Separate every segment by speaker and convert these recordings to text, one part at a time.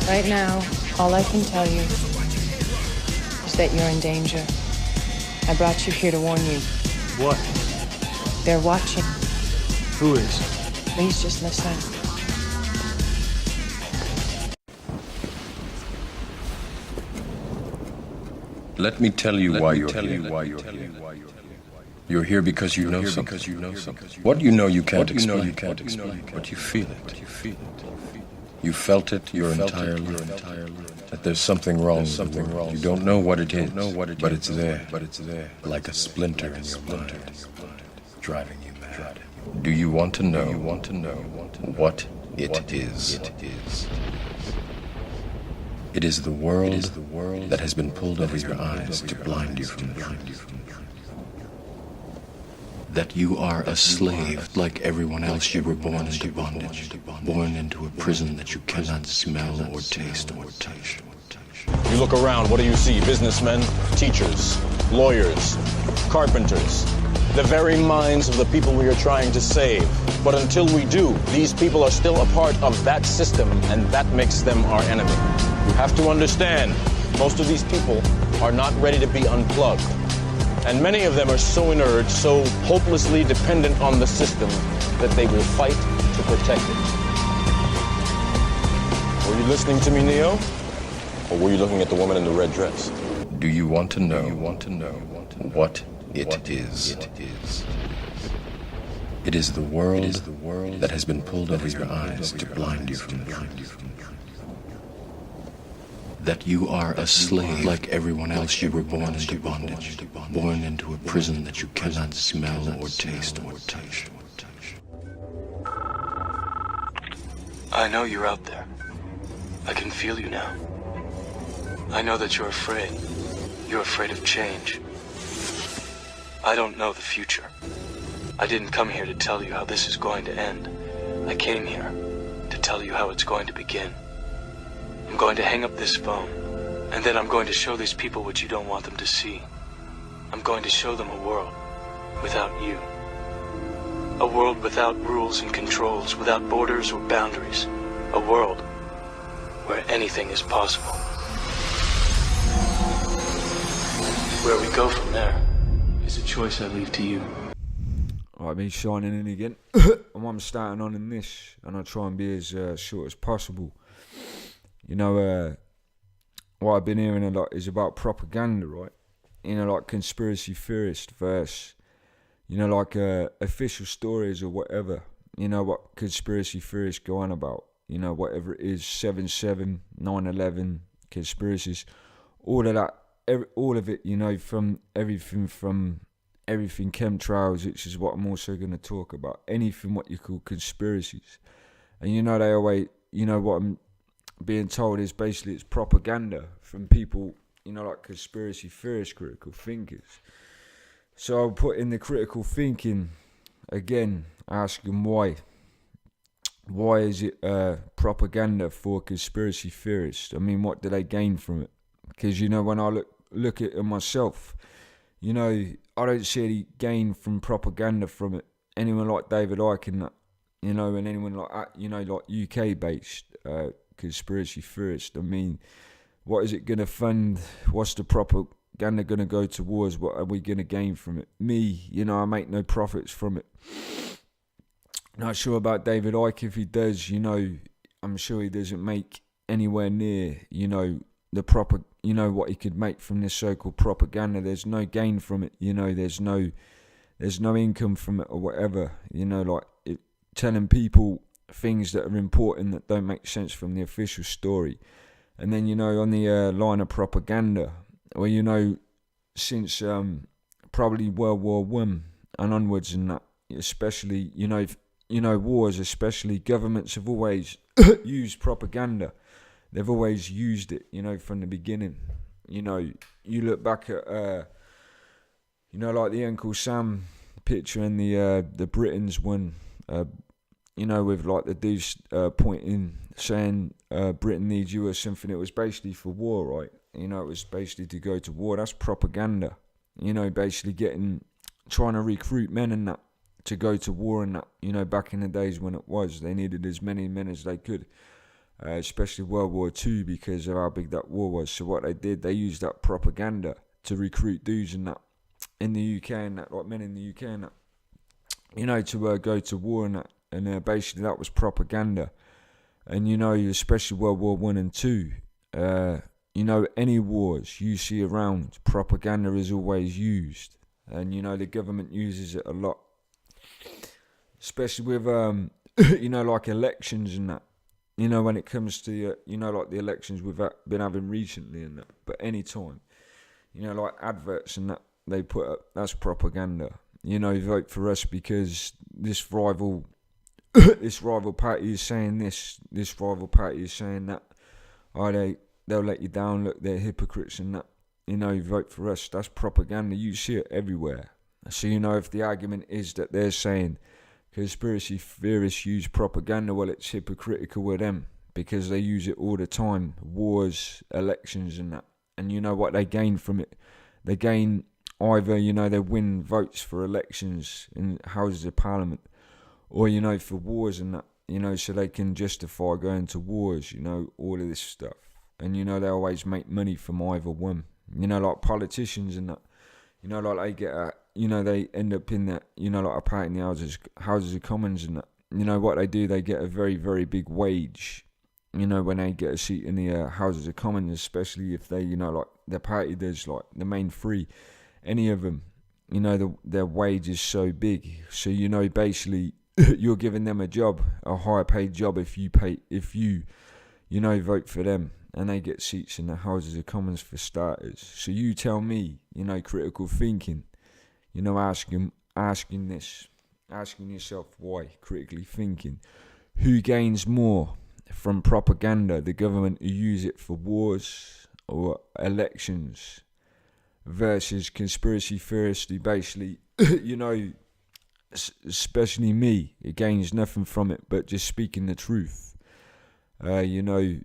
Speaker 1: Right now, all I can tell you is that you're in danger. I brought you here to warn you.
Speaker 2: What?
Speaker 1: They're watching.
Speaker 2: Who is?
Speaker 1: Please just listen.
Speaker 3: Let me tell you why you're here. You're here because you know something. What you know you can't explain, but you feel it. You felt it your entire life. That there's something wrong. You don't know what it is, but it's there. Like a splinter in your mind, driving you mad. Do you want to know what it is? It is the world that has been pulled over your eyes to blind you from the truth. That you are a slave like everyone else. You were born into bondage, born into a prison that you cannot smell or taste or touch.
Speaker 4: You look around, what do you see? Businessmen, teachers, lawyers, carpenters, the very minds of the people we are trying to save. But until we do, these people are still a part of that system, and that makes them our enemy. You have to understand, most of these people are not ready to be unplugged. And many of them are so inert, so hopelessly dependent on the system, that they will fight to protect it. Were you listening to me, Neo? Or were you looking at the woman in the red dress?
Speaker 3: Do you want to know what it is? It is the world that has been pulled over your eyes to blind you from the truth. That you are a slave like everyone else. You were born into bondage, born into a prison that you cannot smell or taste or touch.
Speaker 5: I know you're out there. I can feel you now. I know that you're afraid. You're afraid of change. I don't know the future. I didn't come here to tell you how this is going to end. I came here to tell you how it's going to begin. I'm going to hang up this phone, and then I'm going to show these people what you don't want them to see. I'm going to show them a world without you. A world without rules and controls, without borders or boundaries. A world where anything is possible. Where we go from there is a choice I leave to you.
Speaker 6: Alright, me shining in again. And I'm starting on in this, and I'll try and be as short as possible. You know, what I've been hearing a lot is about propaganda, right? You know, like conspiracy theorist versus, you know, like official stories or whatever. You know, what conspiracy theorists go on about. You know, whatever it is, 7/7, 9/11, conspiracies. All of that, all of it, you know, from everything chemtrails, which is what I'm also going to talk about. Anything what you call conspiracies. And you know, they always, you know, what I'm being told is basically it's propaganda from people, you know, like conspiracy theorists, critical thinkers. So I'll put in the critical thinking again, asking why. Why is it propaganda for conspiracy theorists? I mean, what do they gain from it? Because, you know, when I look at it myself, you know, I don't see any gain from propaganda from it. Anyone like David Icke and that, you know, and anyone like that, you know, like UK-based conspiracy theorist. I mean, what is it going to fund? What's the propaganda going to go towards? What are we going to gain from it? Me, you know, I make no profits from it. Not sure about David Icke. If he does, you know, I'm sure he doesn't make anywhere near, you know, the proper, you know, what he could make from this so-called propaganda. There's no gain from it, you know, there's no income from it or whatever, you know, like telling people things that are important that don't make sense from the official story. And then, you know, on the line of propaganda, well, you know, since probably World War I and onwards and that, especially, you know, wars, especially governments have always used propaganda. They've always used it, you know, from the beginning. You know, you look back at, you know, like the Uncle Sam picture in the Britons one, you know, with like the dude pointing, saying Britain needs you or something. It was basically for war, right? You know, it was basically to go to war. That's propaganda. You know, basically trying to recruit men and that to go to war and that. You know, back in the days when it was, they needed as many men as they could. especially World War II, because of how big that war was. So what they did, they used that propaganda to recruit dudes and that in the UK and that, like men in the UK and that, you know, to go to war and that. And basically that was propaganda. And, you know, especially World War One and Two, you know, any wars you see around, propaganda is always used. And, you know, the government uses it a lot. Especially with, you know, like elections and that. You know, when it comes to, you know, like the elections we've been having recently and that. But any time, you know, like adverts and that they put up, that's propaganda. You know, vote for us because this rival party is saying this rival party is saying that. Oh, they'll let you down, look, they're hypocrites and that. You know, vote for us, that's propaganda. You see it everywhere. So, you know, if the argument is that they're saying conspiracy theorists use propaganda, well, it's hypocritical with them because they use it all the time. Wars, elections and that. And you know what they gain from it? They gain either, you know, they win votes for elections in Houses of Parliament, or, you know, for wars and that, you know, so they can justify going to wars, you know, all of this stuff. And, you know, they always make money from either one. You know, like politicians and that, you know, like they get you know, they end up in that, you know, like a part in the Houses of Commons and that. You know what they do? They get a very, very big wage, you know, when they get a seat in the Houses of Commons, especially if they, you know, like their party does, like the main three, any of them, you know, their wage is so big. So, you know, basically you're giving them a job, a higher paid job if you know, vote for them. And they get seats in the Houses of Commons for starters. So you tell me, you know, critical thinking, you know, asking yourself why, critically thinking, who gains more from propaganda, the government who use it for wars or elections, versus conspiracy theorists who basically, you know, especially me, it gains nothing from it but just speaking the truth. You know,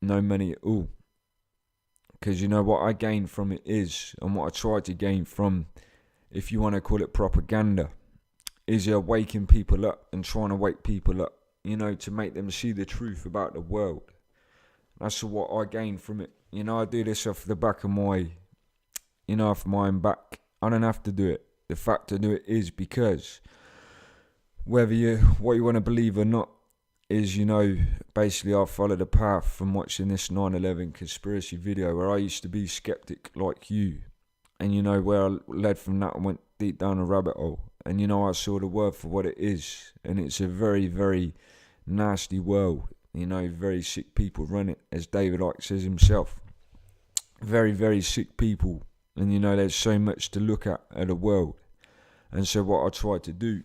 Speaker 6: no money at all. Because, you know, what I gain from it is, and what I try to gain from, if you want to call it propaganda, is waking people up and trying to wake people up, you know, to make them see the truth about the world. That's what I gain from it. You know, I do this off the back of my, you know, off my own back. I don't have to do it. The fact to do it is because what you want to believe or not, is, you know, basically I followed a path from watching this 9/11 conspiracy video where I used to be skeptic like you. And, you know, where I led from that and went deep down a rabbit hole. And, you know, I saw the world for what it is. And it's a very, very nasty world. You know, very sick people run it, as David Icke says himself. Very, very sick people. And, you know, there's so much to look at the world. And so what I try to do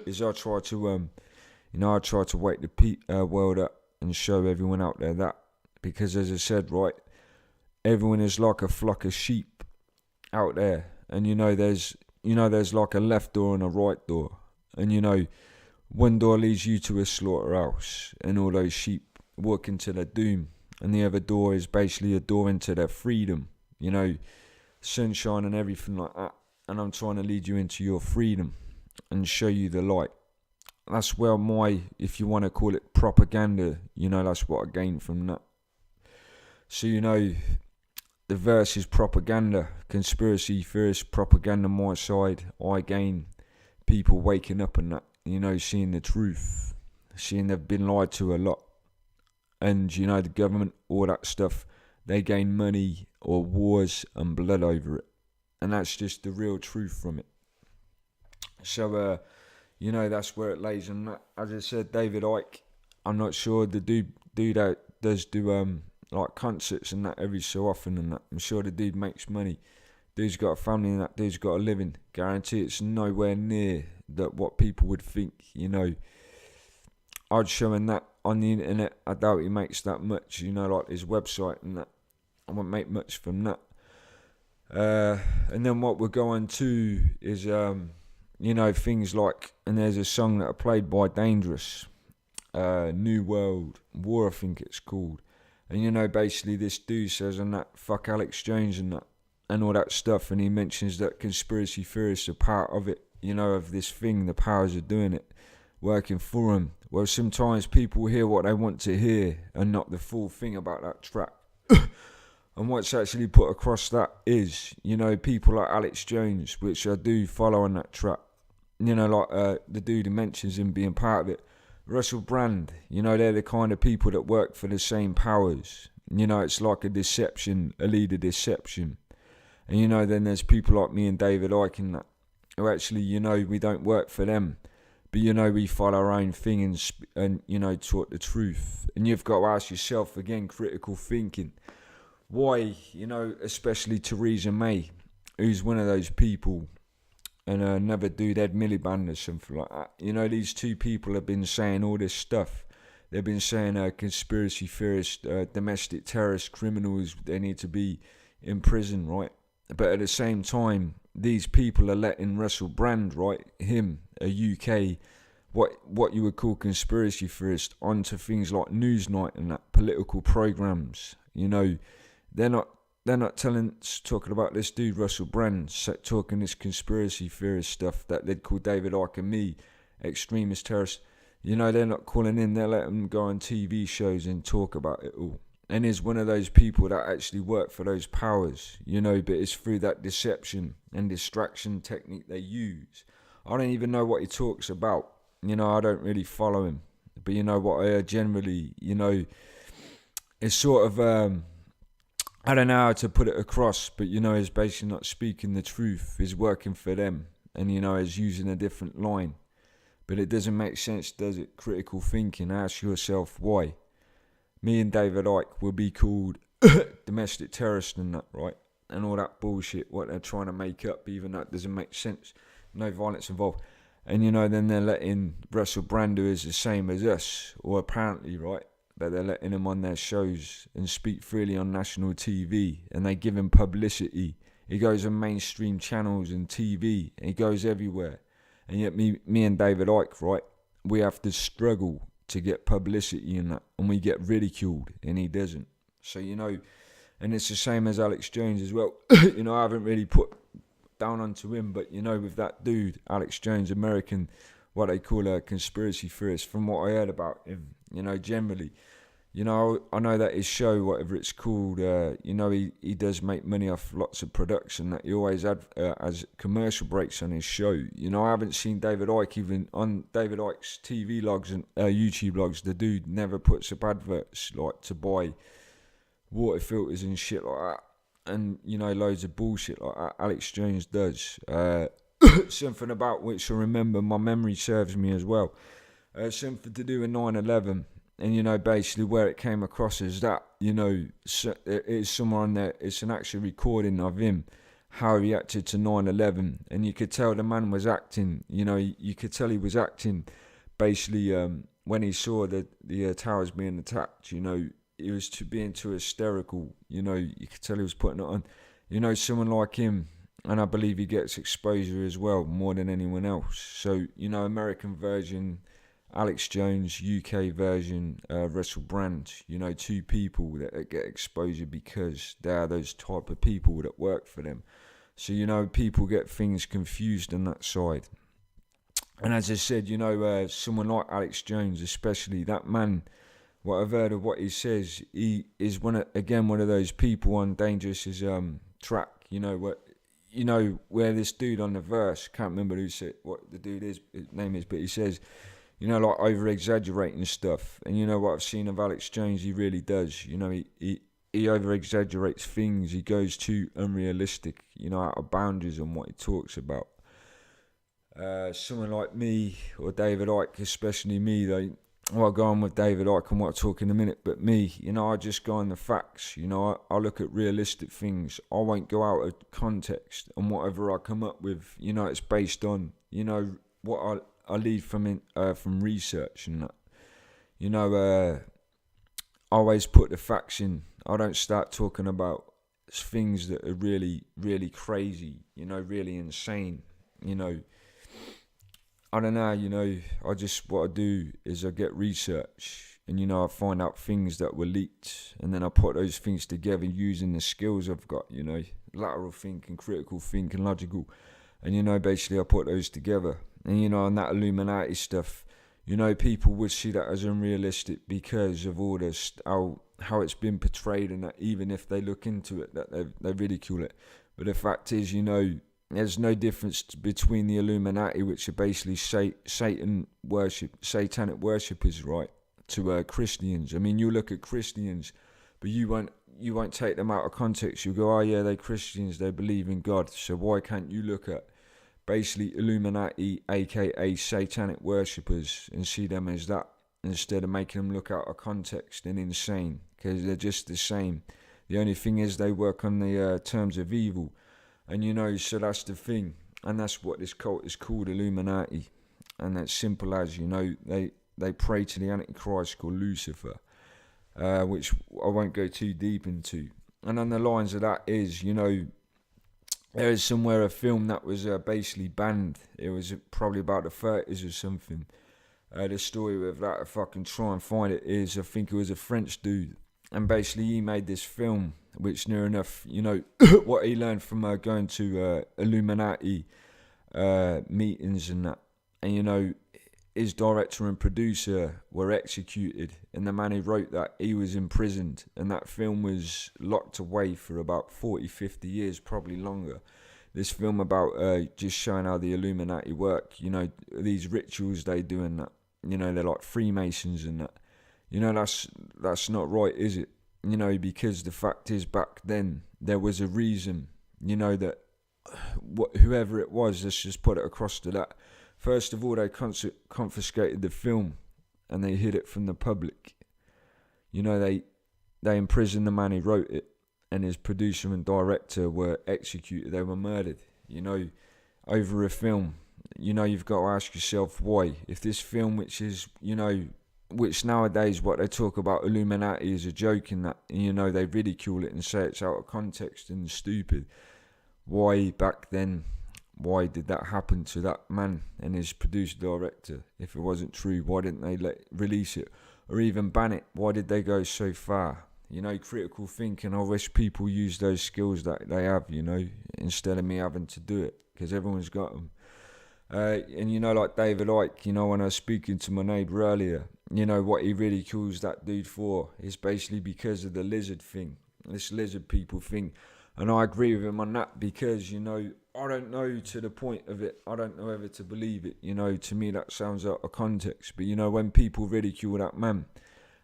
Speaker 6: is I try to wake the world up and show everyone out there that. Because as I said, right, everyone is like a flock of sheep out there. And, you know, there's like a left door and a right door. And, you know, one door leads you to a slaughterhouse and all those sheep walk into their doom. And the other door is basically a door into their freedom. You know, sunshine and everything like that. And I'm trying to lead you into your freedom and show you the light. That's where if you want to call it propaganda, you know, that's what I gained from that. So, you know, the verse is propaganda, conspiracy theorist, propaganda my side. I gain people waking up and that, you know, seeing the truth, seeing they've been lied to a lot. And, you know, the government, all that stuff, they gain money or wars and blood over it. And that's just the real truth from it. So, you know, that's where it lays. And as I said, David Icke, I'm not sure, the dude that does do like concerts and that every so often and that. I'm sure the dude makes money. Dude's got a family and that dude's got a living. Guarantee it's nowhere near that what people would think, you know. I'd show him that on the internet. I doubt he makes that much, you know, like his website and that. I won't make much from that. And then what we're going to is, you know, things like, and there's a song that I played by Dangerous, New World War, I think it's called. And, you know, basically this dude says and that, fuck Alex Jones and that, and all that stuff. And he mentions that conspiracy theorists are part of it, you know, of this thing, the powers are doing it, working for them, Well, sometimes people hear what they want to hear and not the full thing about that track. And what's actually put across that is, people like Alex Jones, which I do follow on that track. Like the dude who mentions him being part of it. Russell Brand, they're the kind of people that work for the same powers. It's like a deception, a leader deception. And then there's people like me and David Icke and that, who actually, we don't work for them. But we follow our own thing and talk the truth. And you've got to ask yourself again, critical thinking. Why, especially Theresa May, who's one of those people, and another dude, Ed Miliband or something like that. These two people have been saying all this stuff. They've been saying conspiracy theorists, domestic terrorist criminals, they need to be in prison, right? But at the same time, these people are letting Russell Brand, right, him, a UK, what you would call conspiracy theorist, onto things like Newsnight and that, political programs. They're not talking about this dude Russell Brand, talking this conspiracy theorist stuff that they'd call David Icke and me extremist terrorists. They're not calling in, they're letting them go on TV shows and talk about it all. And he's one of those people that actually work for those powers, but it's through that deception and distraction technique they use. I don't even know what he talks about. I don't really follow him. But what I generally, it's sort of, I don't know how to put it across, but is basically not speaking the truth, is working for them, and is using a different line. But it doesn't make sense, does it? Critical thinking. Ask yourself why. Me and David Icke will be called domestic terrorists and that, right? And all that bullshit, what they're trying to make up, even though it doesn't make sense. No violence involved. And then they're letting Russell Brand, who is the same as us, or apparently, right? But they're letting him on their shows and speak freely on national TV, and they give him publicity. He goes on mainstream channels and TV, and he goes everywhere. And yet me and David Icke, right, we have to struggle to get publicity in that, and we get ridiculed, and he doesn't. So, and it's the same as Alex Jones as well. I haven't really put down onto him, but, with that dude, Alex Jones, American, what they call a conspiracy theorist, from what I heard about him, generally, I know that his show, whatever it's called, he does make money off lots of production, that he always has commercial breaks on his show. I haven't seen David Icke even on David Icke's TV logs and YouTube logs. The dude never puts up adverts like to buy water filters and shit like that, and loads of bullshit like that. Alex Jones does. Something about which I remember, my memory serves me as well. Something to do with 9/11. And, basically where it came across is that, it is somewhere on there, it's an actual recording of him, how he acted to 9/11. And you could tell the man was acting, you could tell he was acting, basically, when he saw the towers being attacked, he was being too hysterical, you could tell he was putting it on. Someone like him, and I believe he gets exposure as well, more than anyone else. So, American version, Alex Jones, UK version, Russell Brand, two people that get exposure because they are those type of people that work for them. So, people get things confused on that side. And as I said, someone like Alex Jones, especially, that man, what I've heard of what he says, he is one of those people on Dangerous's track, where this dude on the verse, can't remember who said what the dude is, his name is, but he says, like over-exaggerating stuff. And what I've seen of Alex Jones, he really does. He over-exaggerates things. He goes too unrealistic, out of boundaries on what he talks about. Someone like me, or David Icke, especially me, though, I'll go on with David Icke and what I'll talk in a minute, but me, I just go on the facts. I look at realistic things. I won't go out of context, and whatever I come up with, it's based on, what I lead from research and that. I always put the facts in. I don't start talking about things that are really, really crazy, really insane, I don't know, what I do is I get research and, I find out things that were leaked, and then I put those things together using the skills I've got, lateral thinking, critical thinking, logical, and, basically I put those together. And, on that Illuminati stuff, you know, people would see that as unrealistic because of all this, how it's been portrayed, and that even if they look into it, that they ridicule it. But the fact is, you know, there's no difference between the Illuminati, which are basically satanic worshippers, right, to Christians. I mean, you look at Christians, but you won't take them out of context. You go, oh yeah, they're Christians, they believe in God. So why can't you look at basically Illuminati, aka satanic worshippers, and see them as that, instead of making them look out of context and insane? Because they're just the same. The only thing is they work on the terms of evil. And you know, so that's the thing. And that's what this cult is called, Illuminati. And that's simple as, you know, they pray to the Antichrist called Lucifer, which I won't go too deep into. And on the lines of that is, you know, there is somewhere a film that was basically banned. It was probably about the 30s or something. The story with that, if I can try and find it, is I think it was a French dude. And basically he made this film, which near enough, you know, what he learned from going to Illuminati meetings and that. And, you know, his director and producer were executed. And the man who wrote that, he was imprisoned. And that film was locked away for about 40, 50 years, probably longer. This film about just showing how the Illuminati work, you know, these rituals they do and that. You know, they're like Freemasons and that. You know, that's not right, is it? You know, because the fact is, back then, there was a reason, you know, that whoever it was, let's just put it across to that. First of all, they confiscated the film and they hid it from the public. You know, they imprisoned the man who wrote it, and his producer and director were executed. They were murdered, you know, over a film. You know, you've got to ask yourself why. If this film, which is, you know, which nowadays what they talk about Illuminati is a joke in that, you know, they ridicule it and say it's out of context and stupid. Why back then, why did that happen to that man and his producer director? If it wasn't true, why didn't they release it or even ban it? Why did they go so far? You know, critical thinking, I wish people use those skills that they have, you know, instead of me having to do it, because everyone's got them. And you know, like David Icke, you know, when I was speaking to my neighbour earlier, you know, what he ridicules that dude for is basically because of the lizard thing, this lizard people thing. And I agree with him on that, because, you know, I don't know to the point of it. I don't know whether to believe it. You know, to me that sounds out of context. But, you know, when people ridicule that man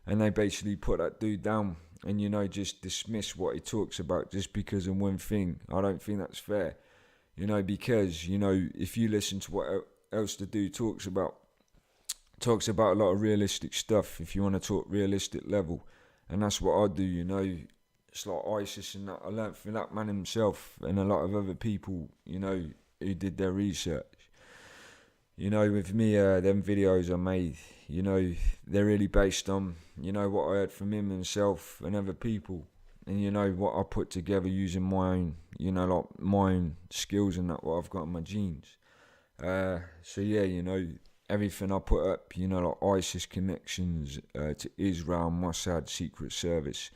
Speaker 6: and they basically put that dude down and, you know, just dismiss what he talks about just because of one thing, I don't think that's fair. You know, because, you know, if you listen to what else the dude talks about a lot of realistic stuff, if you want to talk realistic level. And that's what I do, you know. It's like ISIS and that. I learned from that man himself and a lot of other people, you know, who did their research. You know, with me, them videos I made, you know, they're really based on, you know, what I heard from him himself and other people. And, you know, what I put together using my own, you know, like my own skills and that, what I've got in my genes. So, yeah, you know, everything I put up, you know, like ISIS connections to Israel, Mossad, Secret Service,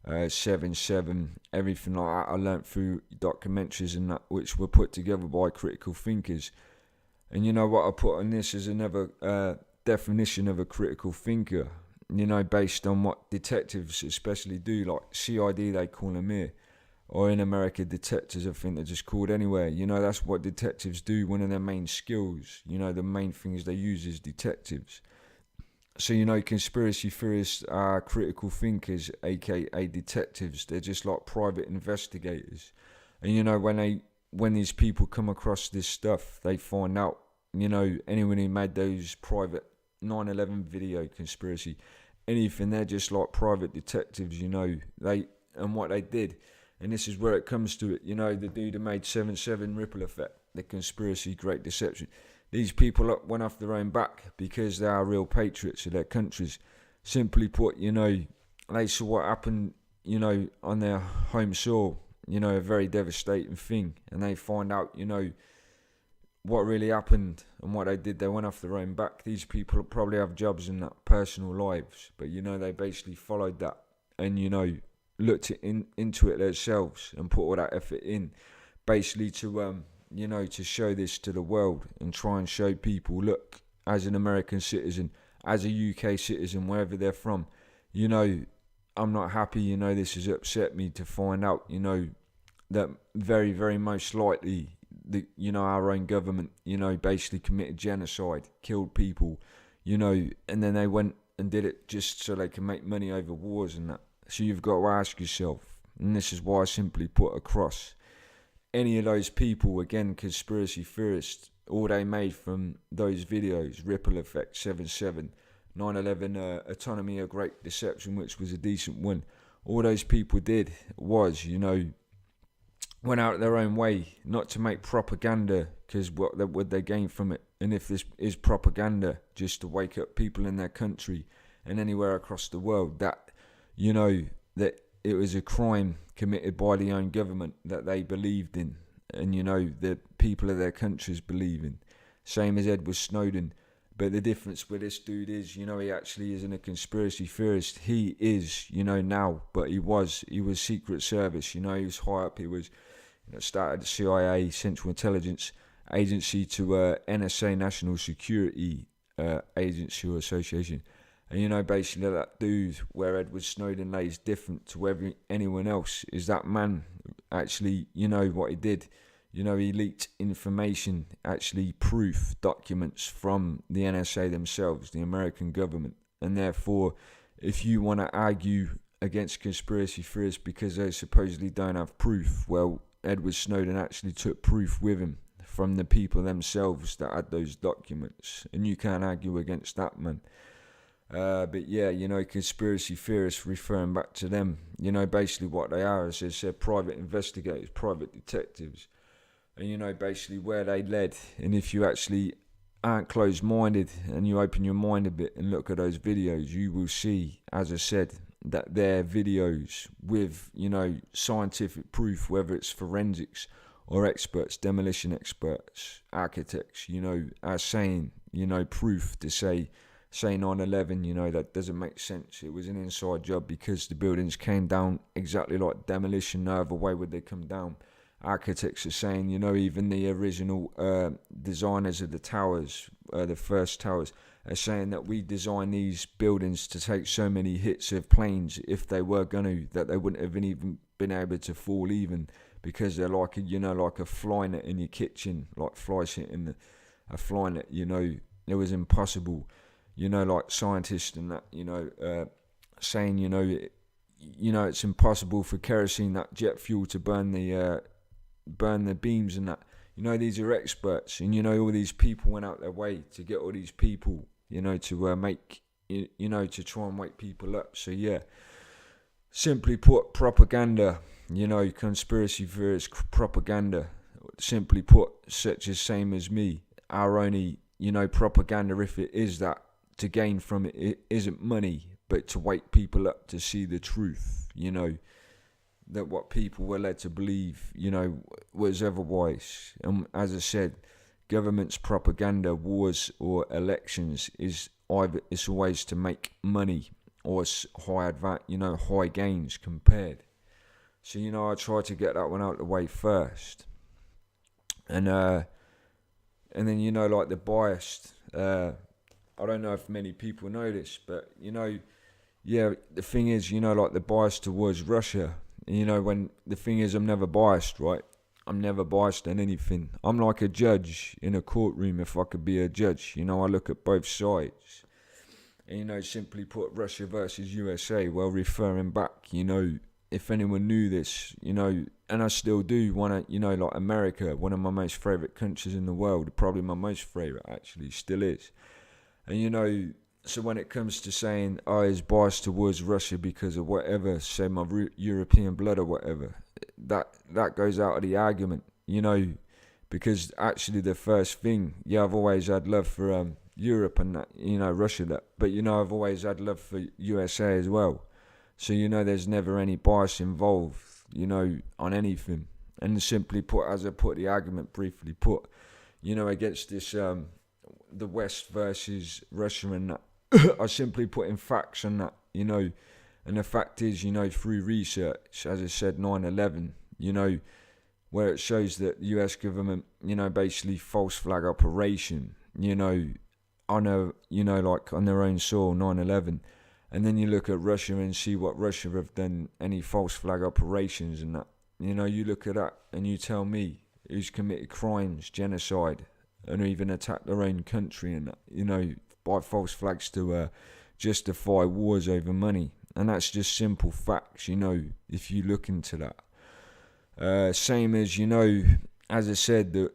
Speaker 6: 7/7, everything like that I learnt through documentaries and that, which were put together by critical thinkers. And you know what I put on this is another definition of a critical thinker, you know, based on what detectives especially do, like CID they call them here, or in America detectives I think they're just called anywhere. You know, that's what detectives do, one of their main skills, you know, the main things they use is detectives. So, you know, conspiracy theorists are critical thinkers, aka detectives. They're just like private investigators. And, you know, when these people come across this stuff, they find out, you know, anyone who made those private 9/11 video conspiracy, anything, they're just like private detectives, you know, and what they did. And this is where it comes to it, you know, the dude who made 7/7 ripple effect, the conspiracy, great deception. These people went off their own back because they are real patriots of their countries. Simply put, you know, they saw what happened, you know, on their home soil, you know, a very devastating thing. And they find out, you know, what really happened and what they did. They went off their own back. These people probably have jobs and that, personal lives. But, you know, they basically followed that and, you know, looked into it themselves and put all that effort in. Basically to, you know, to show this to the world and try and show people, look, as an American citizen, as a UK citizen, wherever they're from, I'm not happy. This has upset me to find out, that very, very most likely, our own government, basically committed genocide, killed people, and then they went and did it just so they can make money over wars and that. So you've got to ask yourself, and this is why I simply put across, any of those people, again, conspiracy theorists, all they made from those videos, Ripple Effect, 7/7, 9/11, Autonomy, A Great Deception, which was a decent one, all those people did was, went out their own way not to make propaganda, because what would they gain from it? And if this is propaganda, just to wake up people in their country and anywhere across the world, that, that it was a crime committed by the own government that they believed in, and, the people of their countries believe in. Same as Edward Snowden. But the difference with this dude is, he actually isn't a conspiracy theorist. He is, now, but he was Secret Service, he was high up. He was, started the CIA, Central Intelligence Agency, to NSA, National Security Agency or Association. And, basically that dude, where Edward Snowden lays different to anyone else, is that man actually, what he did. He leaked information, actually proof, documents from the NSA themselves, the American government. And therefore, if you want to argue against conspiracy theorists because they supposedly don't have proof, well, Edward Snowden actually took proof with him from the people themselves that had those documents. And you can't argue against that, man. But yeah, conspiracy theorists, referring back to them, basically what they are is they're private investigators, private detectives. And, basically where they led. And if you actually aren't closed-minded and you open your mind a bit and look at those videos, you will see, as I said, that they're videos with, scientific proof, whether it's forensics or experts, demolition experts, architects, are saying, proof to say 9/11, that doesn't make sense. It was an inside job because the buildings came down exactly like demolition. No other way would they come down. Architects are saying, even the original designers of the towers, the first towers, are saying that we designed these buildings to take so many hits of planes, if they were going to, that they wouldn't have even been able to fall even, because they're like a fly net in your kitchen, like flies hitting a fly net, it was impossible, like scientists and that, saying, it's impossible for kerosene, that jet fuel, to burn the beams and that. These are experts, and all these people went out their way to get all these people, to make, to try and wake people up. So yeah, simply put, propaganda, conspiracy theorist propaganda, simply put, such as same as me, our only, propaganda, if it is that, to gain from it, it isn't money, but to wake people up to see the truth, that what people were led to believe, was otherwise. And as I said, government's propaganda, wars or elections, is either, it's always to make money or high gains compared. So, I try to get that one out of the way first. And then, like the biased, I don't know if many people know this, but, yeah, the thing is, like the bias towards Russia. When the thing is, I'm never biased, right? I'm never biased in anything. I'm like a judge in a courtroom, if I could be a judge. I look at both sides. And, simply put, Russia versus USA, well, referring back, if anyone knew this, and I still do want to, like America, one of my most favourite countries in the world, probably my most favourite, actually, still is. And, so when it comes to saying I is biased towards Russia because of whatever, say my European blood or whatever, that goes out of the argument, because actually the first thing, yeah, I've always had love for Europe and that, Russia, that, but I've always had love for USA as well. So there's never any bias involved, on anything. And simply put, as I put the argument briefly put, against this the West versus Russia and that. I simply put in facts on that, and the fact is, through research, as I said, 9/11, where it shows that the US government, basically false flag operation, on a, like on their own soil, 9/11. And then you look at Russia and see what Russia have done, any false flag operations and that. You look at that and you tell me who's committed crimes, genocide, and even attacked their own country and that, by false flags to justify wars over money. And that's just simple facts, if you look into that. Same as, as I said,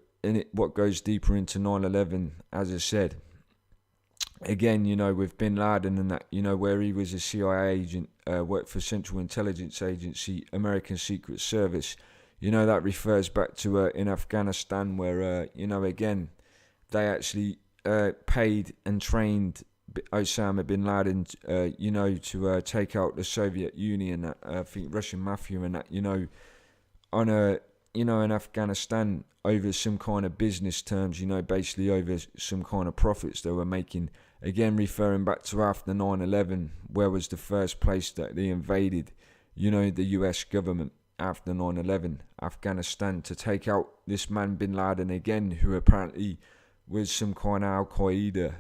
Speaker 6: what goes deeper into 9/11, as I said, again, with Bin Laden and that, where he was a CIA agent, worked for Central Intelligence Agency, American Secret Service, that refers back to in Afghanistan where, again, they actually paid and trained Osama Bin Laden, to take out the Soviet Union, I think Russian mafia and that, on a, in Afghanistan over some kind of business terms, basically over some kind of profits they were making. Again, referring back to after 9/11, where was the first place that they invaded, the US government after 9/11, Afghanistan, to take out this man Bin Laden again, who apparently was some kind of Al-Qaeda,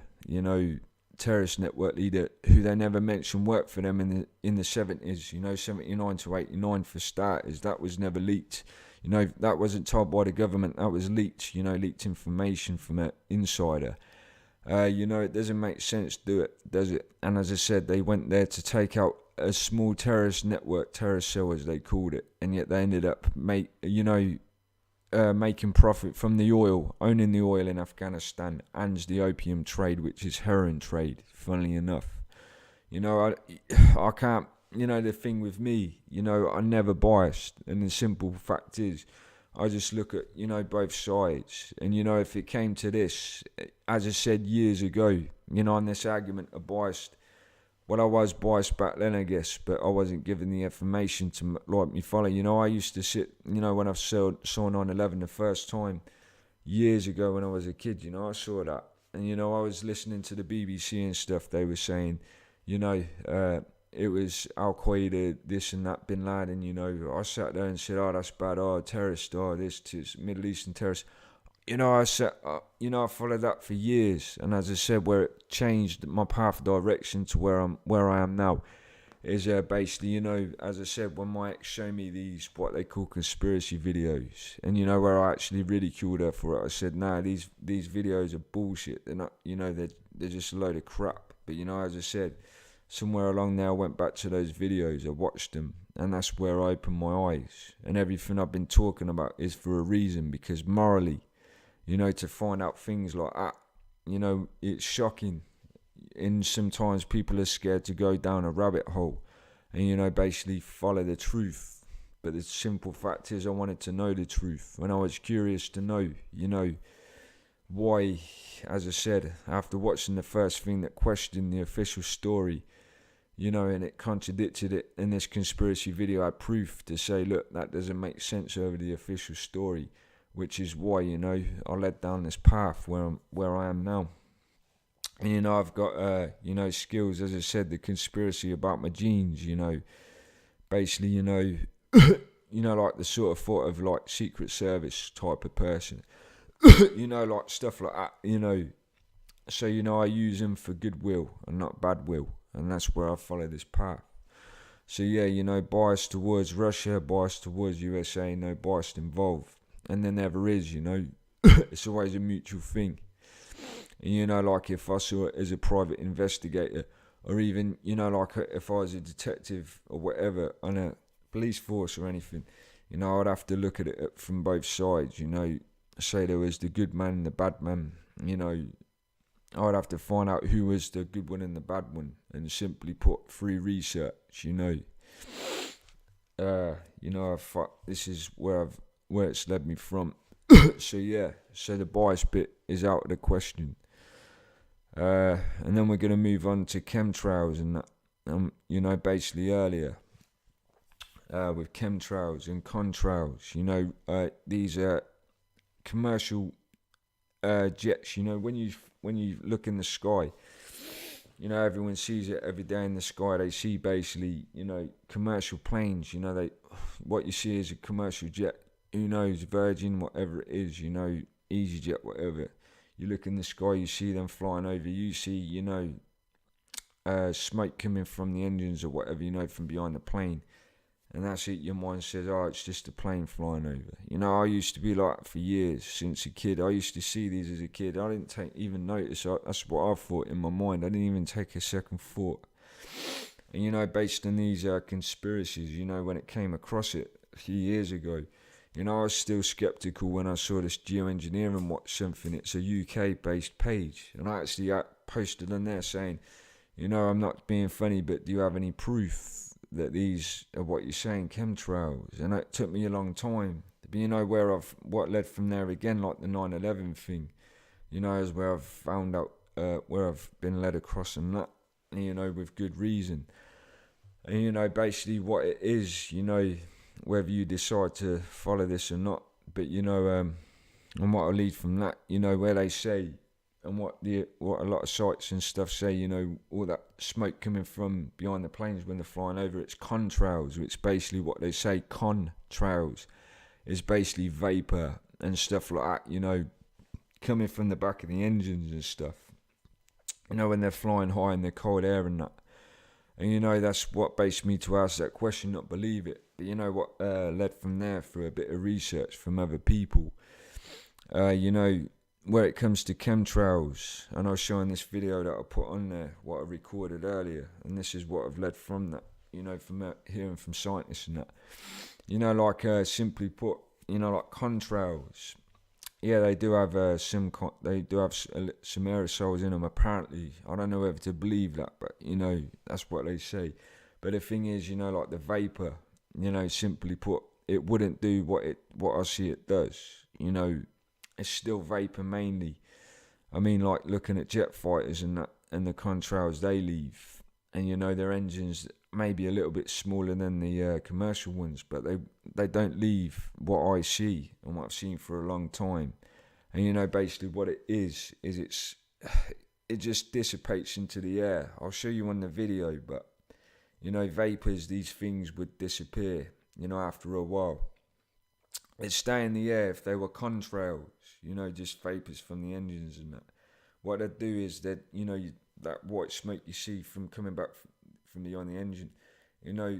Speaker 6: terrorist network leader, who they never mentioned worked for them in the 70s, 79 to 89 for starters. That was never leaked. That wasn't told by the government, that was leaked, leaked information from an insider. It doesn't make sense, does it? And as I said, they went there to take out a small terrorist network, terrorist cell as they called it, and yet they ended up making profit from the oil, owning the oil in Afghanistan, and the opium trade, which is heroin trade, funnily enough. I can't, the thing with me, I'm never biased, and the simple fact is, I just look at, both sides. And, if it came to this, as I said years ago, on this argument of biased, well, I was biased back then, I guess, but I wasn't given the information to like me follow. I used to sit, when I saw 9/11 the first time, years ago when I was a kid, I saw that. And, I was listening to the BBC and stuff, they were saying, it was Al-Qaeda, this and that, Bin Laden, I sat there and said, oh, that's bad, oh, terrorist, oh, this, Middle Eastern terrorist. I said, I followed that for years, and as I said, where it changed my path of direction to where I am now, is basically, as I said, when my ex showed me these, what they call conspiracy videos, and where I actually ridiculed her for it, I said, nah, these videos are bullshit, they're not, they're just a load of crap, but as I said, somewhere along there I went back to those videos, I watched them, and that's where I opened my eyes, and everything I've been talking about is for a reason, because morally, to find out things like that, it's shocking, and sometimes people are scared to go down a rabbit hole, and basically follow the truth, but the simple fact is I wanted to know the truth, and I was curious to know, why, as I said, after watching the first thing that questioned the official story, and it contradicted it in this conspiracy video, I had proof to say, look, that doesn't make sense over the official story, which is why, I led down this path where I am now. And, I've got, skills, as I said, the conspiracy about my genes, basically, like the sort of thought of like Secret Service type of person, like stuff like that, so, I use them for goodwill and not bad will. And that's where I follow this path. So yeah, bias towards Russia, bias towards USA, no bias involved. And there never is, it's always a mutual thing. And, like if I saw it as a private investigator, or even, like if I was a detective or whatever on a police force or anything, I'd have to look at it from both sides, say there was the good man and the bad man, I'd have to find out who was the good one and the bad one, and simply put, through research, this is where it's led me from. So the bias bit is out of the question. And then we're going to move on to chemtrails and that, basically earlier, with chemtrails and contrails, these commercial jets, when you look in the sky, everyone sees it every day in the sky. They see basically, commercial planes, what you see is a commercial jet, who knows, Virgin, whatever it is, EasyJet, whatever, you look in the sky, you see them flying over, you see, you know, smoke coming from the engines or whatever, you know, from behind the plane. And that's it, your mind says, oh, it's just a plane flying over. You know, I used to be like that for years, since a kid. I used to see these as a kid. I didn't even notice. That's what I thought in my mind. I didn't even take a second thought. And, you know, based on these conspiracies, you know, when it came across it a few years ago, you know, I was still skeptical when I saw this geoengineering watch something. It's a UK-based page. And I actually posted on there saying, you know, I'm not being funny, but do you have any proof that these are what you're saying, chemtrails? And it took me a long time. But you know, what led from there again, like the 9/11 thing, you know, is where I've found out, where I've been led across and that, you know, with good reason. And, you know, basically what it is, you know, whether you decide to follow this or not, but, you know, and what will lead from that, you know, where they say, and what a lot of sites and stuff say, you know, all that smoke coming from behind the planes when they're flying over, it's contrails, which basically what they say, contrails, is basically vapor and stuff like that, you know, coming from the back of the engines and stuff, you know, when they're flying high in the cold air and that. And, you know, that's what based me to ask that question, not believe it. But, you know, what led from there through a bit of research from other people, you know, where it comes to chemtrails, and I was showing this video that I put on there, what I recorded earlier, and this is what I've led from that, you know, from hearing from scientists and that. You know, like simply put, you know, like contrails, yeah, they do have some aerosols in them apparently. I don't know whether to believe that, but, you know, that's what they say. But the thing is, you know, like the vapor, you know, simply put, it wouldn't do what I see it does, you know. It's still vapor mainly. I mean, like looking at jet fighters and that, and the contrails they leave, and you know their engines may be a little bit smaller than the commercial ones, but they don't leave what I see and what I've seen for a long time. And you know, basically what it is it just dissipates into the air. I'll show you on the video, but you know, vapors, these things would disappear, you know, after a while. It'd stay in the air if they were contrails, you know, just vapors from the engines and that. What they'd do is that, you know, that white smoke you see from coming back from behind the engine, you know,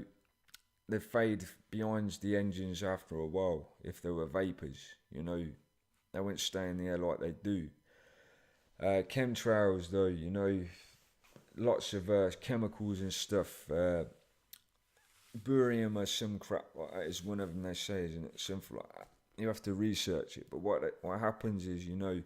Speaker 6: they fade behind the engines after a while if they were vapors, you know. They wouldn't stay in the air like they do. Chemtrails, though, you know, lots of chemicals and stuff. Burium or some crap like that is one of them, they say, isn't it? Something like that. You have to research it. But what happens is, you know,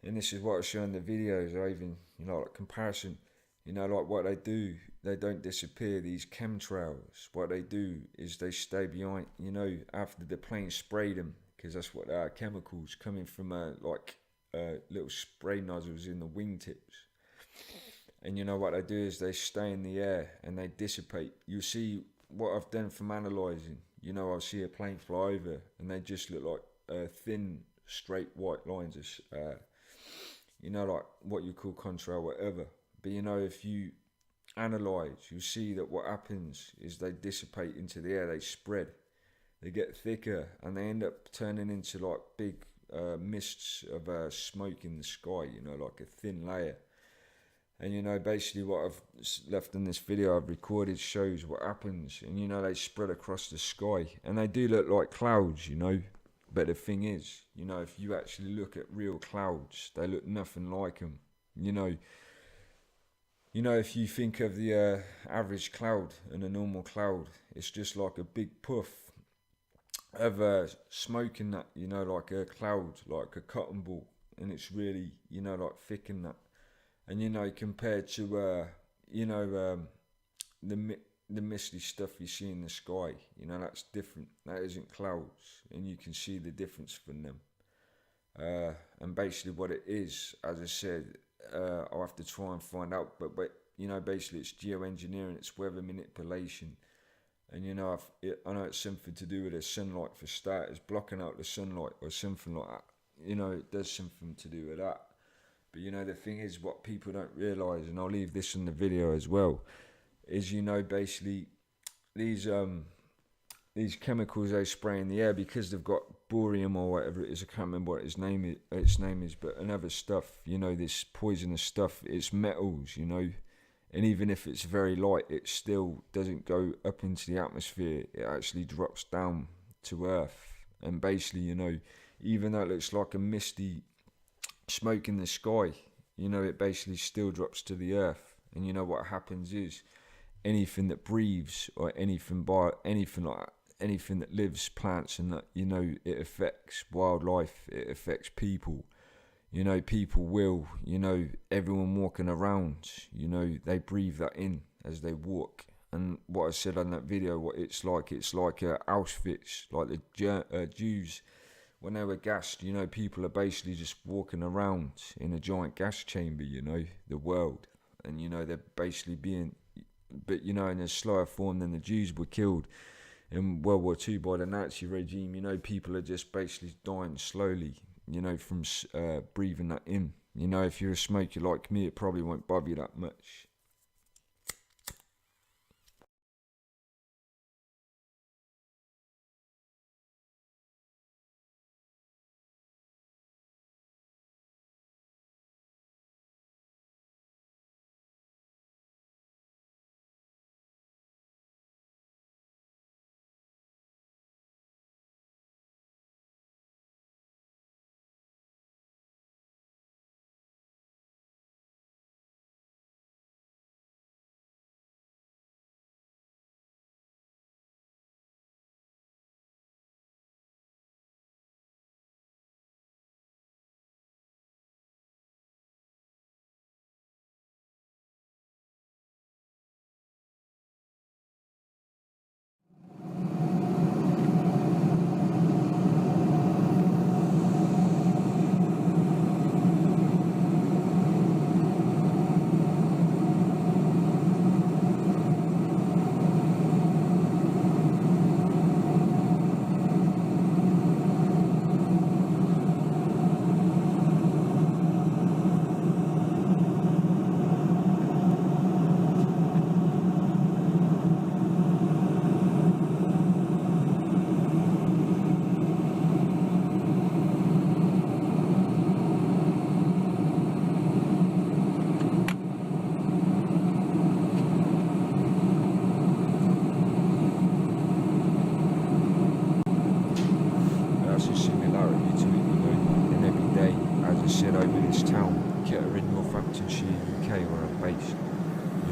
Speaker 6: and this is what I show in the videos, or even, you know, like comparison, you know, like what they do, they don't disappear, these chemtrails. What they do is they stay behind, you know, after the plane sprayed them, because that's what they are, chemicals coming from little spray nozzles in the wingtips. And you know what they do is they stay in the air and they dissipate. You see what I've done from analysing, you know, I'll see a plane fly over and they just look like thin, straight white lines, you know, like what you call contrail, whatever. But you know, if you analyse, you see that what happens is they dissipate into the air, they spread, they get thicker, and they end up turning into like big mists of smoke in the sky, you know, like a thin layer. And you know, basically what I've left in this video I've recorded shows what happens, and you know, they spread across the sky, and they do look like clouds, you know. But the thing is, you know, if you actually look at real clouds, they look nothing like them. You know, if you think of the average cloud and a normal cloud, it's just like a big puff of smoke in that, you know, like a cloud, like a cotton ball, and it's really, you know, like thick in that. And you know, compared to you know, the misty stuff you see in the sky, you know, that's different. That isn't clouds, and you can see the difference from them. And basically, what it is, as I said, I'll have to try and find out. But you know, basically, it's geoengineering, it's weather manipulation, and you know, I know it's something to do with the sunlight for starters, blocking out the sunlight or something like that. You know, it does something to do with that. But you know, the thing is, what people don't realise, and I'll leave this in the video as well, is, you know, basically these chemicals they spray in the air, because they've got borium or whatever it is. I can't remember what its name is, but another stuff, you know, this poisonous stuff, it's metals, you know, and even if it's very light, it still doesn't go up into the atmosphere. It actually drops down to Earth. And basically, you know, even though it looks like a misty smoke in the sky, you know, it basically still drops to the Earth. And you know what happens is anything that breathes or anything that lives, plants and that, you know, it affects wildlife, it affects people. You know, people will, you know, everyone walking around, you know, they breathe that in as they walk. And what I said on that video, what it's like Auschwitz, like the Jews, when they were gassed, you know, people are basically just walking around in a giant gas chamber, you know, the world. And, you know, they're basically but, you know, in a slower form than the Jews were killed in World War II by the Nazi regime. You know, people are just basically dying slowly, you know, from breathing that in. You know, if you're a smoker like me, it probably won't bother you that much.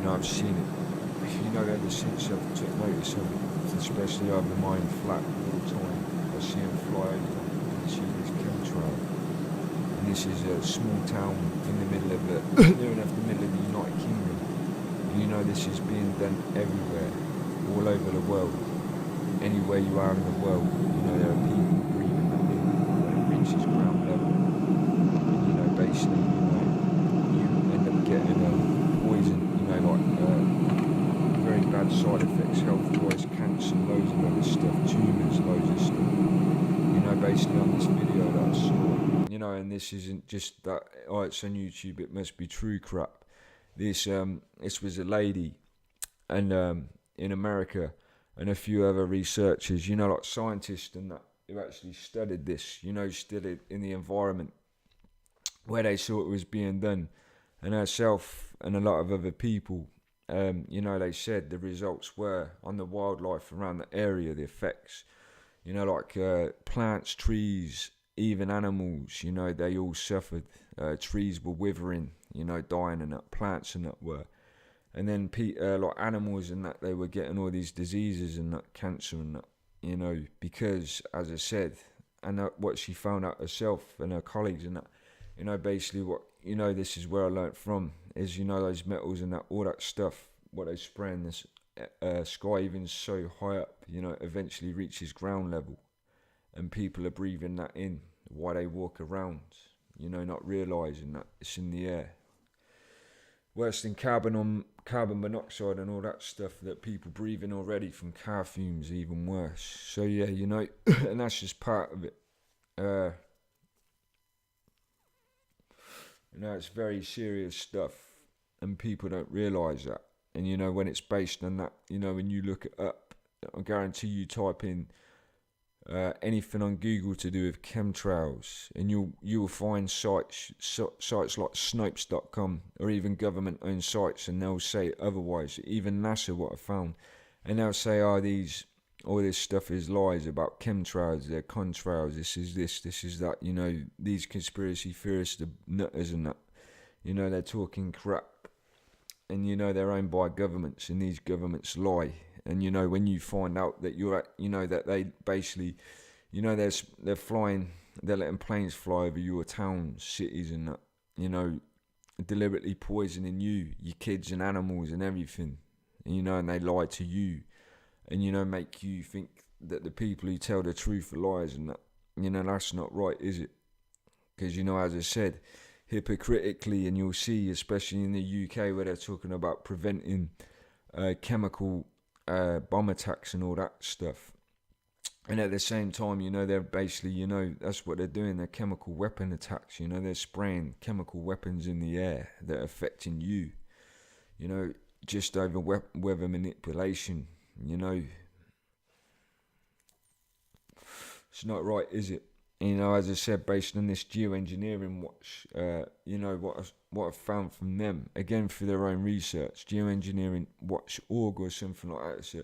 Speaker 6: I've seen it, you know, ever since I've took notice of it, especially over mine flat all the time. I see them fly over and see this chemtrail. And this is a small town in the middle of near enough the middle of the United Kingdom. And you know, this is being done everywhere, all over the world. Anywhere you are in the world, you know, there are people breathing that in when it reaches ground level. And, you know, basically, you know, you end up getting poison, you know, like very bad side effects, health-wise, cancer, loads of other stuff, tumours, loads of stuff. You know, basically on this video that I saw, you know, and this isn't just that, oh, it's on YouTube, it must be true crap. This was a lady, and in America, and a few other researchers, you know, like scientists and that, who actually studied this, you know, studied in the environment where they saw it was being done. And herself and a lot of other people, you know, they said the results were on the wildlife around the area, the effects, you know, like plants, trees, even animals, you know, they all suffered. Trees were withering, you know, dying, and that, plants and that were. And then like animals and that, they were getting all these diseases and that, cancer and that, you know, because, as I said, and what she found out herself and her colleagues and that, you know, basically what, you know, this is where I learnt from, is, you know, those metals and that, all that stuff, what they spray in this sky, even so high up, you know, it eventually reaches ground level, and people are breathing that in while they walk around, you know, not realising that it's in the air. Worse than carbon monoxide and all that stuff that people breathe in already from car fumes, even worse. So yeah, you know, and that's just part of it. You know, it's very serious stuff, and people don't realise that. And you know, when it's based on that, you know, when you look it up, I guarantee you type in anything on Google to do with chemtrails, and you'll find sites like Snopes.com or even government-owned sites, and they'll say otherwise. Even NASA, what I found, and they'll say, all this stuff is lies about chemtrails, they're contrails, this is this, this is that. These conspiracy theorists are nutters and that. They're talking crap, and they're owned by governments, and these governments lie. And when you find out that that they basically, they're flying, they're letting planes fly over your towns, cities, and that, deliberately poisoning you, your kids and animals and everything, and they lie to you, and make you think that the people who tell the truth are liars, and that, that's not right, is it? Because as I said, hypocritically, and you'll see, especially in the UK, where they're talking about preventing chemical bomb attacks and all that stuff, and at the same time, they're basically, that's what they're doing, they're chemical weapon attacks, they're spraying chemical weapons in the air that are affecting you, just over weather manipulation, it's not right, is it? As I said, based on this geoengineering watch, what I've found from them, again through their own research, geoengineeringwatch.org or something like that. So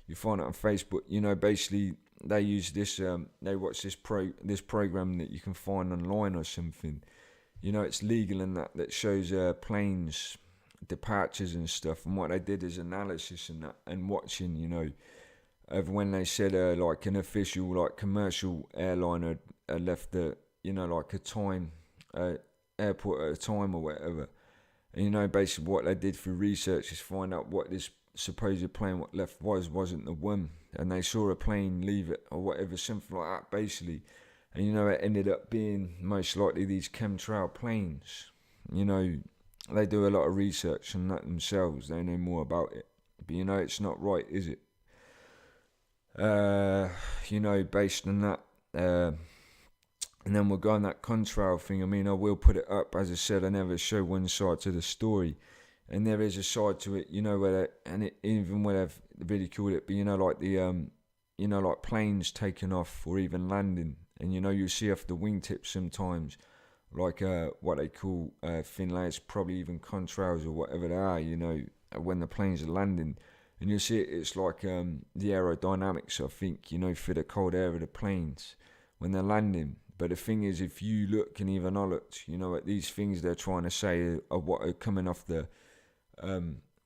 Speaker 6: you find it on Facebook. Basically they use this. They watch this program that you can find online or something. It's legal and that shows planes departures and stuff. And what they did is analysis and that, and watching. Of when they said like an official like commercial airline had left the like a time airport at a time or whatever, and basically what they did for research is find out what this supposed plane what left wasn't the one, and they saw a plane leave it or whatever, something like that basically, and it ended up being most likely these chemtrail planes. They do a lot of research on that themselves, they know more about it, but it's not right, is it? Based on that, and then we'll go on that contrail thing. I will put it up. As I said, I never show one side to the story, and there is a side to it, even where they've ridiculed it, but like the like planes taking off or even landing, and you see off the wingtips sometimes, like what they call thin layers, probably even contrails or whatever they are, when the planes are landing. And you see it's like the aerodynamics, I think, for the cold air of the planes when they're landing. But the thing is, if you look, and even I looked, at these things they're trying to say are what are coming off the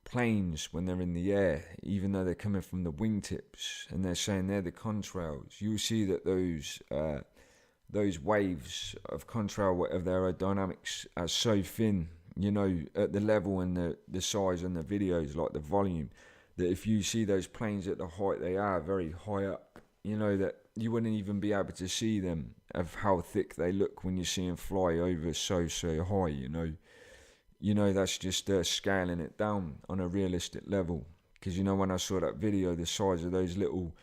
Speaker 6: planes when they're in the air, even though they're coming from the wingtips, and they're saying they're the contrails. You'll see that those waves of contrail, whatever their aerodynamics, are so thin, at the level and the size and the videos, like the volume, that if you see those planes at the height they are, very high up, that you wouldn't even be able to see them, of how thick they look when you see them fly over so high, that's just scaling it down on a realistic level. Because when I saw that video, the size of those little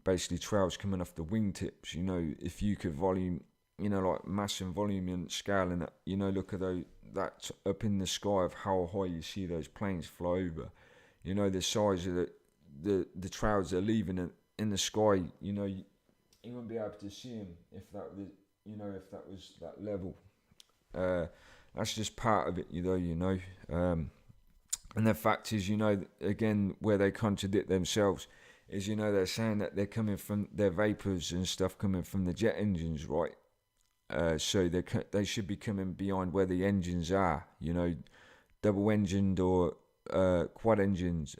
Speaker 6: basically trails coming off the wingtips, if you could volume, like massive volume and scaling that, look at that up in the sky of how high you see those planes fly over. The size of the trails they're leaving in the sky, you wouldn't be able to see them if that was that level. That's just part of it, and the fact is, again, where they contradict themselves is, they're saying that they're coming from their vapors and stuff coming from the jet engines, right? So they should be coming behind where the engines are, double engined or quad engines,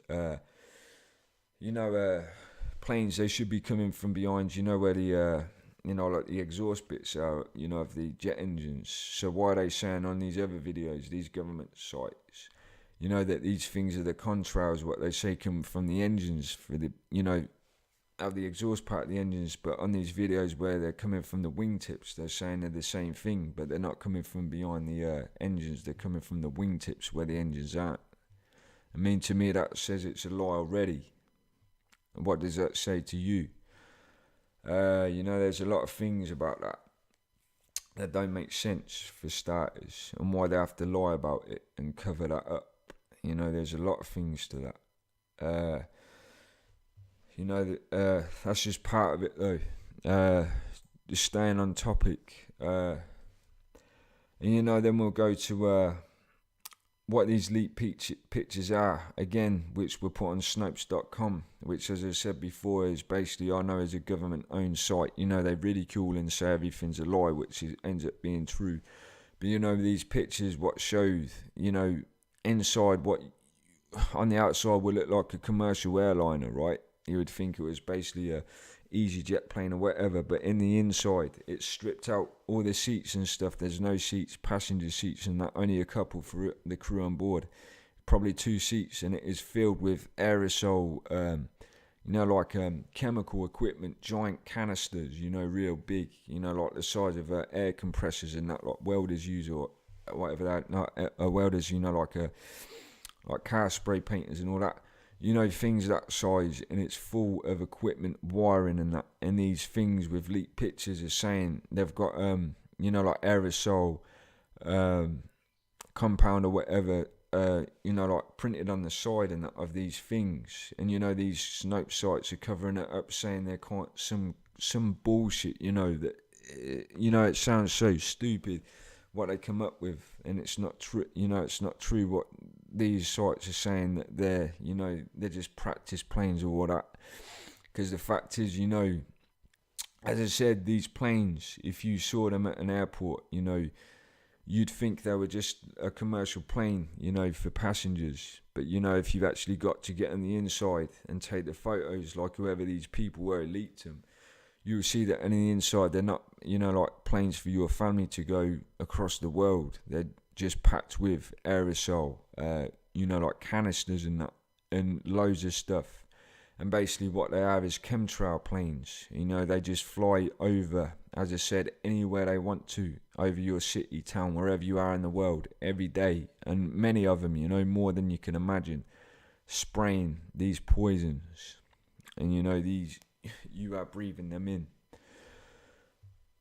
Speaker 6: planes, they should be coming from behind, where the like the exhaust bits are, of the jet engines. So why are they saying on these other videos, these government sites, that these things are the contrails, what they say come from the engines for the, of the exhaust part of the engines, but on these videos where they're coming from the wingtips, they're saying they're the same thing, but they're not coming from behind the engines, they're coming from the wingtips where the engines aren't. To me that says it's a lie already. What does that say to you? There's a lot of things about that don't make sense, for starters, and why they have to lie about it and cover that up. There's a lot of things to that. that's just part of it though. Just staying on topic. And then we'll go to what these leaked pictures are, again, which were put on Snopes.com, which, as I said before, is basically, I know, is a government-owned site. They ridicule and say everything's a lie, which ends up being true. But, these pictures, what shows, inside what on the outside would look like a commercial airliner, right? You would think it was basically a EasyJet plane or whatever, but in the inside, it's stripped out all the seats and stuff. There's no seats, passenger seats, and that, only a couple for the crew on board. Probably 2 seats, and it is filled with aerosol, chemical equipment, giant canisters, real big, like the size of air compressors and that, like welders use or whatever that, not welders, like car spray painters and all that. Things that size, and it's full of equipment, wiring and that. And these things with leaked pictures are saying they've got, like aerosol compound or whatever, like printed on the side and that of these things. And, these Snopes sites are covering it up, saying they're quite some bullshit, that, it sounds so stupid what they come up with, and it's not true. It's not true what these sites are saying, that they're just practice planes or all that. Because the fact is, as I said, these planes, if you saw them at an airport, you'd think they were just a commercial plane, for passengers. But if you've actually got to get on the inside and take the photos, like whoever these people were who leaked them, you'll see that on the inside, they're not, like planes for your family to go across the world. They're just packed with aerosol, like canisters and that, and loads of stuff. And basically what they have is chemtrail planes. They just fly over, as I said, anywhere they want to, over your city, town, wherever you are in the world, every day. And many of them, more than you can imagine, spraying these poisons. And, you are breathing them in.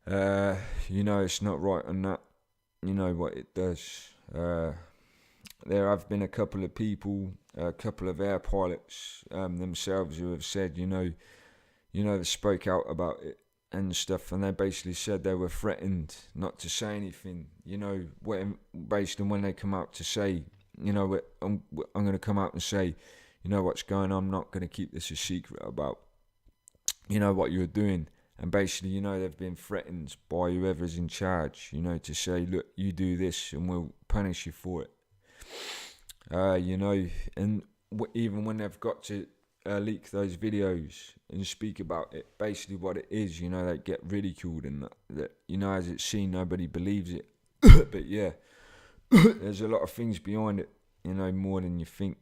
Speaker 6: It's not right on that. What it does. There have been a couple of people, a couple of air pilots themselves who have said, they spoke out about it and stuff, and they basically said they were threatened not to say anything. Based on when they come out to say, I'm going to come out and say, what's going on. I'm not going to keep this a secret about, what you're doing. And basically, they've been threatened by whoever's in charge, to say, look, you do this and we'll punish you for it. And even when they've got to leak those videos and speak about it, basically what it is, they get ridiculed and that, as it's seen, nobody believes it. But yeah, there's a lot of things behind it, more than you think.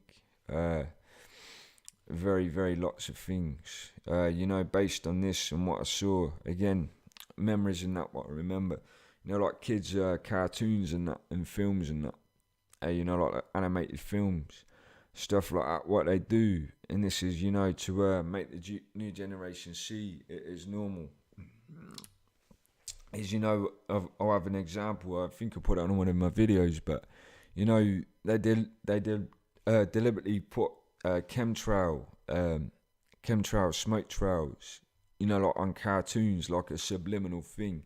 Speaker 6: Very, very lots of things, based on this and what I saw. Again, memories and that, what I remember, like kids' cartoons and that, and films and that, like animated films, stuff like that, what they do. And this is, to make the new generation see it as normal. Is, I'll have an example. I think I put it on one of my videos, but, they deliberately put chemtrail smoke trails, like on cartoons, like a subliminal thing.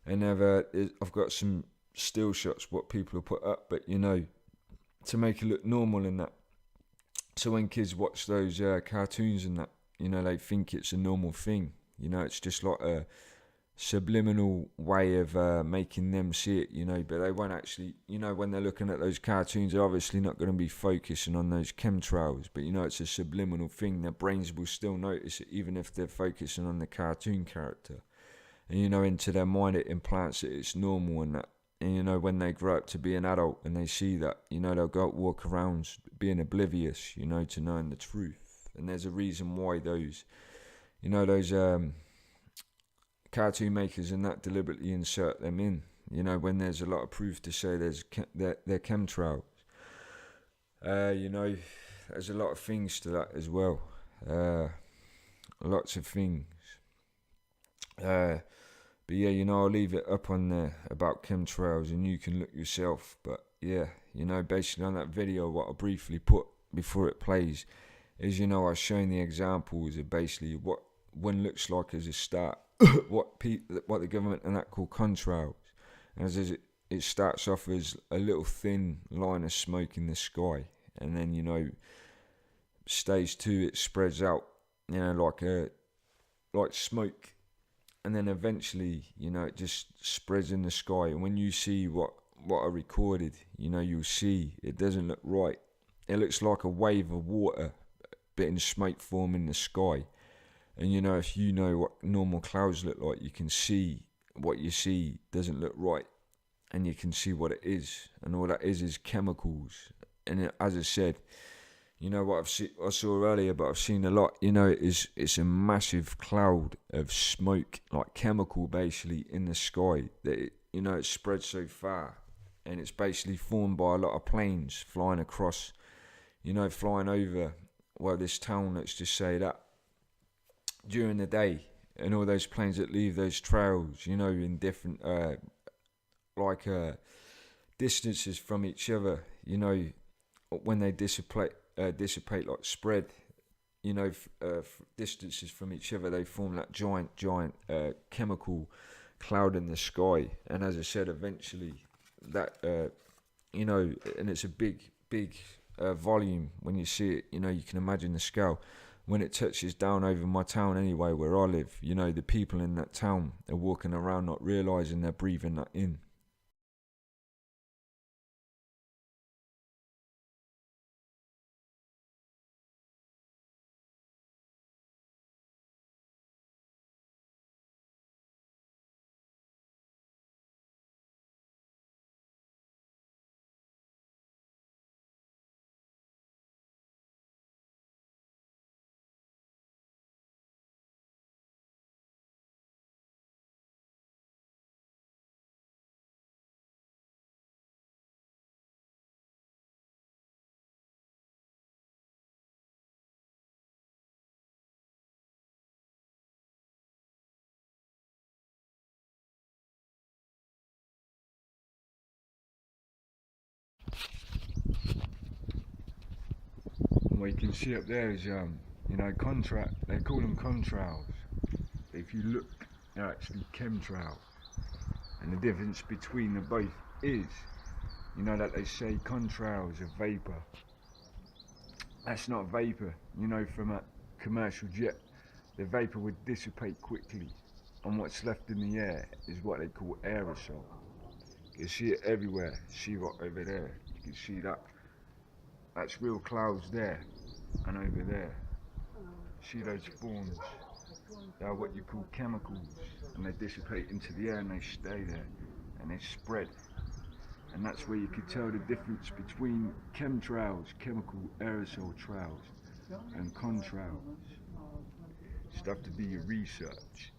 Speaker 6: And I've got some still shots what people have put up, but to make it look normal and that. So when kids watch those cartoons and that, they think it's a normal thing. It's just like a subliminal way of making them see it, but they won't actually, when they're looking at those cartoons, they're obviously not going to be focusing on those chemtrails, but it's a subliminal thing. Their brains will still notice it even if they're focusing on the cartoon character. And into their mind it implants that it's normal and that. And when they grow up to be an adult and they see that, they'll go walk around being oblivious, to knowing the truth. And there's a reason why those cartoon makers and that deliberately insert them in, when there's a lot of proof to say they're chemtrails. There's a lot of things to that as well. Lots of things. But yeah, I'll leave it up on there about chemtrails and you can look yourself. But yeah, basically on that video, what I briefly put before it plays is, you know, I was showing the examples of basically what one looks like as a start, what the government and that call contrails, and as it starts off as a little thin line of smoke in the sky, and then, you know, stage 2 it spreads out, you know, like smoke, and then eventually, you know, it just spreads in the sky. And when you see what I recorded, you know, you'll see it doesn't look right. It looks like a wave of water, bit in smoke form in the sky. And, you know, if you know what normal clouds look like, you can see what you see doesn't look right, and you can see what it is, and all that is chemicals. And as I said, you know what I saw earlier, but I've seen a lot. You know, it's a massive cloud of smoke, like chemical, basically in the sky. That you know, it spreads so far, and it's basically formed by a lot of planes flying across. You know, flying over this town. Let's just say that during the day, and all those planes that leave those trails. You know, in different distances from each other. You know, when they dissipate like spread, you know, distances from each other, they form that giant chemical cloud in the sky. And as I said, eventually that you know, and it's a big volume. When you see it, you know, you can imagine the scale. When it touches down over my town anyway, where I live, you know, the people in that town are walking around not realising they're breathing that in. What you can see up there is, you know, they call them contrails. If you look, they're actually chemtrails. And the difference between the both is, you know, that they say contrails are vapor. That's not vapor. You know, from a commercial jet, the vapor would dissipate quickly, and what's left in the air is what they call aerosol. You can see it everywhere. See right over there. You can see that. That's real clouds there, and over there. See those forms? They're what you call chemicals, and they dissipate into the air and they stay there, and they spread. And that's where you could tell the difference between chemtrails, chemical aerosol trails, and contrails. Stuff to do your research.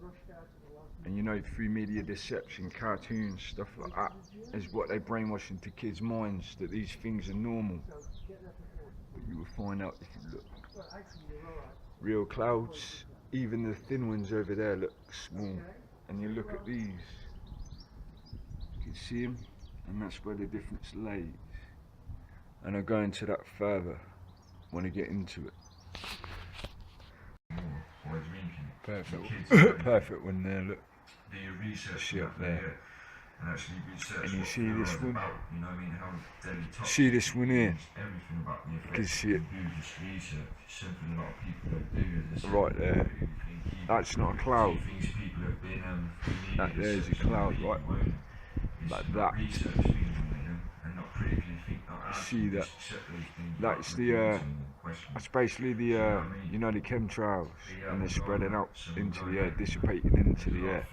Speaker 6: And you know, through media deception, cartoons, stuff like that, is what they brainwash into kids' minds, that these things are normal. But you will find out if you look. Real clouds, even the thin ones over there, look small. And you look at these, you can see them, and that's where the difference lays. And I'll go into that further when I get into it. Perfect when they look. See up there. And you see this one? See this one here? You can see it right there. That's not a cloud. That there's a cloud, right? Like that. See that? That's the that's basically the you know, the chemtrails, and they're spreading out into the air, dissipating into the air,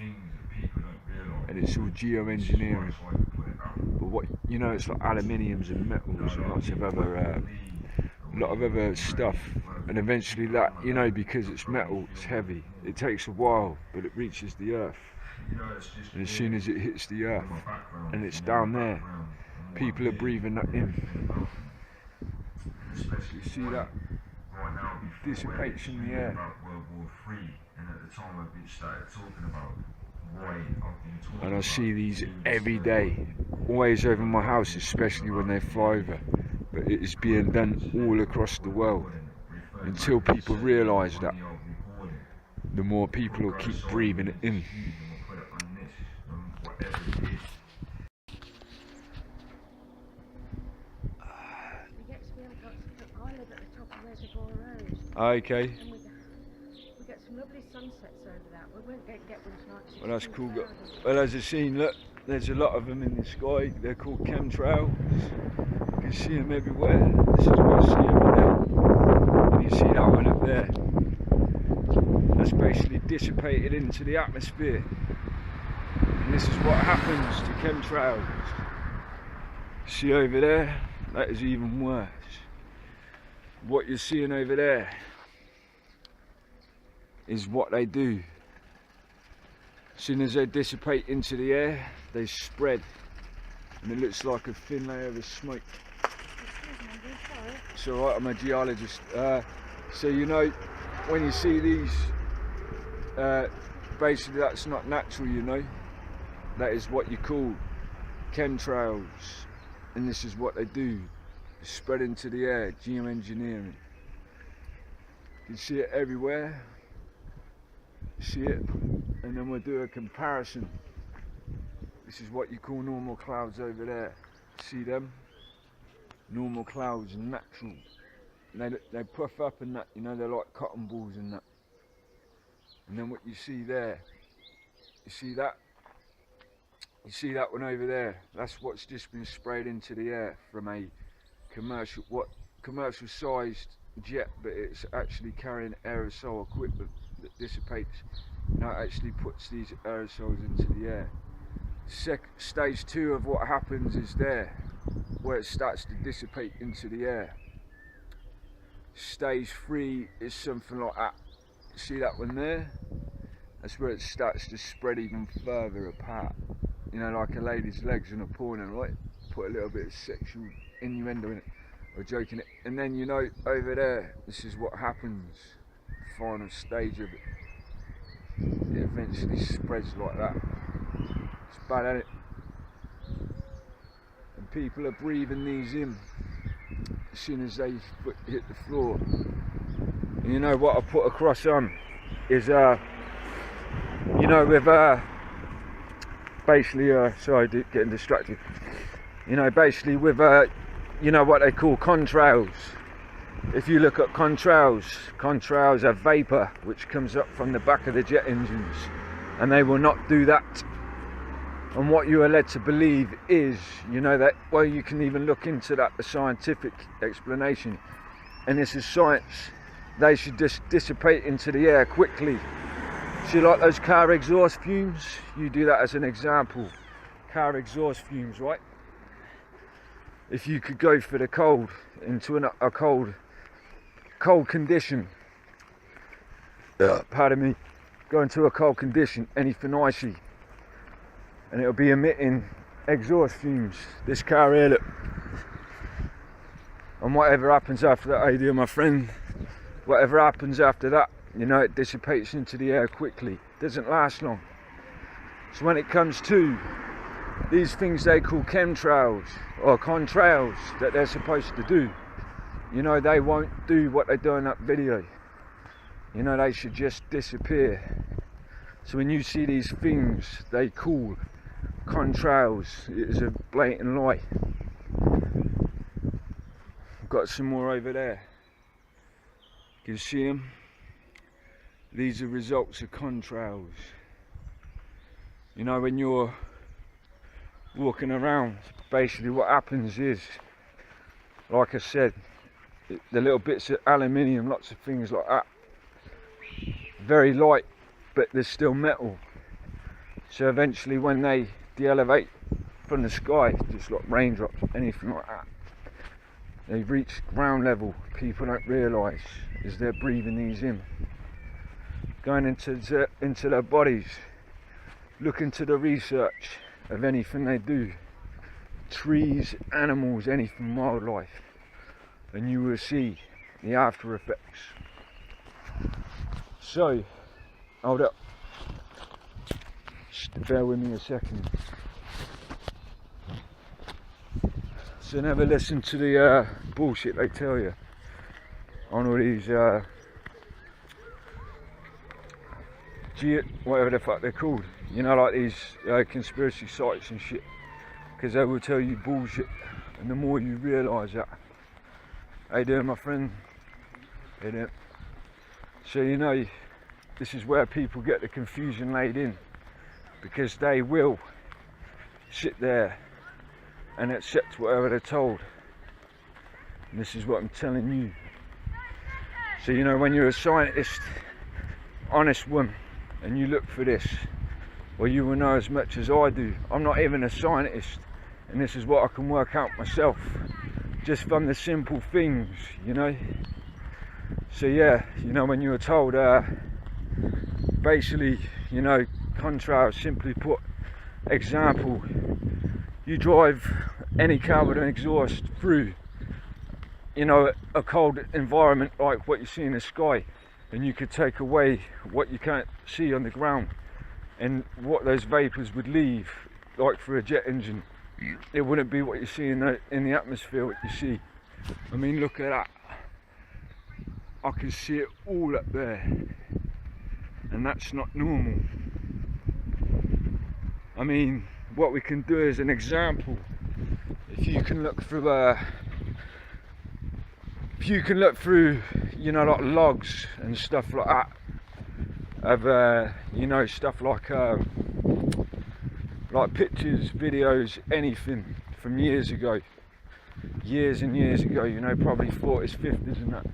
Speaker 6: and it's all geoengineering. But what, you know, it's like aluminiums and metals and lots of other stuff, and eventually that, you know, because it's metal, it's heavy. It takes a while, but it reaches the earth, and as soon as it hits the earth, and it's down there, people are breathing that in. You see that? Dissipates in the air. And I see these every day, always over my house, especially when they fly over. But it is being done all across the world. Until people realise that, the more people will keep breathing it in. Okay.
Speaker 1: And we get some lovely sunsets over that. We won't get one tonight.
Speaker 6: Well, that's cool. Well, as I've seen, look, there's a lot of them in the sky. They're called chemtrails. You can see them everywhere. This is what I see over there. And you see that one up there. That's basically dissipated into the atmosphere. And this is what happens to chemtrails. See over there? That is even worse. What you're seeing over there is what they do. As soon as they dissipate into the air, they spread, and it looks like a thin layer of smoke. It's alright, I'm a geologist. So you know, when you see these, basically that's not natural, you know. That is what you call chemtrails, and this is what they do. Spread into the air, geoengineering. You see it everywhere. See it, and then we'll do a comparison. This is what you call normal clouds over there. See them? Normal clouds, natural. And they puff up and that, you know, they're like cotton balls and that. And then what you see there, you see that? You see that one over there? That's what's just been sprayed into the air from a commercial sized jet, but it's actually carrying aerosol equipment that dissipates. Now it actually puts these aerosols into the air. Stage 2 of what happens is there, where it starts to dissipate into the air. Stage 3 is something like that. See that one there? That's where it starts to spread even further apart. You know, like a lady's legs in a porno, right? Put a little bit of sexual innuendo in it, or joking it, and then you know over there, this is what happens. The final stage of it, it eventually spreads like that. It's bad, ain't it? And people are breathing these in as soon as they hit the floor. And you know what I put across on is you know, with basically sorry, getting distracted. You know, basically with you know what they call contrails. If you look at contrails are vapor which comes up from the back of the jet engines, and they will not do that. And what you are led to believe is, you know, that, well, you can even look into that, the scientific explanation, and this is science. They should just dissipate into the air quickly. See, like those car exhaust fumes, you do that as an example. Car exhaust fumes, right? If you could go for the cold, into a cold condition, pardon me, go into a cold condition, anything icy, and it'll be emitting exhaust fumes. This car here, look. And whatever happens after that, idea, my friend, whatever happens after that, you know, it dissipates into the air quickly. Doesn't last long. So when it comes to these things they call chemtrails or contrails that they're supposed to do, you know, they won't do what they do in that video. You know, they should just disappear. So when you see these things they call contrails, it is a blatant lie. I've got some more over there. You can see them. These are results of contrails. You know, when you're walking around, basically what happens is, like I said, the little bits of aluminium, lots of things like that, very light, but there's still metal. So eventually when they de-elevate from the sky, just like raindrops, anything like that, they reach ground level. People don't realise as they're breathing these in, going into their bodies. Look into the research of anything they do, trees, animals, anything, wildlife, and you will see the after effects. So, hold up, just bear with me a second. So never listen to the bullshit they tell you. on all these whatever the fuck they're called, you know, like these conspiracy sites and shit, because they will tell you bullshit, and the more you realise that. How you doing, my friend? How you doing? So you know, this is where people get the confusion laid in, because they will sit there and accept whatever they're told. And this is what I'm telling you. So you know, when you're a scientist, honest one, and you look for this, well, you will know as much as I do. I'm not even a scientist, and this is what I can work out myself, just from the simple things, you know. So yeah, you know, when you were told, basically, you know, chemtrails, simply put, example, you drive any car with an exhaust through, you know, a cold environment like what you see in the sky, and you could take away what you can't see on the ground, and what those vapors would leave, like for a jet engine, it wouldn't be what you see in the atmosphere, what you see. I mean, look at that. I can see it all up there, and that's not normal. I mean, what we can do as an example, if you can look through, you know, like logs and stuff like that, of you know, stuff like pictures, videos, anything from years and years ago, you know, probably 40s, 50s and that.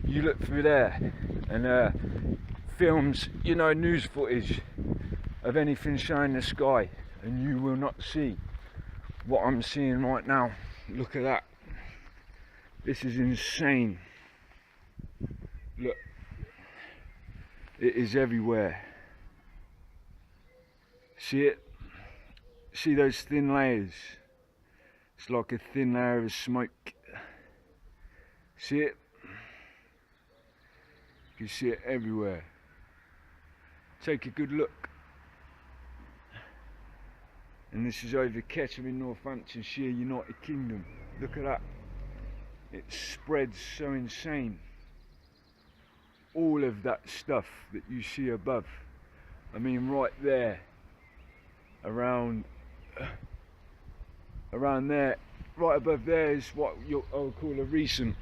Speaker 6: You look through there and films, you know, news footage of anything showing in the sky, and you will not see what I'm seeing right now. Look at that. This is insane. Look, it is everywhere. See it? See those thin layers? It's like a thin layer of smoke. See it? You see it everywhere. Take a good look. And this is over Ketchum in Northamptonshire, United Kingdom. Look at that. It spreads so insane. All of that stuff that you see above. I mean, right there, around there, right above there is what I would call a recent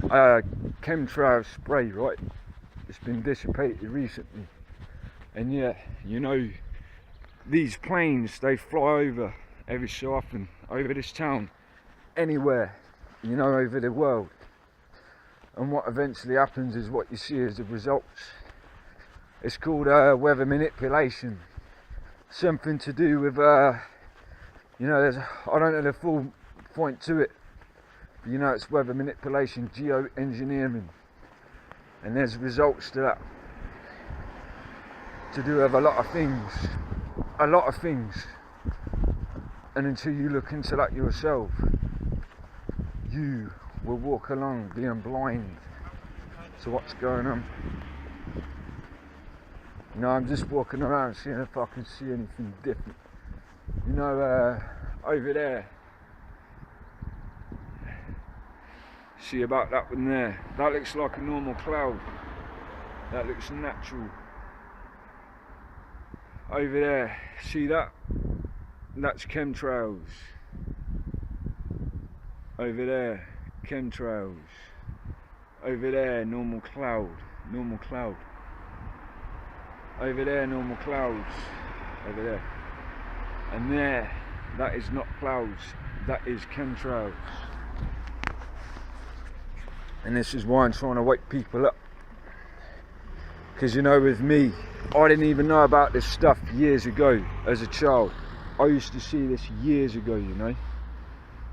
Speaker 6: chemtrail spray, right? It's been dissipated recently. And yeah, you know, these planes, they fly over every so often, over this town, anywhere, you know, over the world. And what eventually happens is what you see as the results. It's called weather manipulation. Something to do with, you know, I don't know the full point to it. But you know, it's weather manipulation, geoengineering. And there's results to that. To do with a lot of things. A lot of things. And until you look into that yourself, you will walk along being blind to what's going on. You know, I'm just walking around seeing if I can see anything different. You know, over there, see about that one there, that looks like a normal cloud, that looks natural. Over there, see that? That's chemtrails. Over there, chemtrails. Over there, normal cloud, normal cloud. Over there, normal clouds. Over there. And there, that is not clouds, that is chemtrails. And this is why I'm trying to wake people up. Because you know, with me, I didn't even know about this stuff years ago as a child. I used to see this years ago, you know.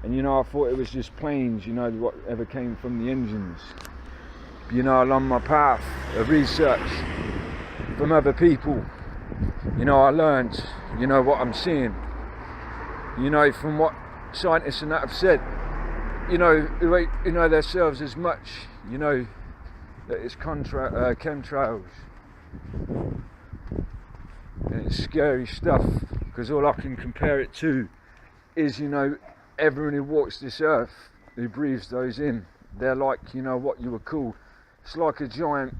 Speaker 6: And you know, I thought it was just planes, you know, whatever came from the engines. But, you know, along my path of research from other people, you know, I learned, you know, what I'm seeing. You know, from what scientists and that have said, you know, who ain't, you know, themselves as much, you know, that it's chemtrails. And it's scary stuff, because all I can compare it to is, you know, everyone who walks this earth, who breathes those in, they're like, you know, what you would call, it's like a giant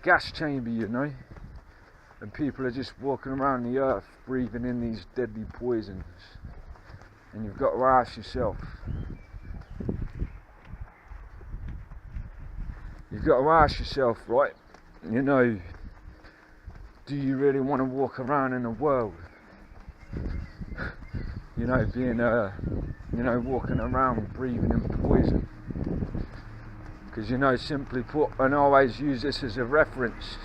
Speaker 6: gas chamber, you know, and people are just walking around the earth breathing in these deadly poisons. And you've got to ask yourself, right, you know, do you really want to walk around in the world, you know, being you know, walking around breathing in poison? Because, you know, simply put, and I always use this as a reference,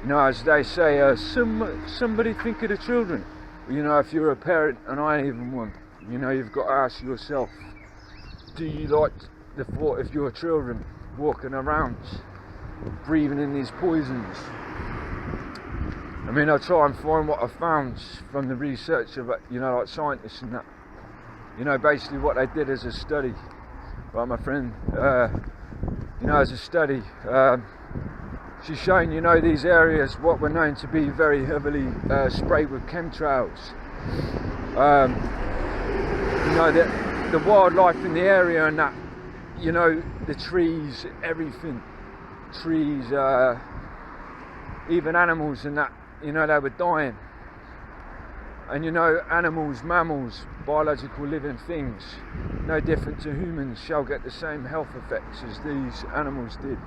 Speaker 6: you know, as they say, somebody think of the children. You know, if you're a parent, and I ain't even one, you know, you've got to ask yourself, do you like the thought of your children walking around breathing in these poisons? I mean, I try and find what I found from the research of, you know, like scientists and that. You know, basically what they did as a study, like my friend, you know, as a study, she's shown, you know, these areas, what were known to be very heavily sprayed with chemtrails. You know, the wildlife in the area and that, you know, the trees, everything, trees, even animals and that, you know, they were dying. And you know, animals, mammals, biological living things, no different to humans, shall get the same health effects as these animals did.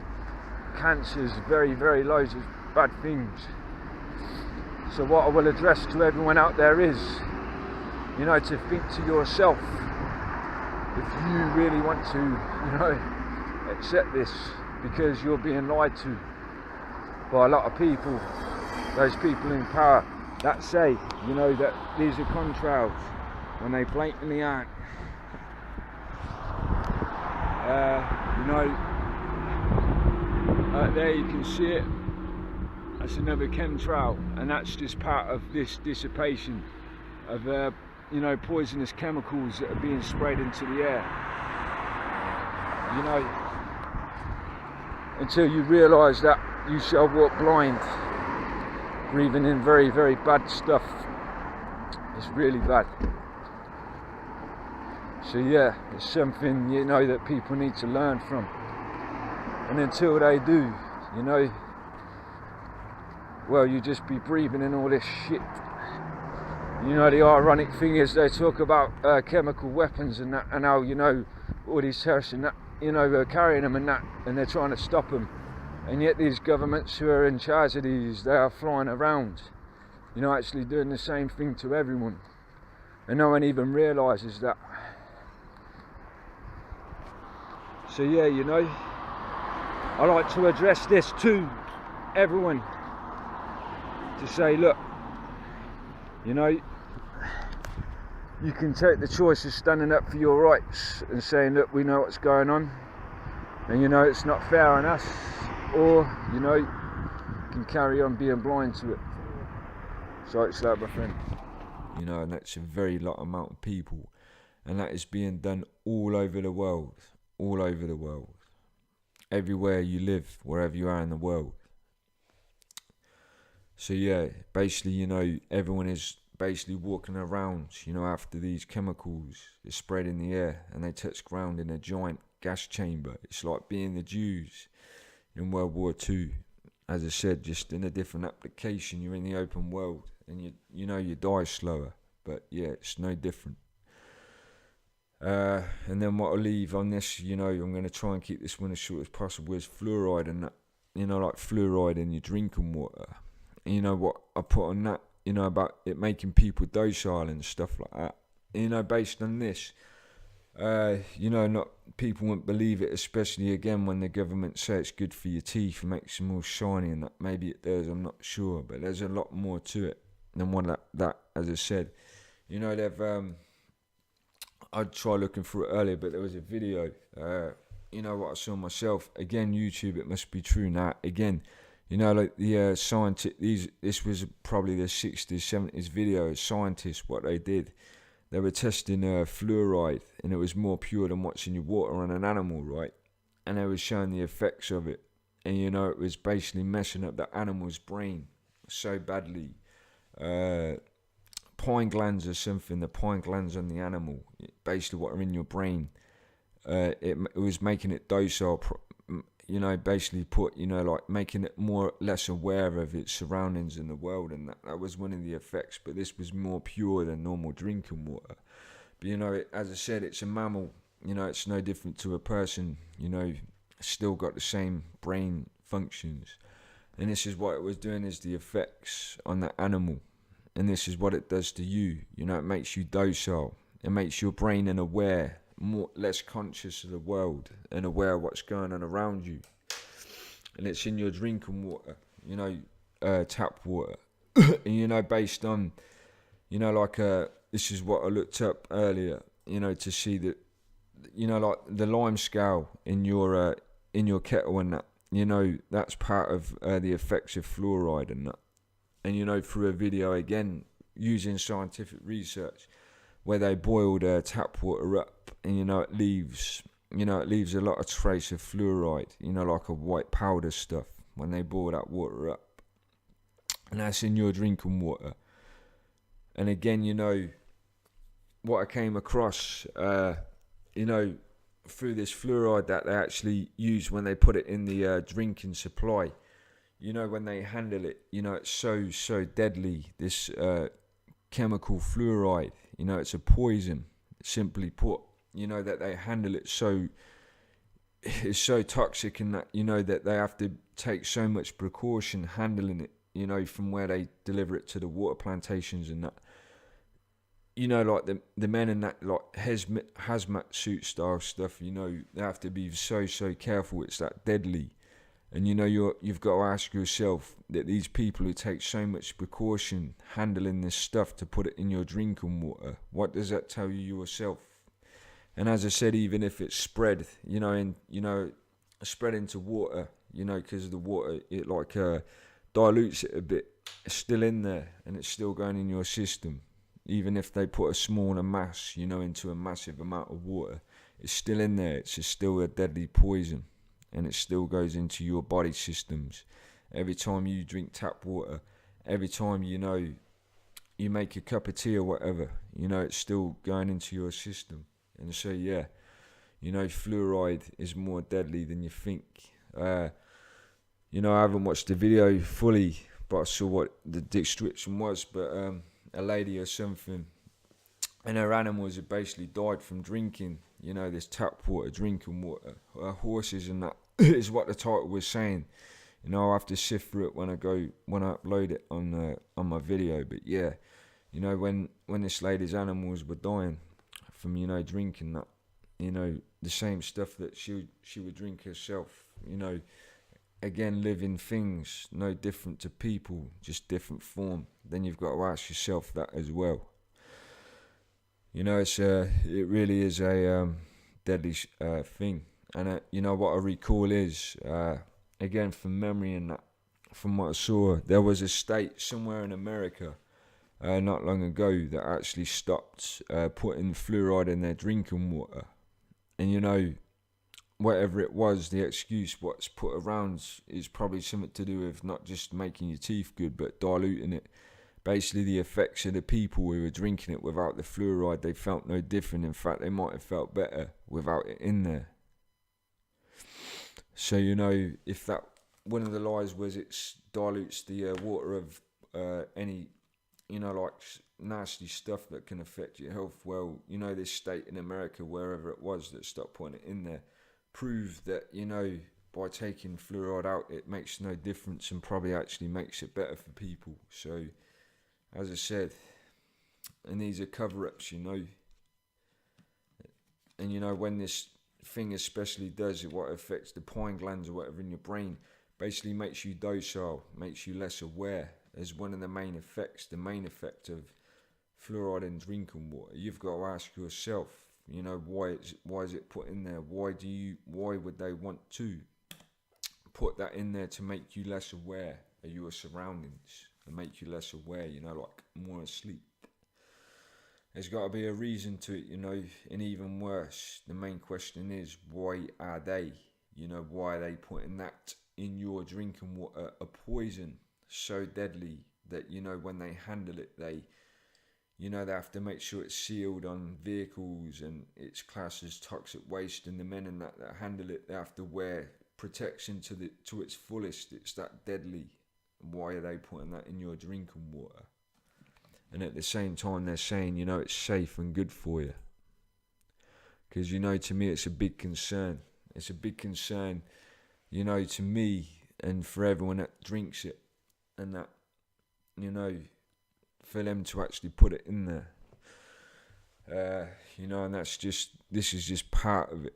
Speaker 6: Cancers, very, very loads of bad things. So what I will address to everyone out there is, you know, to think to yourself, if you really want to, you know, accept this, because you're being lied to by a lot of people, those people in power that say, you know, that these are contrails when they blatantly aren't. You know, there you can see it. That's another chemtrail, and that's just part of this dissipation of, you know, poisonous chemicals that are being sprayed into the air. You know, until you realise that you shall walk blind, breathing in very, very bad stuff. It's really bad. So yeah, it's something, you know, that people need to learn from. And until they do, you know, well, you just be breathing in all this shit. You know, the ironic thing is they talk about chemical weapons and that, and how, you know, all these terrorists and that, you know, are carrying them and that, and they're trying to stop them. And yet these governments who are in charge of these, they are flying around, you know, actually doing the same thing to everyone. And no one even realises that. So yeah, you know, I like to address this to everyone, to say, look, you know, you can take the choice of standing up for your rights and saying, look, we know what's going on, and you know it's not fair on us, or, you know, you can carry on being blind to it. So it's like, my friend, you know, and that's a very lot amount of people, and that is being done all over the world, everywhere you live, wherever you are in the world. So yeah, basically, you know, everyone is basically walking around, you know, after these chemicals is spread in the air and they touch ground in a giant gas chamber. It's like being the Jews in World War II. As I said, just in a different application. You're in the open world and you know you die slower, but yeah, it's no different. And then what I'll leave on this, you know, I'm going to try and keep this one as short as possible, is fluoride, and that, you know, like fluoride in your drinking water. And you know what I put on that, you know, about it making people docile and stuff like that. And, you know, based on this, you know, not people won't believe it, especially again when the government say it's good for your teeth and makes them more shiny, and that maybe it does, I'm not sure, but there's a lot more to it than one that as I said. You know, they've I'd try looking for it earlier, but there was a video, you know, what I saw myself, again, YouTube, it must be true now, again, you know, like the this was probably the 60s, 70s video, scientists, what they did, they were testing fluoride, and it was more pure than what's in your water on an animal, right? And they were showing the effects of it, and you know, it was basically messing up the animal's brain so badly. Pine glands or something, the pine glands on the animal, basically what are in your brain, it was making it docile, basically making it less aware of its surroundings in the world, and that was one of the effects. But this was more pure than normal drinking water. But as I said, it's a mammal. It's no different to a person. Still got the same brain functions, and this is what it was doing, is the effects on the animal, and this is what it does to you. It makes you docile. It makes your brain less conscious of the world and aware of what's going on around you. And it's in your drinking water, tap water. And based on, this is what I looked up earlier, to see that, like the lime scale in your kettle and that, that's part of the effects of fluoride and that. And through a video again using scientific research, where they boiled tap water up, and it leaves a lot of trace of fluoride, like a white powder stuff when they boil that water up, and that's in your drinking water. And again, what I came across, through this fluoride that they actually use when they put it in the drinking supply, when they handle it, it's so deadly, this chemical fluoride. It's a poison, simply put. That they handle it it's so toxic, and that that they have to take so much precaution handling it. From where they deliver it to the water plantations and that. Like the men in that like hazmat suit style stuff. They have to be so careful. It's that deadly. And you've got to ask yourself that these people who take so much precaution handling this stuff to put it in your drinking water, what does that tell you yourself? And as I said, even if it's spread, spread into water, because the water, it dilutes it a bit, it's still in there and it's still going in your system. Even if they put a smaller mass, into a massive amount of water, it's still in there. It's still a deadly poison. And it still goes into your body systems. Every time you drink tap water, every time you make a cup of tea or whatever, it's still going into your system. And so fluoride is more deadly than you think. I haven't watched the video fully, but I saw what the description was. But a lady or something, and her animals had basically died from drinking, this tap water, drinking water. Horses and that is what the title was saying. I'll have to sift through it when I upload it on my video. But yeah, when this lady's animals were dying from drinking that, the same stuff that she would drink herself. Again, living things, no different to people, just different form. Then you've got to ask yourself that as well. It really is a deadly thing. And what I recall is, again from memory and that, from what I saw, there was a state somewhere in America not long ago that actually stopped putting fluoride in their drinking water. And whatever it was, the excuse what's put around is probably something to do with not just making your teeth good, but diluting it. Basically, the effects of the people who were drinking it without the fluoride, they felt no different. In fact, they might have felt better without it in there. So, if that, one of the lies was it dilutes the water of any, nasty stuff that can affect your health. Well, this state in America, wherever it was that stopped putting it in there, proved that, by taking fluoride out, it makes no difference and probably actually makes it better for people. So, as I said, and these are cover-ups, and when this thing especially does it, what affects the pine glands or whatever in your brain, basically makes you docile, makes you less aware, as one of the main effects, the main effect of fluoride in drinking water. You've got to ask yourself, why is it put in there? Why would they want to put that in there to make you less aware of your surroundings and make you less aware, more asleep? There's got to be a reason to it, and even worse, the main question is, why are they, why are they putting that in your drinking water, a poison so deadly that, when they handle it, they, they have to make sure it's sealed on vehicles and it's classed as toxic waste, and the men and that handle it, they have to wear protection to its fullest. It's that deadly. Why are they putting that in your drinking water? And at the same time they're saying, it's safe and good for you. Because, to me it's a big concern. It's a big concern, to me and for everyone that drinks it. And that, for them to actually put it in there. And this is just part of it.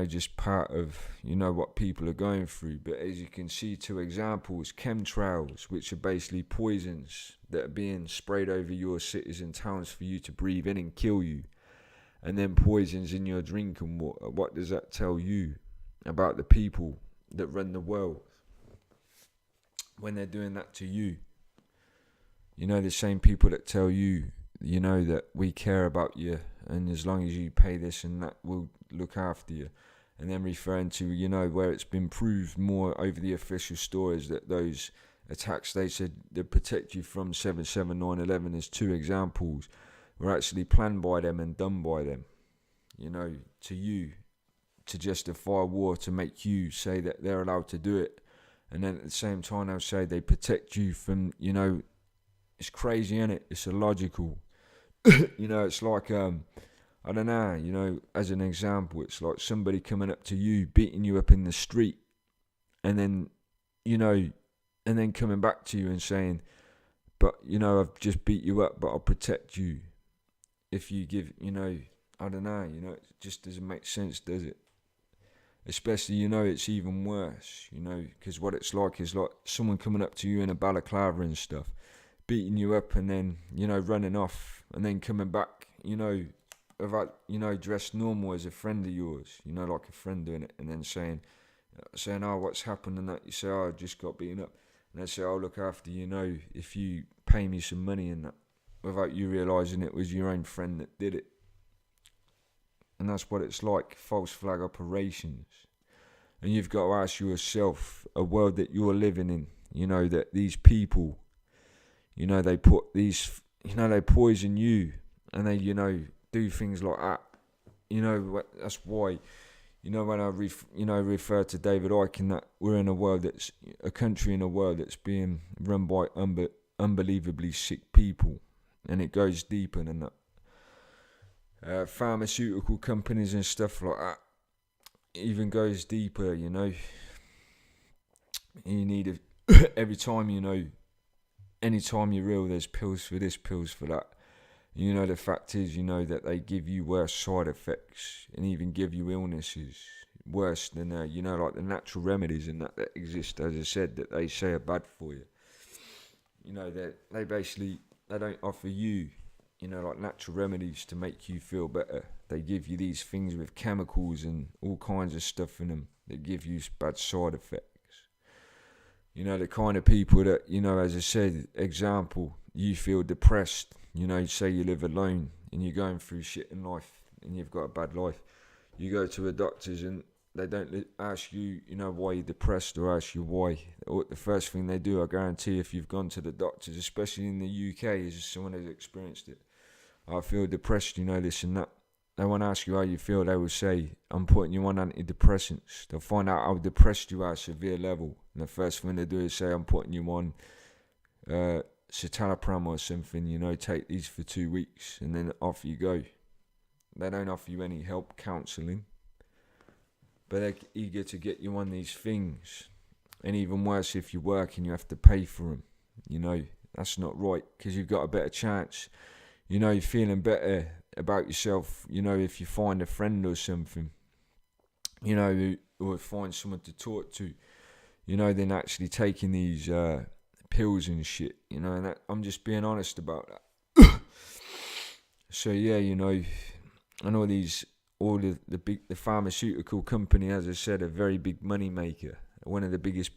Speaker 6: Just part of, what people are going through. But as you can see, 2 examples, chemtrails, which are basically poisons that are being sprayed over your cities and towns for you to breathe in and kill you. And then poisons in your drinking water. What does that tell you about the people that run the world when they're doing that to you? The same people that tell you, that we care about you, and as long as you pay this and that, we'll look after you. And then referring to, where it's been proved more over the official stories that those attacks they said they protect you from 7/7, 9/11 as 2 examples were actually planned by them and done by them, to you, to justify war, to make you say that they're allowed to do it. And then at the same time they'll say they protect you from, it's crazy, isn't it? It's illogical. It's like, I don't know, as an example, it's like somebody coming up to you, beating you up in the street, and then, and then coming back to you and saying, but, I've just beat you up, but I'll protect you if you give, I don't know, it just doesn't make sense, does it? Especially, it's even worse, because what it's like is like someone coming up to you in a balaclava and stuff, beating you up and then, running off and then coming back, about, dressed normal as a friend of yours, like a friend doing it, and then saying, oh, what's happened and that. You say, oh, I just got beaten up. And they say, I'll look after you, if you pay me some money and that, without you realising it was your own friend that did it. And that's what it's like, false flag operations. And you've got to ask yourself, a world that you're living in, that these people, they put these, they poison you, and they, do things like that. That's why, when I refer to David Icke, that we're in a world that's, a country in a world that's being run by unbelievably sick people, and it goes deeper than that. Pharmaceutical companies and stuff like that, even goes deeper, You need every time, anytime you're ill, there's pills for this, pills for that. The fact is, that they give you worse side effects and even give you illnesses worse than, like the natural remedies and that exist, as I said, that they say are bad for you. They basically, they don't offer you, like natural remedies to make you feel better. They give you these things with chemicals and all kinds of stuff in them that give you bad side effects. The kind of people that, as I said, example, you feel depressed, say you live alone and you're going through shit in life and you've got a bad life. You go to a doctor's and they don't ask you, why you're depressed or ask you why. Or the first thing they do, I guarantee, if you've gone to the doctors, especially in the UK, as someone who's experienced it, I feel depressed, this and that. They won't ask you how you feel. They will say, I'm putting you on antidepressants. They'll find out how depressed you are at a severe level. And the first thing they do is say, I'm putting you on citalopram or something, take these for 2 weeks. And then off you go. They don't offer you any help, counselling. But they're eager to get you on these things. And even worse, if you work and you have to pay for them. That's not right, because you've got a better chance. You're feeling better about yourself, if you find a friend or something, or find someone to talk to, than actually taking these pills and shit, and that, I'm just being honest about that. So yeah, and all the pharmaceutical company, as I said, a very big money maker, one of the biggest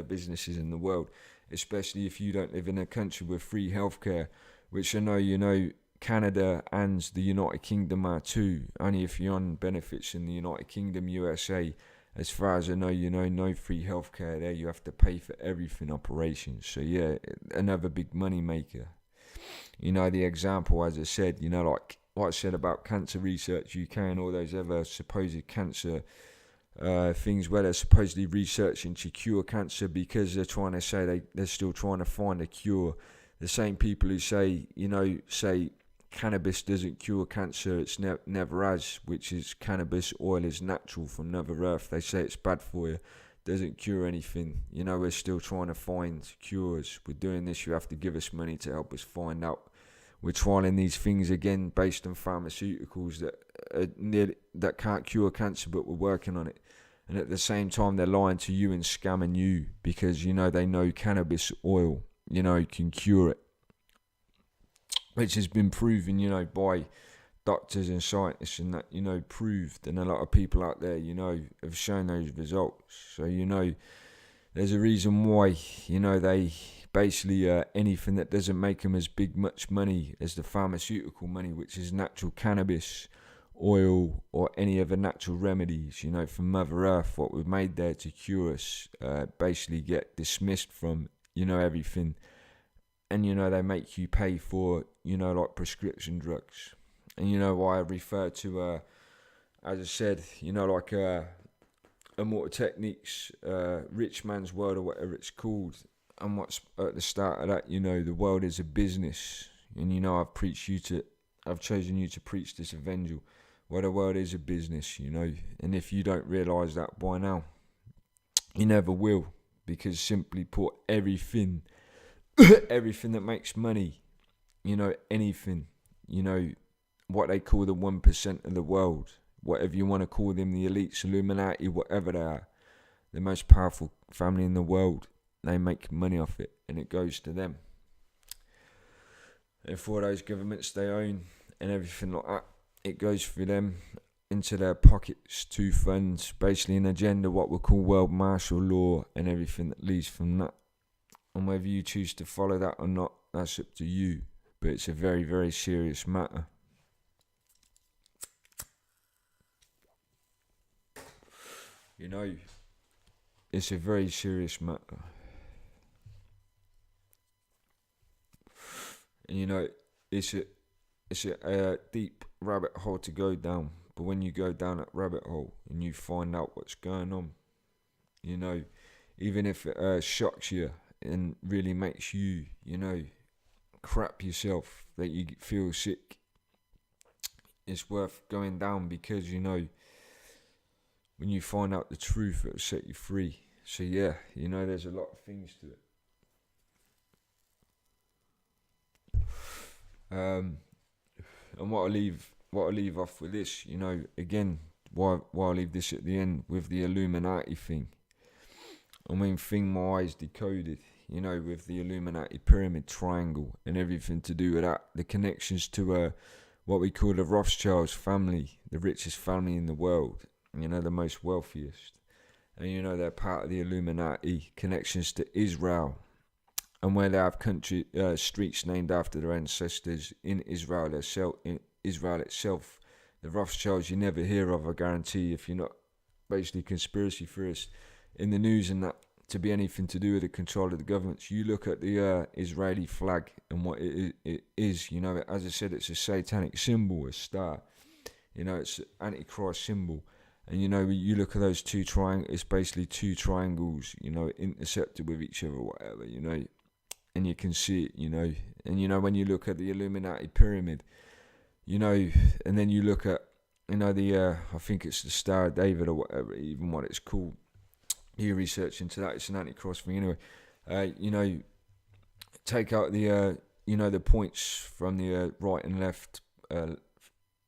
Speaker 6: businesses in the world, especially if you don't live in a country with free healthcare, which I know, Canada and the United Kingdom are too. Only if you're on benefits in the United Kingdom, USA, as far as I know, no free healthcare there. You have to pay for everything, operations. So yeah, another big money maker. you know, the example, as I said, you know, like what I said about Cancer Research UK and all those other supposed cancer things where they're supposedly researching to cure cancer because they're trying to say they're still trying to find a cure. The same people who say, you know, say cannabis doesn't cure cancer, it's never has, which is cannabis oil is natural from Mother Earth. They say it's bad for you, doesn't cure anything. You know, we're still trying to find cures. We're doing this, you have to give us money to help us find out. We're trialing these things again based on pharmaceuticals that can't cure cancer, but we're working on it. And at the same time, they're lying to you and scamming you because, you know, they know cannabis oil, you know, can cure it. Which has been proven, you know, by doctors and scientists and that, you know, proved. And a lot of people out there, you know, have shown those results. So, you know, there's a reason why, you know, they basically anything that doesn't make them as much money as the pharmaceutical money, which is natural cannabis oil or any other natural remedies, you know, from Mother Earth, what we've made there to cure us, basically get dismissed from, you know, everything. And, you know, they make you pay for, you know, like prescription drugs. And, you know, why I refer to, as I said, you know, like Immortal Techniques, Rich Man's World or whatever it's called. And what's at the start of that, you know, the world is a business. And, you know, I've chosen you to preach this evangel. Where the world is a business, you know. And if you don't realise that by now, you never will. Because simply put, everything that makes money, you know, anything, you know, what they call the 1% of the world, whatever you want to call them, the elites, Illuminati, whatever they are, the most powerful family in the world, they make money off it and it goes to them. And for those governments they own and everything like that, it goes through them into their pockets to fund basically an agenda, what we call world martial law and everything that leads from that. And whether you choose to follow that or not, that's up to you. But it's a very, very serious matter. You know, it's a very serious matter. And you know, it's a deep rabbit hole to go down. But when you go down that rabbit hole and you find out what's going on, you know, even if it shocks you, and really makes you, you know, crap yourself, that you feel sick, it's worth going down because, you know, when you find out the truth, it'll set you free. So yeah, you know, there's a lot of things to it. And what I leave off with this, you know, again, why I leave this at the end with the Illuminati thing. I mean, thing my eyes decoded, you know, with the Illuminati pyramid triangle and everything to do with that. The connections to what we call the Rothschilds family, the richest family in the world, you know, the most wealthiest. And, you know, they're part of the Illuminati, connections to Israel. And where they have country streets named after their ancestors in Israel itself. The Rothschilds you never hear of, I guarantee, if you're not basically conspiracy theorists in the news and that, to be anything to do with the control of the governments. You look at the Israeli flag and what it is, you know, as I said, it's a satanic symbol, a star, you know, it's an antichrist symbol. And, you know, you look at those two triangles, it's basically two triangles, you know, intercepted with each other, whatever, you know, and you can see it, you know. And, you know, when you look at the Illuminati pyramid, you know, and then you look at, you know, I think it's the Star of David or whatever, even what it's called. You research into that, it's an antichrist thing anyway. You know, take out the, you know, the points from the right and left, and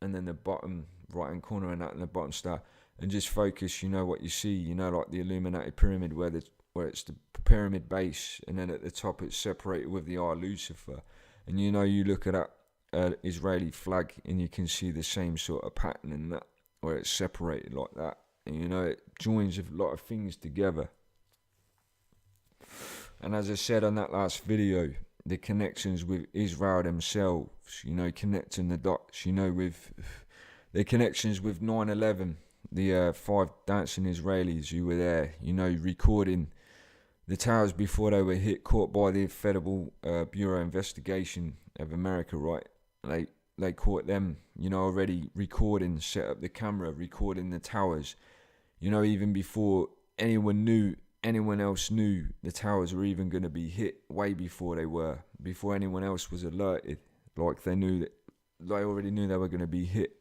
Speaker 6: then the bottom right hand corner and that, and the bottom star, and just focus, you know, what you see, you know, like the Illuminati pyramid where it's the pyramid base, and then at the top it's separated with the eye Lucifer. And, you know, you look at that Israeli flag and you can see the same sort of pattern in that, where it's separated like that. And, you know, it joins a lot of things together. And as I said on that last video, the connections with Israel themselves, you know, connecting the dots, you know, with the connections with 9/11, the 5 dancing Israelis who were there, you know, recording the towers before they were hit, caught by the Federal Bureau of Investigation of America, right? They caught them, already recording, set up the camera, recording the towers, even before anyone else knew the towers were even going to be hit, way before before anyone else was alerted. Like they already knew they were going to be hit.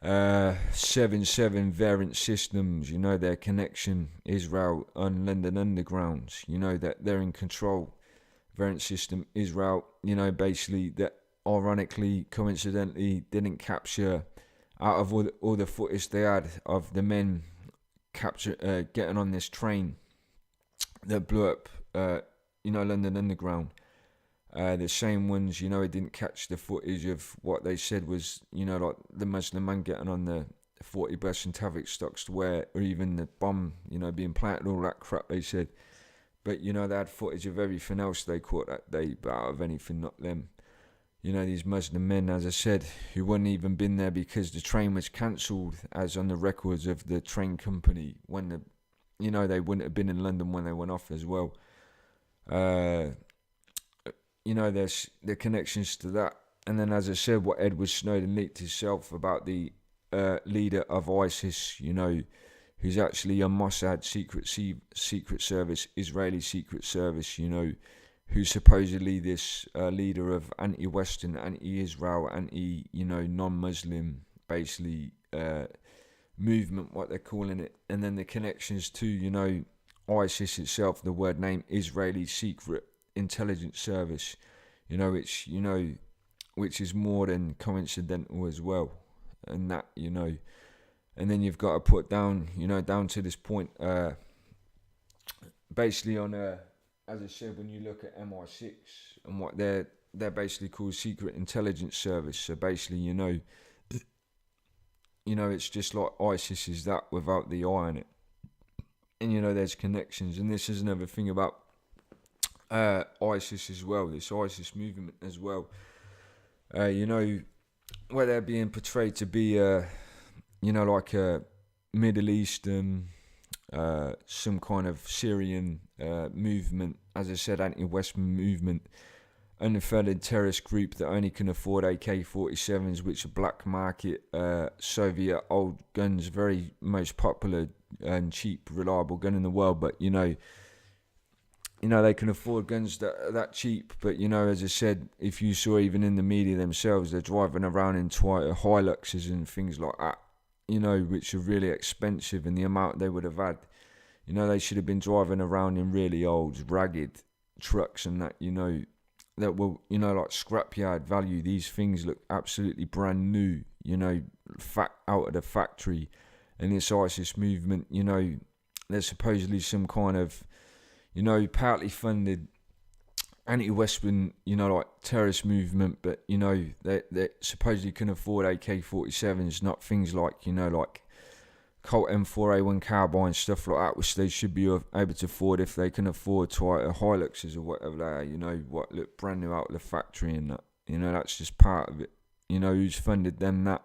Speaker 6: 7 variant systems, their connection, Israel and London Undergrounds, that they're in control. Variant system, Israel, basically that ironically, coincidentally, didn't capture out of all the footage they had of the men getting on this train that blew up, London Underground. The same ones, it didn't catch the footage of what they said was, like the Muslim man getting on the 40 bus in Tavistock Square, or even the bomb, being planted, all that crap they said. But, they had footage of everything else they caught that day, but out of anything, not them. These Muslim men, as I said, who wouldn't even been there because the train was cancelled, as on the records of the train company, when they wouldn't have been in London when they went off as well. There's the connections to that. And then, as I said, what Edward Snowden leaked himself about the leader of ISIS, who's actually a Mossad secret service, Israeli secret service, who's supposedly this leader of anti-Western, anti-Israel, non-Muslim, basically, movement, what they're calling it. And then the connections to, ISIS itself, the word name, Israeli secret intelligence service, which is more than coincidental as well. And that, and then you've got to put down to this point, basically on as I said, when you look at MI6 and what they're basically called secret intelligence service. So basically, it's just like ISIS is that without the I on it. And there's connections, and this is another thing about ISIS as well, this ISIS movement as well. Where they're being portrayed to be, like a Middle Eastern, some kind of Syrian movement, as I said, anti-Western movement, unfunded terrorist group that only can afford AK-47s, which are black market Soviet old guns, very most popular and cheap, reliable gun in the world. But they can afford guns that are that cheap. But as I said, if you saw even in the media themselves, they're driving around in Toyota Hiluxes and things like that, which are really expensive, and the amount they would have had, they should have been driving around in really old, ragged trucks and that, that will, like scrapyard value. These things look absolutely brand new, out of the factory. And this ISIS movement, there's supposedly some kind of, partly funded anti-Western, like terrorist movement, but they supposedly can afford AK-47s, not things like like Colt M4A1 carbine, stuff like that, which they should be able to afford if they can afford Toyota Hiluxes or whatever they are, what look brand new out of the factory and that, that's just part of it, who's funded them that.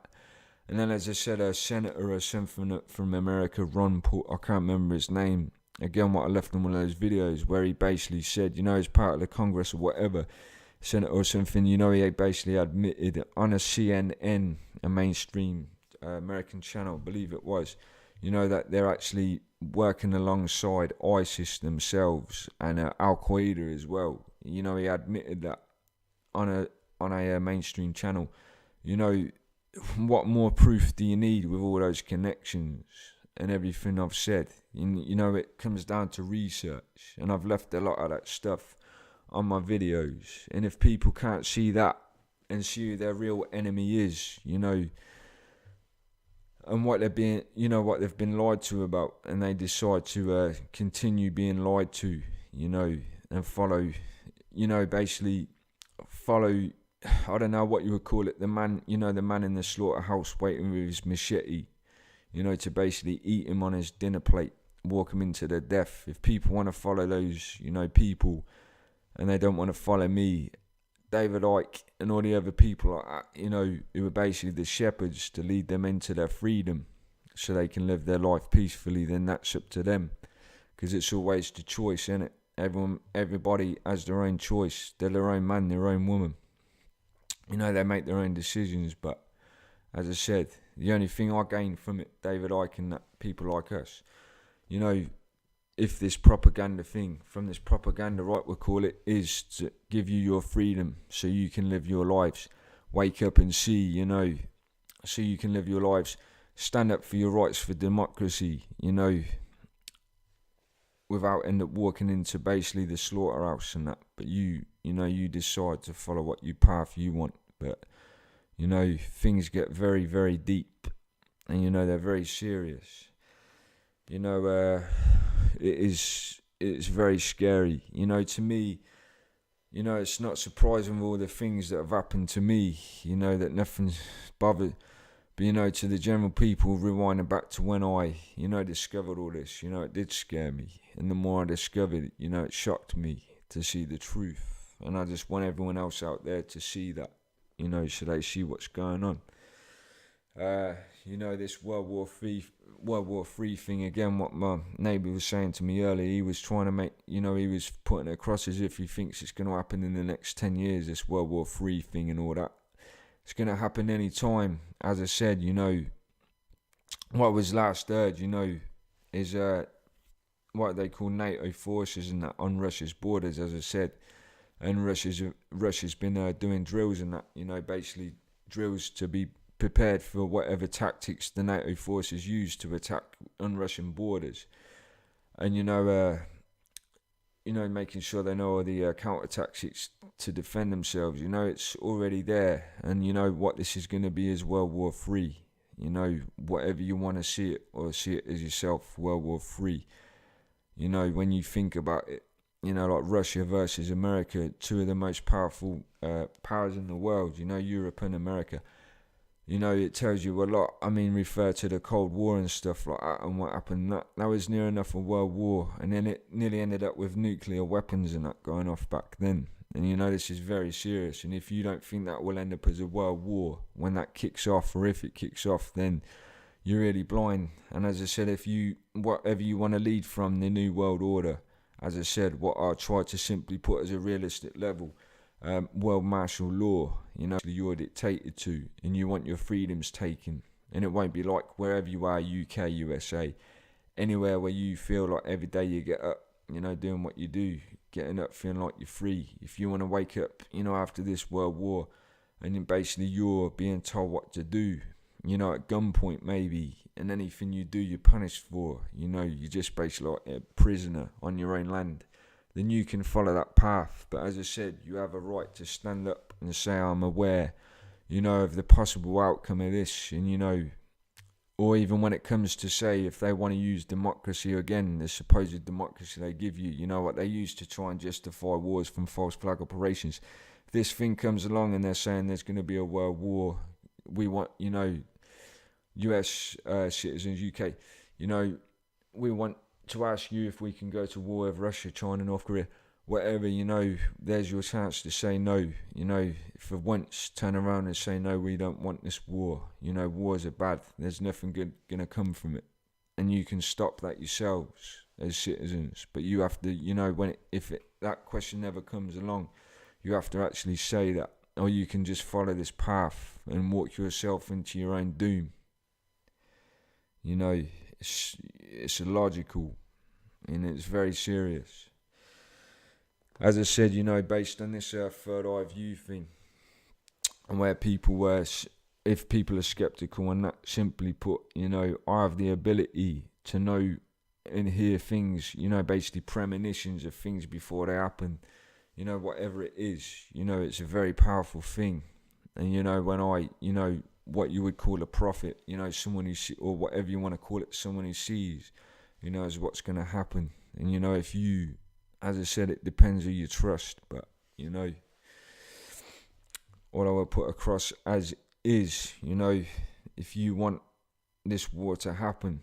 Speaker 6: And then, as I said, a senator or something from America, Ron Paul, I can't remember his name. Again, what I left in one of those videos where he basically said, as part of the Congress or whatever, senator or something, he basically admitted on a CNN, a mainstream American channel, I believe it was, that they're actually working alongside ISIS themselves and Al Qaeda as well. He admitted that on a mainstream channel. What more proof do you need with all those connections and everything I've said? It comes down to research, and I've left a lot of that stuff on my videos. And if people can't see that and see who their real enemy is, and what they're being, what they've been lied to about, and they decide to continue being lied to, and follow, basically follow, I don't know what you would call it, the man, the man in the slaughterhouse waiting with his machete, to basically eat him on his dinner plate, walk him into their death. If people want to follow those, people, and they don't want to follow me, David Icke and all the other people like that, who are basically the shepherds to lead them into their freedom so they can live their life peacefully, then that's up to them. Because it's always the choice, isn't it? Everybody has their own choice. They're their own man, their own woman. You know, they make their own decisions. But as I said, the only thing I gain from it, David Icke and that people like us, you know, if this propaganda thing, from this propaganda, right, we'll call it, is to give you your freedom so you can live your lives. Wake up and see, you know, so you can live your lives. Stand up for your rights, for democracy, you know, without end up walking into basically the slaughterhouse and that. But you know, you decide to follow what path you want. But, you know, things get very, very deep. And, you know, they're very serious. You know, it's very scary. You know, to me, you know, it's not surprising with all the things that have happened to me, you know, that nothing's bothered. But, you know, to the general people, rewinding back to when I, you know, discovered all this, you know, it did scare me. And the more I discovered it, you know, it shocked me to see the truth. And I just want everyone else out there to see that, you know, so they see what's going on. You know, this World War III thing, again, what my neighbour was saying to me earlier, he was trying to make, you know, he was putting it across as if he thinks it's going to happen in the next 10 years, this World War III thing and all that. It's going to happen any time. As I said, you know, what was last heard, you know, is what they call NATO forces and that on Russia's borders, as I said. And Russia's been doing drills and that, you know, basically drills to be prepared for whatever tactics the NATO forces use to attack on Russian borders. And, you know, making sure they know all the counter tactics to defend themselves. You know, it's already there. And, you know, what this is going to be is World War III. You know, whatever you want to see it, or see it as yourself, World War III. You know, when you think about it, you know, like Russia versus America, two of the most powerful powers in the world, you know, Europe and America. You know, it tells you a lot. I mean, refer to the Cold War and stuff like that and what happened. That was near enough a world war. And then it nearly ended up with nuclear weapons and that going off back then. And, you know, this is very serious. And if you don't think that will end up as a world war when that kicks off, or if it kicks off, then you're really blind. And as I said, whatever you want to lead from the New World Order, as I said, what I try to simply put as a realistic level, world martial law, you know, you're dictated to, and you want your freedoms taken. And it won't be like wherever you are, UK, USA, anywhere where you feel like every day you get up, you know, doing what you do, getting up feeling like you're free. If you want to wake up, you know, after this world war, and then basically you're being told what to do, you know, at gunpoint maybe, and anything you do you're punished for, you know, you're just basically like a prisoner on your own land, then you can follow that path. But as I said, you have a right to stand up and say, I'm aware, you know, of the possible outcome of this. And, you know, or even when it comes to, say, if they want to use democracy again, the supposed democracy they give you, you know, what they use to try and justify wars from false flag operations. If this thing comes along and they're saying there's going to be a world war, we want, you know, US citizens, UK, you know, we want to ask you if we can go to war with Russia, China, North Korea, whatever, you know, there's your chance to say no. You know, for once, turn around and say, no, we don't want this war. You know, wars are bad. There's nothing good going to come from it. And you can stop that yourselves as citizens. But you have to, you know, that question never comes along, you have to actually say that. Or you can just follow this path and walk yourself into your own doom. You know, it's illogical and it's very serious. As I said, you know, based on this third eye view thing, and where people were, if people are skeptical on that, simply put, you know, I have the ability to know and hear things, you know, basically premonitions of things before they happen, you know, whatever it is, you know, it's a very powerful thing. And, you know, when I, you know, what you would call a prophet, you know, someone who or whatever you want to call it, someone who sees, you know, is what's going to happen. And, you know, if you, as I said, it depends who you trust, but, you know, what I will put across as is, you know, if you want this war to happen,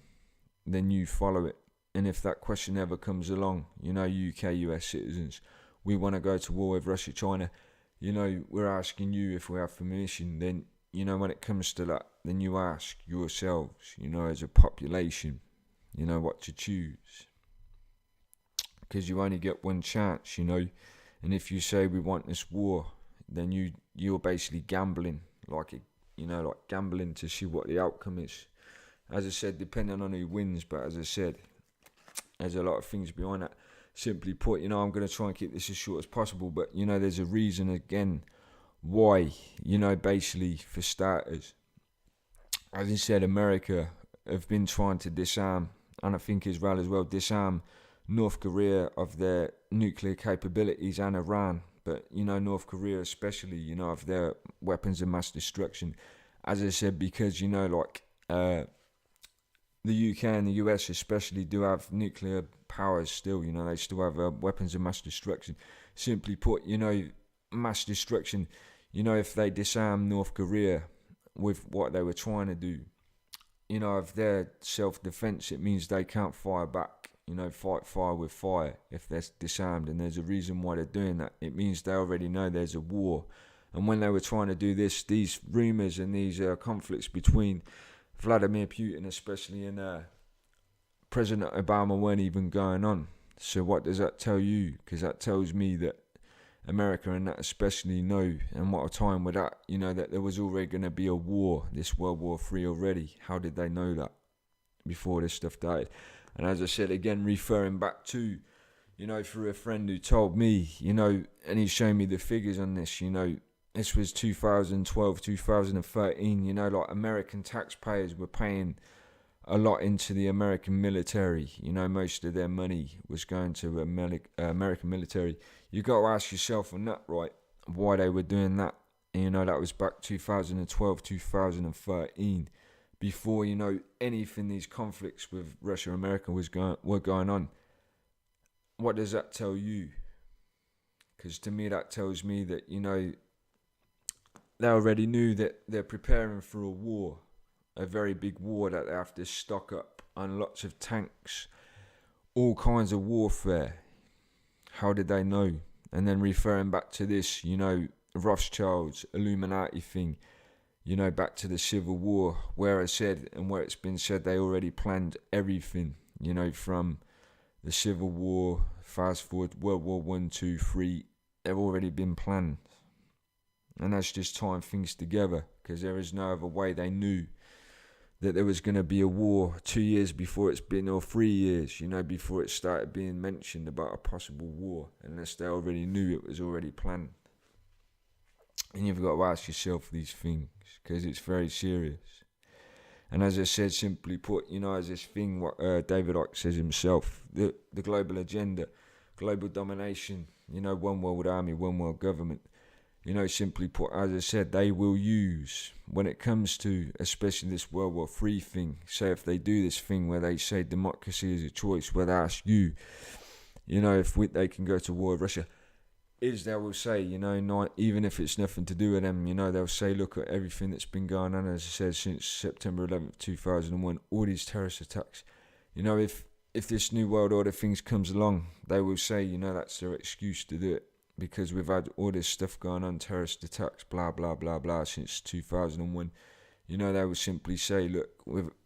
Speaker 6: then you follow it. And if that question ever comes along, you know, UK, US citizens, we want to go to war with Russia, China, you know, we're asking you if we have permission, then, you know, when it comes to that, then you ask yourselves, you know, as a population, you know, what to choose. because you only get one chance, you know. And if you say we want this war, then you're basically gambling, like gambling to see what the outcome is. As I said, depending on who wins, but as I said, there's a lot of things behind that. Simply put, I'm going to try and keep this as short as possible, but there's a reason again why, basically for starters. As I said, America have been trying to disarm, and I think Israel as well, disarm North Korea of their nuclear capabilities, and Iran, but North Korea especially, of their weapons of mass destruction. As I said, because the UK and the US especially do have nuclear powers still, they still have weapons of mass destruction. Simply put, mass destruction, if they disarm North Korea with what they were trying to do, of their self-defense, it means they can't fire back, fight fire with fire if they're disarmed. And there's a reason why they're doing that. It means they already know there's a war. And when they were trying to do this, these rumors and these conflicts between Vladimir Putin especially and President Obama weren't even going on. So what does that tell you? Because that tells me that America and that especially know, and what a time with that, that there was already going to be a war, this World War III already. How did they know that before this stuff died? And as I said, again, referring back to, through a friend who told me, and he's shown me the figures on this, this was 2012, 2013, American taxpayers were paying a lot into the American military. Most of their money was going to American military. You got to ask yourself on that, right, why they were doing that. And, that was back 2012, 2013, before, anything, these conflicts with Russia and America were going on. What does that tell you? Because to me, that tells me that, they already knew that they're preparing for a war, a very big war that they have to stock up on lots of tanks, all kinds of warfare. How did they know? And then referring back to this, Rothschilds, Illuminati thing, back to the Civil War, where I said, and where it's been said, they already planned everything, from the Civil War, fast forward, World War 1, 2, 3, they've already been planned. And that's just tying things together, because there is no other way. They knew that there was going to be a war 2 years before it's been, or 3 years, before it started being mentioned about a possible war, unless they already knew it was already planned. And you've got to ask yourself these things, because it's very serious. And as I said, simply put, as this thing, what David Icke says himself, the global agenda, global domination, one world army, one world government. Simply put, as I said, they will use, when it comes to, especially this World War III thing, say if they do this thing where they say democracy is a choice, where they ask you, if they can go to war with Russia, they will say, even if it's nothing to do with them, they'll say, look at everything that's been going on, as I said, since September 11th, 2001, all these terrorist attacks. If this new world order things comes along, they will say, that's their excuse to do it. Because we've had all this stuff going on, terrorist attacks, blah, blah, blah, blah, since 2001. They would simply say, look,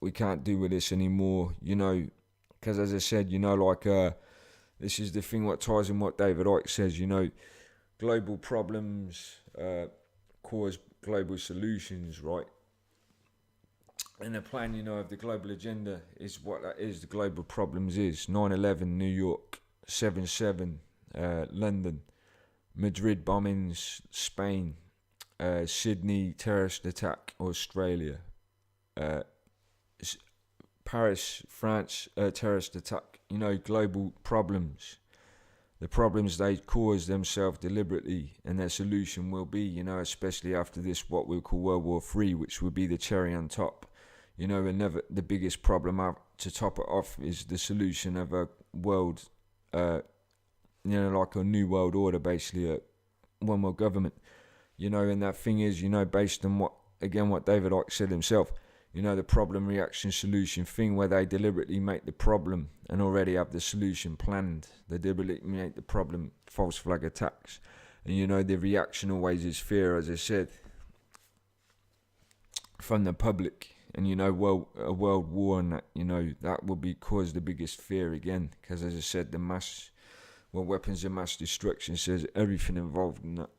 Speaker 6: we can't do with this anymore, because as I said, this is the thing what ties in what David Icke says, global problems cause global solutions, right? And the plan, of the global agenda is what that is, the global problems is 9/11, New York, 7/7, London, Madrid bombings, Spain, Sydney terrorist attack, Australia, Paris, France terrorist attack. Global problems. The problems they cause themselves deliberately, and their solution will be, especially after this, what we'll call World War III, which will be the cherry on top. The biggest problem to top it off is the solution of a world like a new world order, basically a one world government, and that thing is, based on what David Icke said himself, the problem, reaction, solution thing, where they deliberately make the problem and already have the solution planned. They deliberately make the problem false flag attacks, and the reaction always is fear, as I said, from the public, and a world war, and that, that will be cause the biggest fear again, because as I said, the mass weapons of mass destruction says everything involved in that.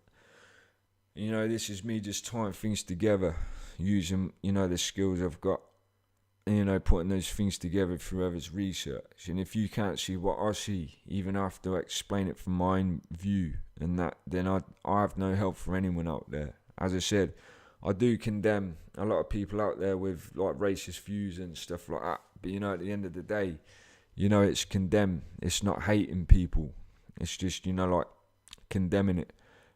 Speaker 6: You know, this is me just tying things together, using, you know, the skills I've got, and, you know, putting those things together through others' research. And if you can't see what I see, even after I explain it from my own view and that, then I have no help for anyone out there. As I said, I do condemn a lot of people out there with like racist views and stuff like that. But, you know, at the end of the day, you know, it's condemn. It's not hating people. It's just, you know, like condemning it.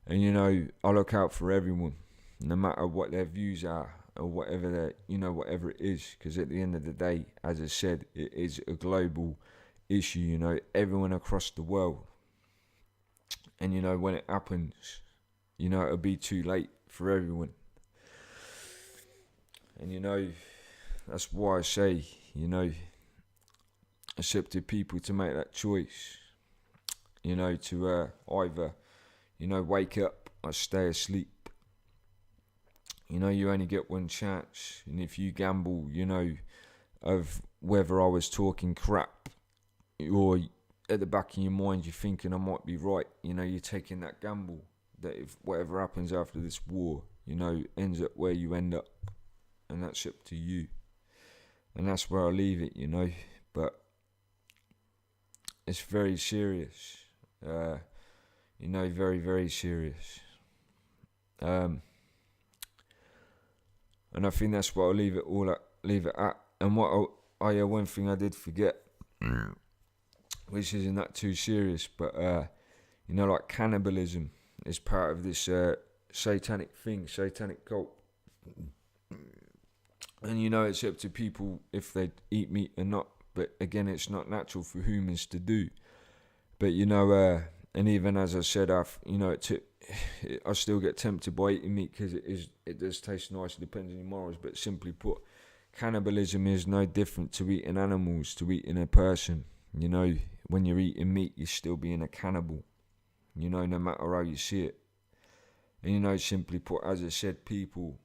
Speaker 6: And, you know, I look out for everyone, no matter what their views are or whatever their, you know, whatever it is. Because at the end of the day, as I said, it is a global issue, you know, everyone across the world. And, you know, when it happens, you know, it'll be too late for everyone. And, you know, that's why I say, you know, it's up to people to make that choice, you know, to either, you know, wake up or stay asleep. You know, you only get one chance. And if you gamble, you know, of whether I was talking crap or at the back of your mind you're thinking I might be right, you know, you're taking that gamble that if whatever happens after this war, you know, ends up where you end up. And that's up to you. And that's where I leave it, you know. But it's very serious. You know, very, very serious. And I think that's what I'll leave it at. And one thing I did forget, which isn't that too serious, but you know, like cannibalism is part of this satanic cult. And you know, it's up to people if they eat meat or not. But again, it's not natural for humans to do. But you know, and even as I said, I still get tempted by eating meat because it does taste nice. It depends on your morals. But simply put, cannibalism is no different to eating animals, to eating a person. You know, when you're eating meat, you're still being a cannibal. You know, no matter how you see it. And you know, simply put, as I said, people,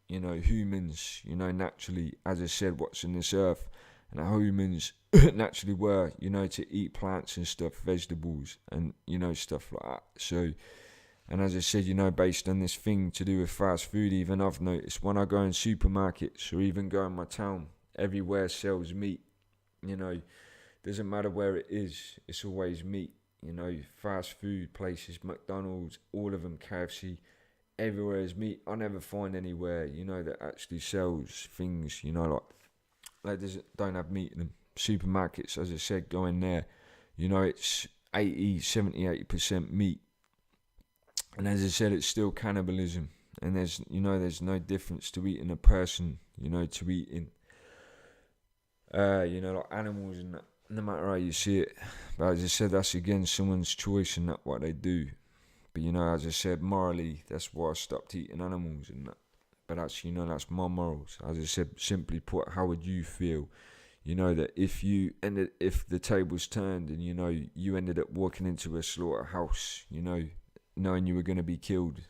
Speaker 6: you know, humans, you know, naturally, as I said, what's in this earth, and how humans naturally were, you know, to eat plants and stuff, vegetables, and, you know, stuff like that. So, and as I said, you know, based on this thing to do with fast food, even I've noticed when I go in supermarkets or even go in my town, everywhere sells meat. You know, doesn't matter where it is, it's always meat. You know, fast food places, McDonald's, all of them, KFC, everywhere is meat. I never find anywhere, you know, that actually sells things, you know, like don't have meat in them. Supermarkets, as I said, go in there, you know, it's 80% meat. And as I said, it's still cannibalism. And there's no difference to eating a person, you know, to eating, you know, like animals and that, no matter how you see it. But as I said, that's again someone's choice and not what they do. But, you know, as I said, morally, that's why I stopped eating animals and that. But that's, you know, that's my morals. As I said, simply put, how would you feel? You know, that if the tables turned and, you know, you ended up walking into a slaughterhouse, you know, knowing you were going to be killed,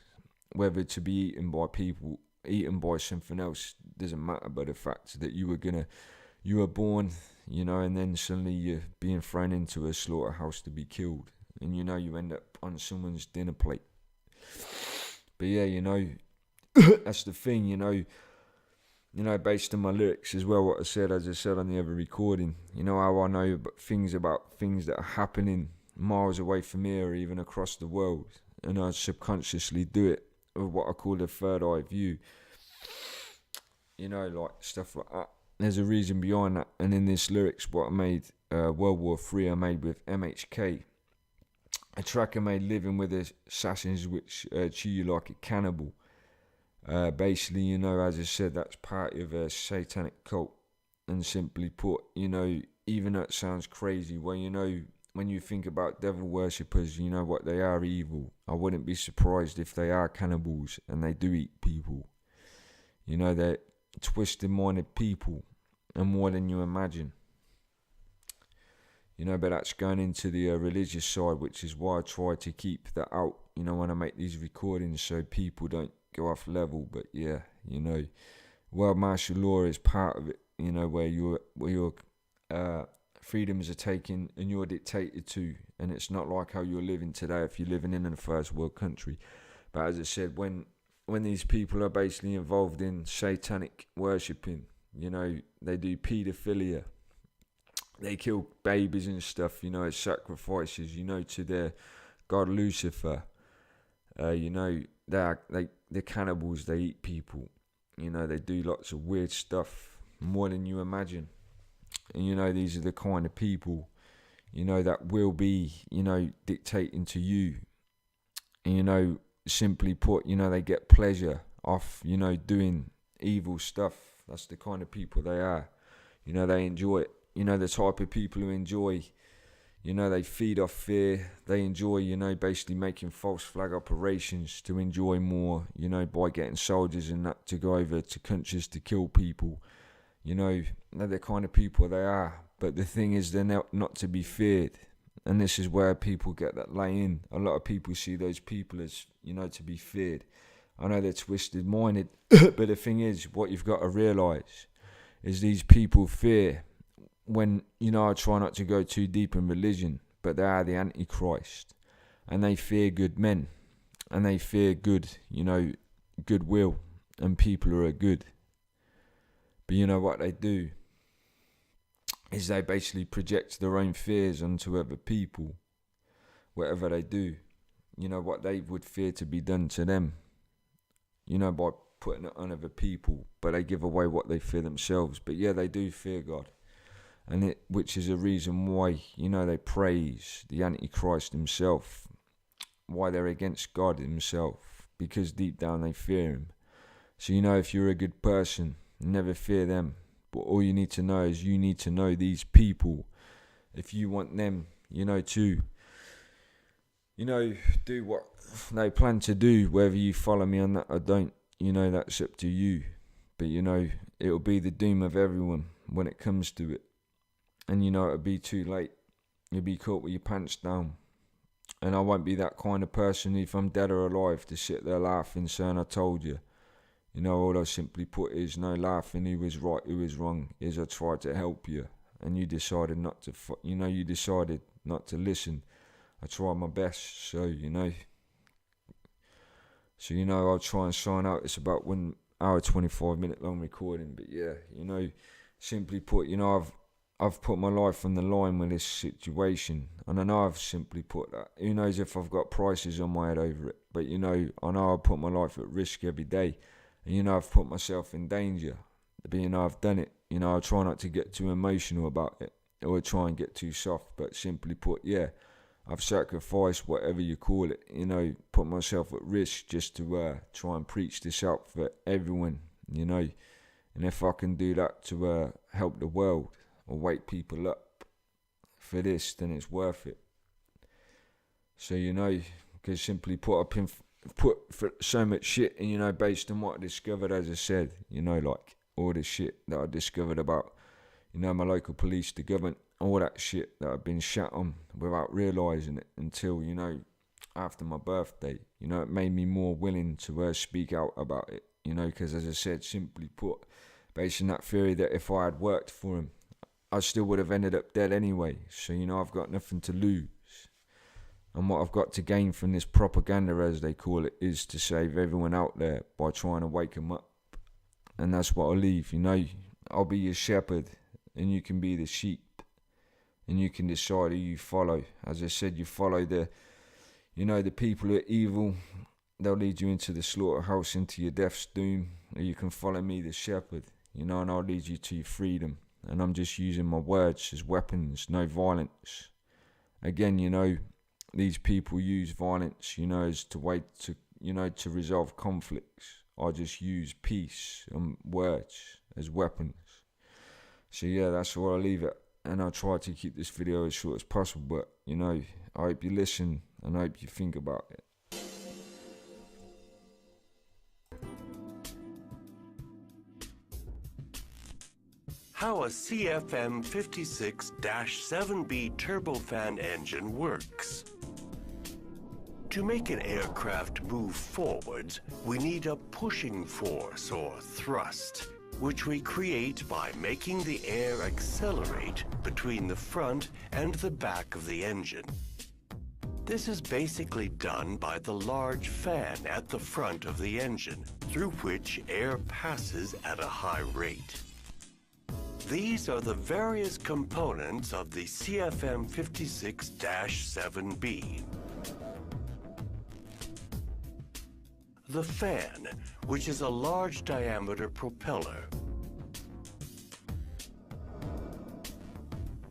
Speaker 6: whether to be eaten by people, eaten by something else, doesn't matter, but the fact that you were born, you know, and then suddenly you're being thrown into a slaughterhouse to be killed. And, you know, you end up on someone's dinner plate. But, yeah, you know, that's the thing, you know, based on my lyrics as well, what I said, as I said on the other recording, you know, how I know about things that are happening miles away from here or even across the world. And I subconsciously do it with what I call the third eye view. You know, like stuff like that. There's a reason behind that. And in this lyrics, what I made, World War III, I made with MHK. A track I made, Living with Assassins, which chew you like a cannibal. Basically, you know, as I said, that's part of a satanic cult. And simply put, you know, even though it sounds crazy, well, you know, when you think about devil worshippers, you know what, they are evil. I wouldn't be surprised if they are cannibals and they do eat people. You know, they're twisted-minded people, and more than you imagine. You know, but that's going into the religious side, which is why I try to keep that out, you know, when I make these recordings, so people don't go off level. But yeah, you know, world martial law is part of it, you know, where your freedoms are taken and you're dictated to, and it's not like how you're living today if you're living in a first world country. But as I said, when these people are basically involved in satanic worshipping, you know, they do paedophilia, they kill babies and stuff, you know, as sacrifices, you know, to their god Lucifer. You know, they're cannibals, they eat people. You know, they do lots of weird stuff, more than you imagine. And, you know, these are the kind of people, you know, that will be, you know, dictating to you. And, you know, simply put, you know, they get pleasure off, you know, doing evil stuff. That's the kind of people they are. You know, they enjoy it. You know, the type of people who enjoy, you know, they feed off fear. They enjoy, you know, basically making false flag operations to enjoy more, you know, by getting soldiers and that to go over to countries to kill people. You know, they're the kind of people they are. But the thing is, they're not to be feared. And this is where people get that lay in. A lot of people see those people as, you know, to be feared. I know they're twisted minded, but the thing is, what you've got to realise is these people fear when, you know, I try not to go too deep in religion, but they are the Antichrist. And they fear good men. And they fear good, you know, goodwill. And people who are good. But you know what they do is they basically project their own fears onto other people. Whatever they do. You know, what they would fear to be done to them. You know, by putting it on other people. But they give away what they fear themselves. But yeah, they do fear God. And which is a reason why, you know, they praise the Antichrist himself. Why they're against God himself. Because deep down they fear him. So, you know, if you're a good person, never fear them. But all you need to know is you need to know these people. If you want them, you know, to, you know, do what they plan to do, whether you follow me on that or don't, you know, that's up to you. But, you know, it'll be the doom of everyone when it comes to it. And, you know, it'll be too late. You'll be caught with your pants down. And I won't be that kind of person, if I'm dead or alive, to sit there laughing, saying I told you. You know, all I simply put is no laughing, who was right, who was wrong, is I tried to help you. And you decided not to, you decided not to listen. I tried my best, so, you know. So, you know, I'll try and sign out. It's about 1 hour, 25 minute long recording. But yeah, you know, simply put, you know, I've put my life on the line with this situation. And I know I've simply put that. Who knows if I've got prices on my head over it. But, you know, I know I put my life at risk every day. And, you know, I've put myself in danger. But, you know, I've done it. You know, I try not to get too emotional about it. Or try and get too soft. But simply put, yeah, I've sacrificed, whatever you call it. You know, put myself at risk just to try and preach this out for everyone. You know. And if I can do that to help the world or wake people up for this, then it's worth it. So, you know, because simply put for so much shit, and, you know, based on what I discovered, as I said, you know, like all the shit that I discovered about, you know, my local police, the government, all that shit that I've been shat on without realising it until, you know, after my birthday. You know, it made me more willing to speak out about it, you know, because as I said, simply put, based on that theory that if I had worked for him, I still would have ended up dead anyway. So, you know, I've got nothing to lose. And what I've got to gain from this propaganda, as they call it, is to save everyone out there by trying to wake them up. And that's what I'll leave, you know. I'll be your shepherd, and you can be the sheep. And you can decide who you follow. As I said, you follow the people who are evil. They'll lead you into the slaughterhouse, into your death's doom. Or you can follow me, the shepherd, you know, and I'll lead you to your freedom. And I'm just using my words as weapons, no violence. Again, you know, these people use violence, you know, as to way to, you know, to resolve conflicts. I just use peace and words as weapons. So yeah, that's where I'll leave it. And I'll try to keep this video as short as possible. But, you know, I hope you listen and I hope you think about it.
Speaker 7: How a CFM 56-7B turbofan engine works. To make an aircraft move forwards, we need a pushing force or thrust, which we create by making the air accelerate between the front and the back of the engine. This is basically done by the large fan at the front of the engine, through which air passes at a high rate. These are the various components of the CFM 56-7B. The fan, which is a large diameter propeller.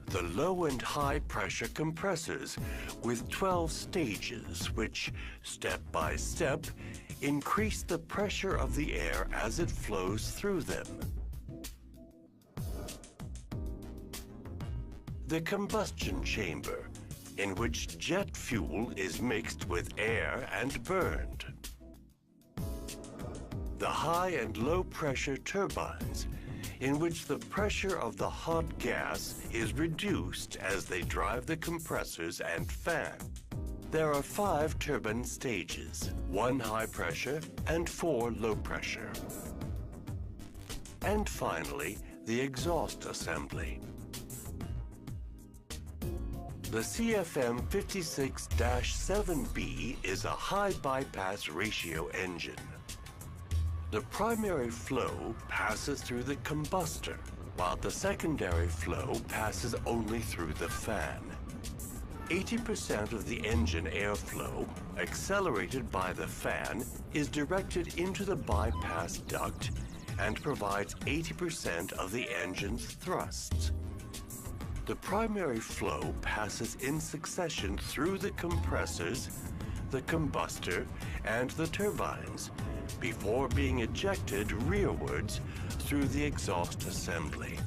Speaker 7: The low and high pressure compressors with 12 stages, which, step by step, increase the pressure of the air as it flows through them. The combustion chamber, in which jet fuel is mixed with air and burned. The high and low pressure turbines, in which the pressure of the hot gas is reduced as they drive the compressors and fan. There are 5 turbine stages, 1 high pressure and 4 low pressure. And finally, the exhaust assembly. The CFM 56-7B is a high bypass ratio engine. The primary flow passes through the combustor, while the secondary flow passes only through the fan. 80% of the engine airflow, accelerated by the fan, is directed into the bypass duct and provides 80% of the engine's thrusts. The primary flow passes in succession through the compressors, the combustor, and the turbines, before being ejected rearwards through the exhaust assembly.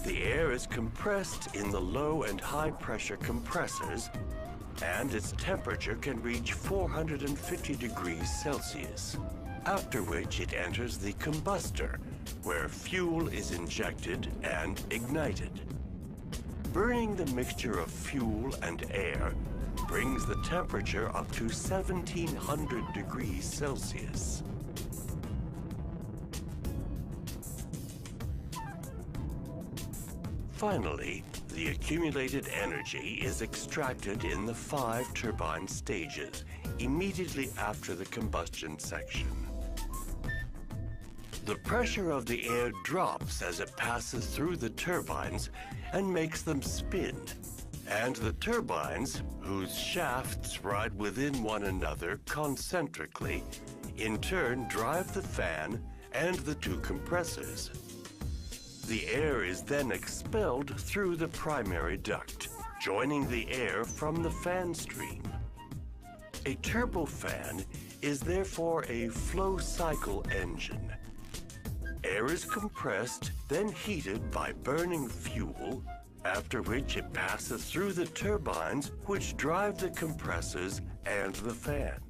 Speaker 7: The air is compressed in the low and high pressure compressors, and its temperature can reach 450 degrees Celsius, after which it enters the combustor, where fuel is injected and ignited. Burning the mixture of fuel and air brings the temperature up to 1700 degrees Celsius. Finally, the accumulated energy is extracted in the 5 turbine stages immediately after the combustion section. The pressure of the air drops as it passes through the turbines and makes them spin. And the turbines, whose shafts ride within one another concentrically, in turn drive the fan and the 2 compressors. The air is then expelled through the primary duct, joining the air from the fan stream. A turbofan is therefore a flow cycle engine. Air is compressed, then heated by burning fuel, after which it passes through the turbines, which drive the compressors and the fan.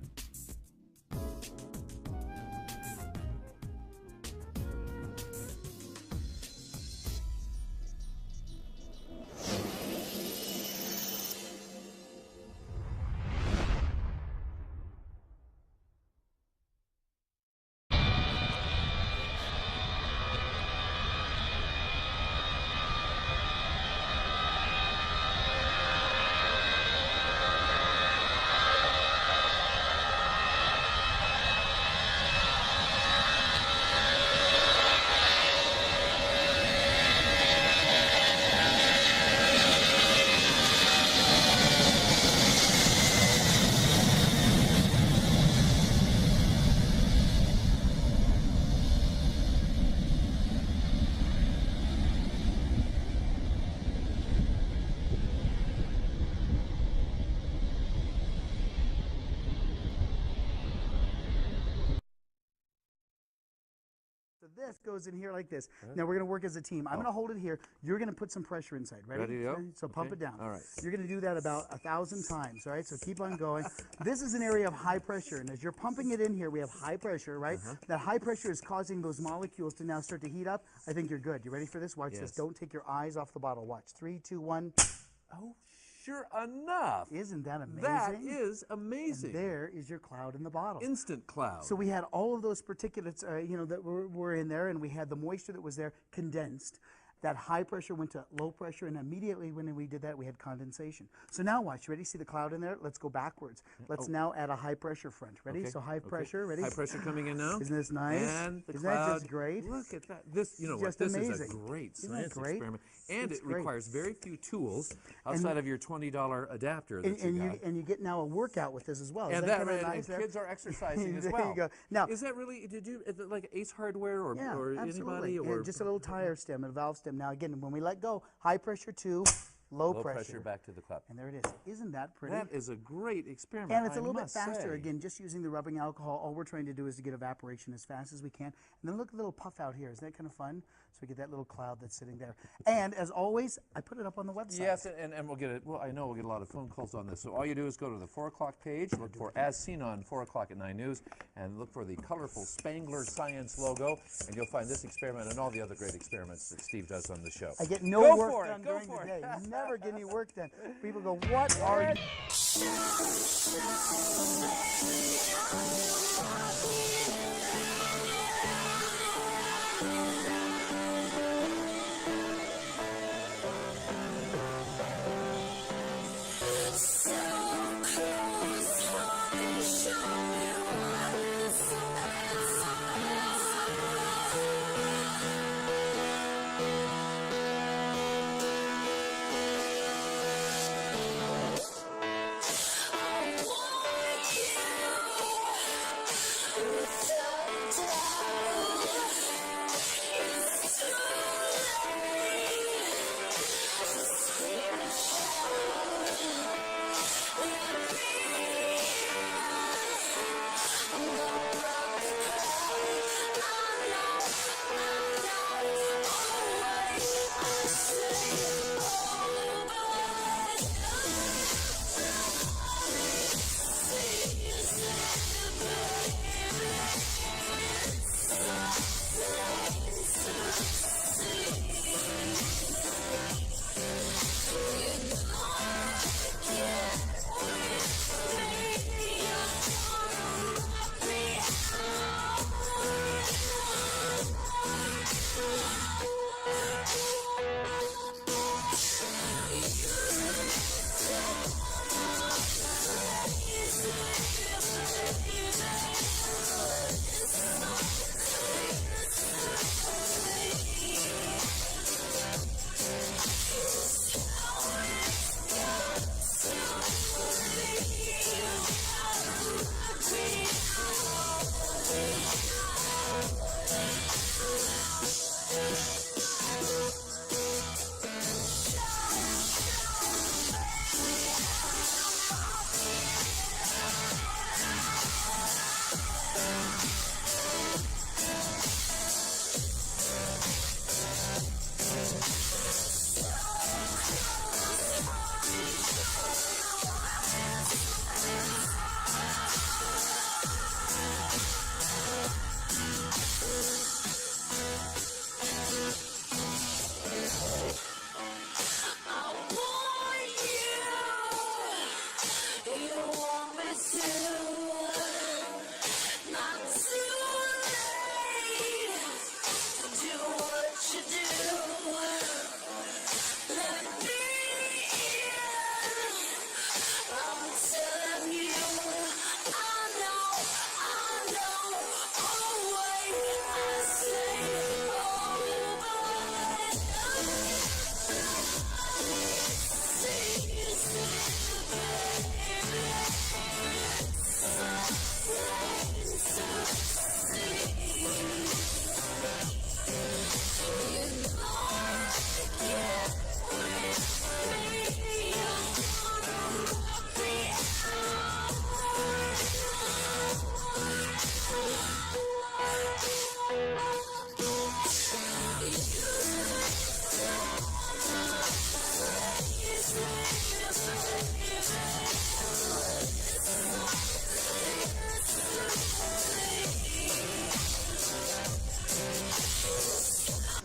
Speaker 8: This goes in here like this. Now we're going to work as a team. I'm going to hold it here. You're going to put some pressure inside. Ready? So pump it down.
Speaker 6: All right.
Speaker 8: You're going to do that about 1,000 times. All right. So keep on going. This is an area of high pressure, and as you're pumping it in here, we have high pressure, right? That high pressure is causing those molecules to now start to heat up. I think you're good. You ready for this? Watch this. Don't take your eyes off the bottle. Watch. 3, 2, 1.
Speaker 9: Oh, sure enough.
Speaker 8: Isn't that amazing?
Speaker 9: That is amazing.
Speaker 8: And there is your cloud in the bottle.
Speaker 9: Instant cloud.
Speaker 8: So we had all of those particulates, that were in there, and we had the moisture that was there condensed. that high pressure went to low pressure, and immediately when we did that, we had condensation. So now watch. You ready? See the cloud in there? Let's go backwards. Let's now add a high pressure front. Ready?
Speaker 9: Okay,
Speaker 8: So high
Speaker 9: okay.
Speaker 8: pressure. Ready?
Speaker 9: High pressure coming in now.
Speaker 8: Isn't this nice?
Speaker 9: And the
Speaker 8: Isn't
Speaker 9: cloud.
Speaker 8: that just great?
Speaker 9: Look at that. This, you know what?
Speaker 8: Just
Speaker 9: This is a
Speaker 8: amazing.
Speaker 9: great
Speaker 8: Isn't that
Speaker 9: science
Speaker 8: great?
Speaker 9: experiment, and
Speaker 8: It's
Speaker 9: it
Speaker 8: great.
Speaker 9: requires very few tools outside of your $20 adapter that
Speaker 8: And
Speaker 9: you got.
Speaker 8: you get now a workout with this as well.
Speaker 9: And
Speaker 8: Isn't
Speaker 9: that,
Speaker 8: kinda
Speaker 9: and
Speaker 8: nice there?
Speaker 9: kids are exercising as
Speaker 8: There
Speaker 9: well.
Speaker 8: you go. Now,
Speaker 9: is that really? Did you is it like Ace Hardware or
Speaker 8: absolutely.
Speaker 9: anybody or
Speaker 8: And just a little tire stem and a valve stem. Now again, when we let go, high pressure to low pressure.
Speaker 9: back to the cloud?
Speaker 8: And there it is. Isn't that pretty?
Speaker 9: That is a great experiment.
Speaker 8: And it's a
Speaker 9: I
Speaker 8: little bit
Speaker 9: must
Speaker 8: faster.
Speaker 9: say.
Speaker 8: Again, just using the rubbing alcohol, all we're trying to do is to get evaporation as fast as we can. And then look at the little puff out here. Isn't that kind of fun? So we get that little cloud that's sitting there. And as always, I put it up on the website.
Speaker 9: Yes, and we'll get it. Well, I know we'll get a lot of phone calls on this. So all you do is go to the 4 o'clock page, look for As Seen on 4 o'clock at 9 News, and look for the colorful Spangler Science logo, and you'll find this experiment and all the other great experiments that Steve does on the show.
Speaker 8: I get no
Speaker 9: Go
Speaker 8: work
Speaker 9: for it,
Speaker 8: done
Speaker 9: go
Speaker 8: during
Speaker 9: for
Speaker 8: the
Speaker 9: it.
Speaker 8: day. Never get any work done. People go, what are you?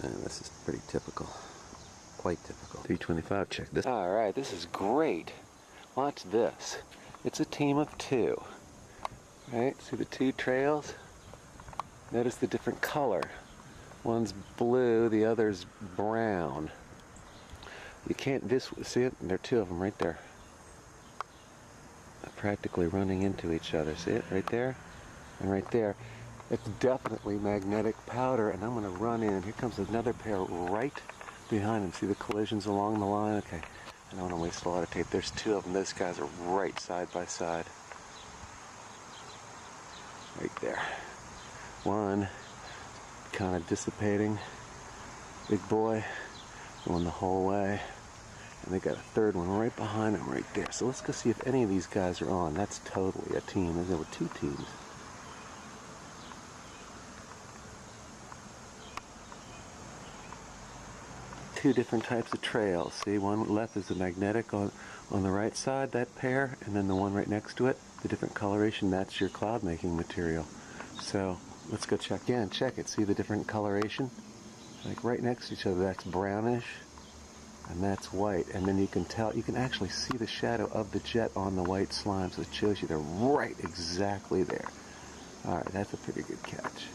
Speaker 10: This is pretty typical. Quite typical.
Speaker 11: 325, check this.
Speaker 10: All right, this is great. Watch this. It's a team of two. Right? See the two trails? Notice the different color One's blue, the other's brown. You can't see it? There are two of them right there. They're practically running into each other. See it? Right there and right there. It's definitely magnetic powder, and I'm going to run in. Here comes another pair right behind them. See the collisions along the line? Okay. I don't want to waste a lot of tape. There's two of them. Those guys are right side by side. Right there. One kind of dissipating. Big boy going the whole way. And they got a third one right behind them right there. So let's go see if any of these guys are on. That's totally a team. There were two teams. Two different types of trails. See, one left is the magnetic on the right side, that pair, and then the one right next to it, the different coloration, that's your cloud making material. So let's go check in. Check it. See the different coloration? Like right next to each other, that's brownish and that's white. And then you can tell, you can actually see the shadow of the jet on the white slime, so it shows you they're right exactly there. Alright, that's a pretty good catch.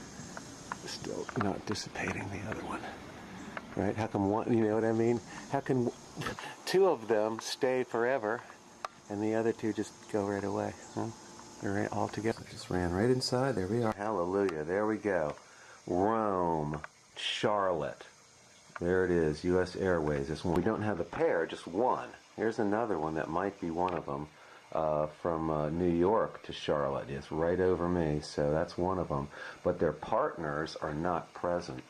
Speaker 10: Still not dissipating the other one. Right? How come one, you know what I mean? How can two of them stay forever and the other two just go right away? Huh? They're right all together. Just ran right inside. There we are. Hallelujah. There we go. Rome, Charlotte. There it is. U.S. Airways. This one. We don't have the pair, just one. Here's another one that might be one of them. From New York to Charlotte. It's right over me, so that's one of them. But their partners are not present.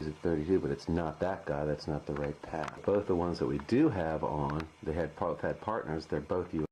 Speaker 10: Is it 32, but it's not that guy. That's not the right path. Both the ones that we do have on, they had both had partners. They're both U.S.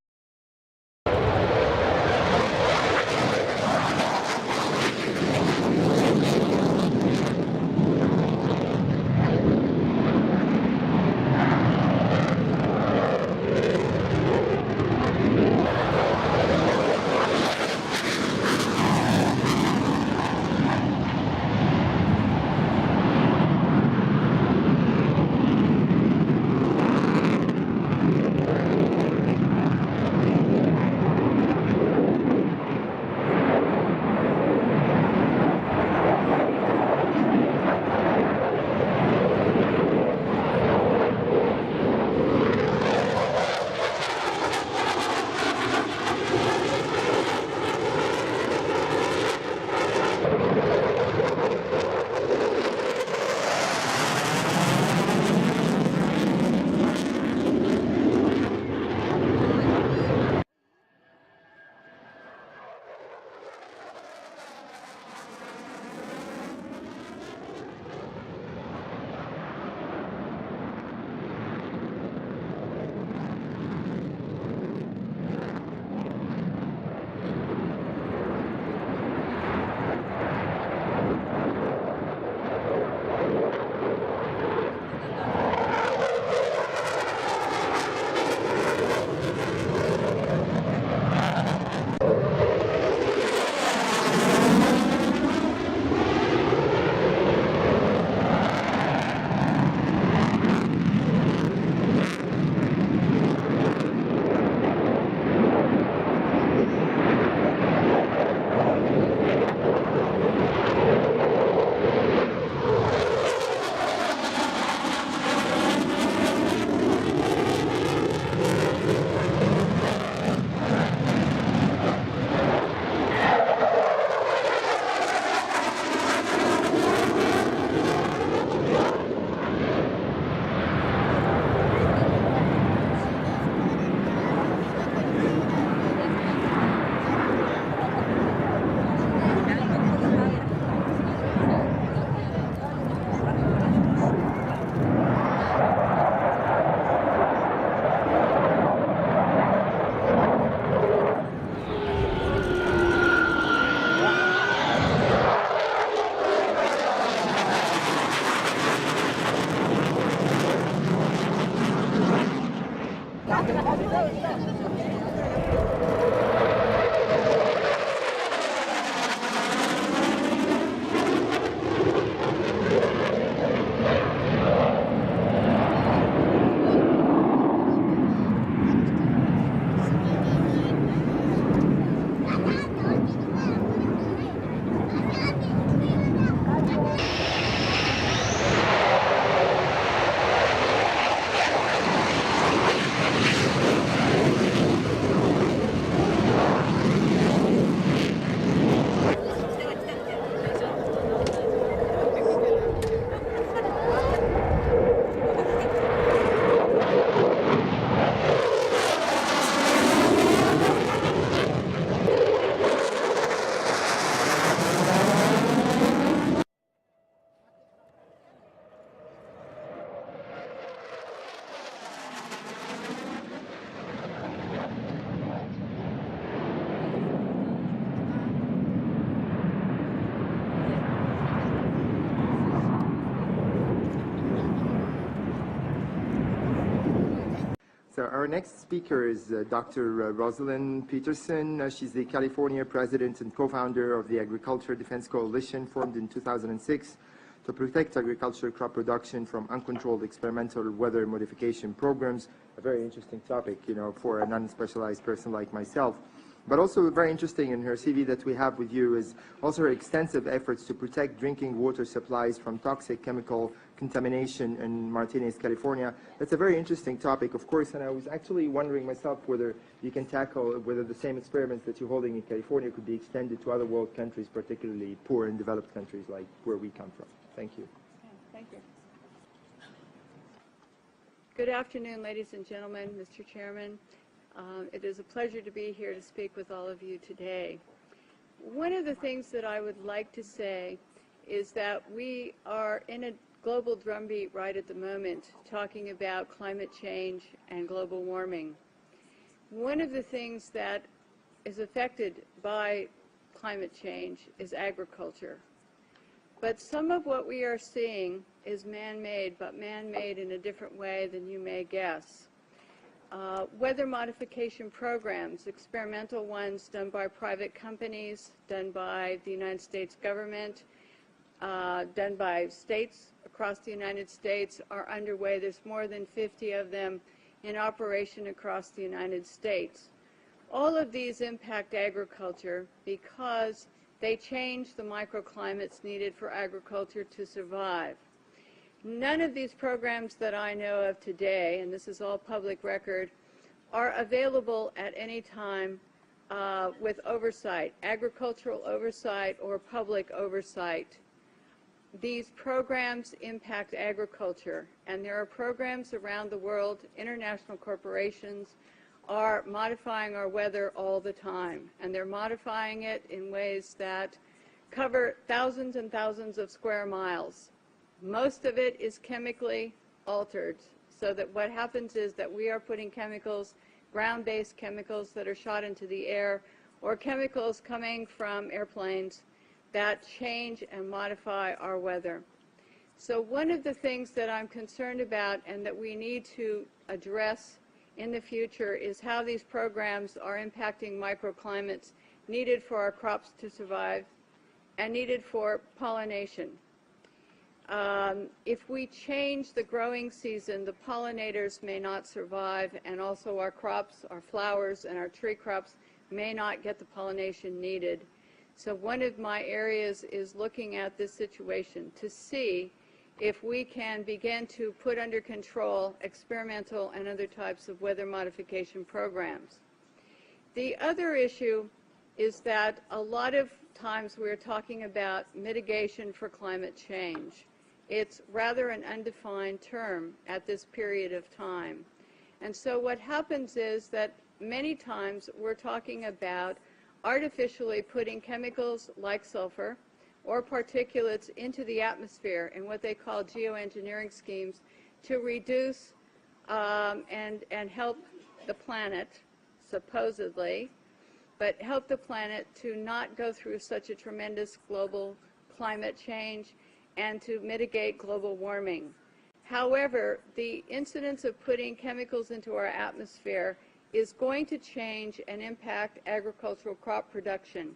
Speaker 11: Our next speaker is Dr. Rosalind Peterson. She's the California president and co-founder of the Agriculture Defense Coalition, formed in 2006 to protect agricultural crop production from uncontrolled experimental weather modification programs. A very interesting topic, you know, for a non-specialized person like myself. But also very interesting in her CV that we have with you is also her extensive efforts to protect drinking water supplies from toxic chemical contamination in Martinez, California. That's a very interesting topic, of course, and I was actually wondering myself whether you can tackle whether the same experiments that you're holding in California could be extended to other world countries, particularly poor and developed countries like where we come from. Thank you.
Speaker 12: Thank you. Good afternoon, ladies and gentlemen, Mr. Chairman. It is a pleasure to be here to speak with all of you today. One of the things that I would like to say is that we are in a global drumbeat right at the moment talking about climate change and global warming. One of the things that is affected by climate change is agriculture. But some of what we are seeing is man-made, but man-made in a different way than you may guess. Weather modification programs, experimental ones done by private companies, done by the United States government, done by states across the United States are underway. There's more than 50 of them in operation across the United States. All of these impact agriculture because they change the microclimates needed for agriculture to survive. None of these programs that I know of today, and this is all public record, are available at any time with oversight, agricultural oversight or public oversight. These programs impact agriculture, and there are programs around the world. International corporations are modifying our weather all the time, and they're modifying it in ways that cover thousands and thousands of square miles. Most of it is chemically altered, so that what happens is that we are putting chemicals, ground-based chemicals that are shot into the air, or chemicals coming from airplanes that change and modify our weather. So one of the things that I'm concerned about and that we need to address in the future is how these programs are impacting microclimates needed for our crops to survive and needed for pollination. If we change the growing season, the pollinators may not survive, and also our crops, our flowers, and our tree crops may not get the pollination needed. So one of my areas is looking at this situation to see if we can begin to put under control experimental and other types of weather modification programs. The other issue is that a lot of times we're talking about mitigation for climate change. It's rather an undefined term at this period of time. And so what happens is that many times we're talking about artificially putting chemicals like sulfur or particulates into the atmosphere in what they call geoengineering schemes to reduce and help the planet, supposedly, but help the planet to not go through such a tremendous global climate change and to mitigate global warming. However, the incidence of putting chemicals into our atmosphere is going to change and impact agricultural crop production.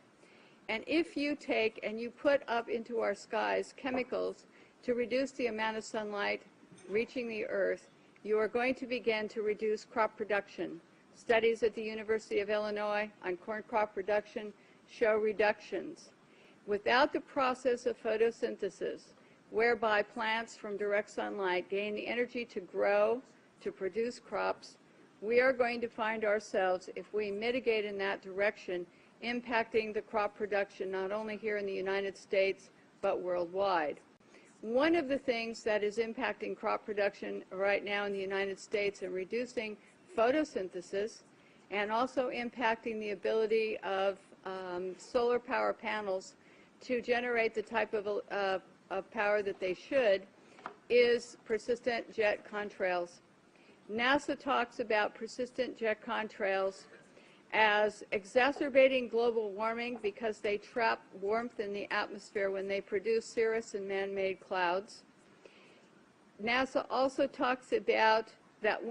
Speaker 12: And if you take and you put up into our skies chemicals to reduce the amount of sunlight reaching the earth, you are going to begin to reduce crop production. Studies at the University of Illinois on corn crop production show reductions. Without the process of photosynthesis, whereby plants from direct sunlight gain the energy to grow, to produce crops, we are going to find ourselves, if we mitigate in that direction, impacting the crop production not only here in the United States, but worldwide. One of the things that is impacting crop production right now in the United States and reducing photosynthesis and also impacting the ability of solar power panels to generate the type of power that they should is persistent jet contrails. NASA talks about persistent jet contrails as exacerbating global warming because they trap warmth in the atmosphere when they produce cirrus and man-made clouds. NASA also talks about that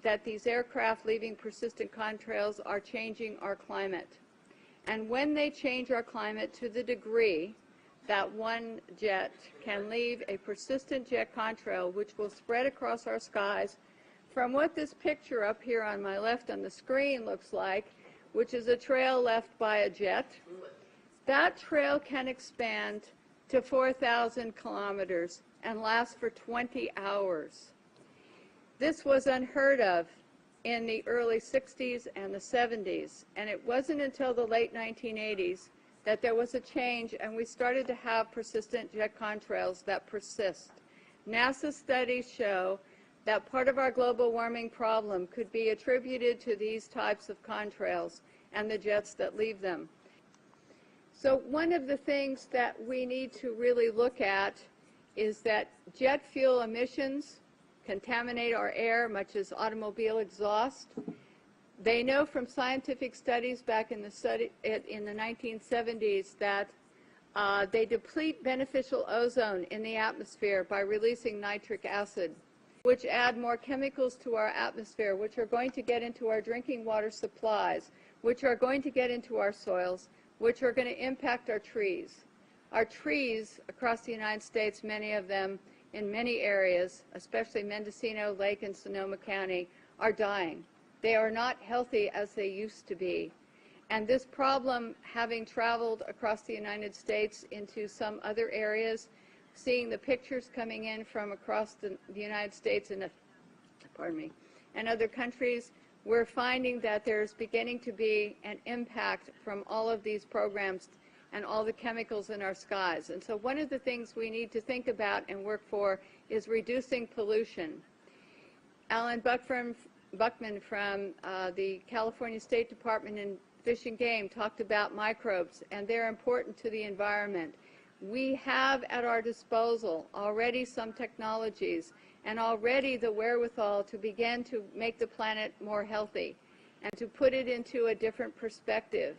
Speaker 12: that these aircraft leaving persistent contrails are changing our climate. And when they change our climate to the degree that one jet can leave a persistent jet contrail which will spread across our skies from what this picture up here on my left on the screen looks like, which is a trail left by a jet, that trail can expand to 4,000 kilometers and last for 20 hours. This was unheard of in the early 60s and the 70s, and it wasn't until the late 1980s that there was a change and we started to have persistent jet contrails that persist. NASA studies show that part of our global warming problem could be attributed to these types of contrails and the jets that leave them. So one of the things that we need to really look at is that jet fuel emissions contaminate our air, much as automobile exhaust. They know from scientific studies back in the 1970s that they deplete beneficial ozone in the atmosphere by releasing nitric acid, which add more chemicals to our atmosphere, which are going to get into our drinking water supplies, which are going to get into our soils, which are going to impact our trees. Our trees across the United States, many of them in many areas, especially Mendocino, Lake, and Sonoma County, are dying. They are not healthy as they used to be. And this problem, having traveled across the United States into some other areas, seeing the pictures coming in from across the United States and other countries, we're finding that there's beginning to be an impact from all of these programs and all the chemicals in our skies. And so one of the things we need to think about and work for is reducing pollution. Alan Buckman from the California State Department in Fish and Game talked about microbes, and they're important to the environment. We have at our disposal already some technologies and already the wherewithal to begin to make the planet more healthy and to put it into a different perspective.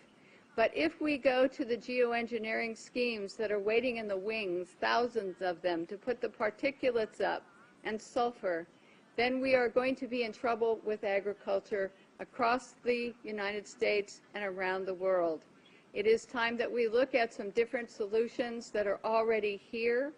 Speaker 12: But if we go to the geoengineering schemes that are waiting in the wings, thousands of them, to put the particulates up and sulfur, then we are going to be in trouble with agriculture across the United States and around the world. It is time that we look at some different solutions that are already here,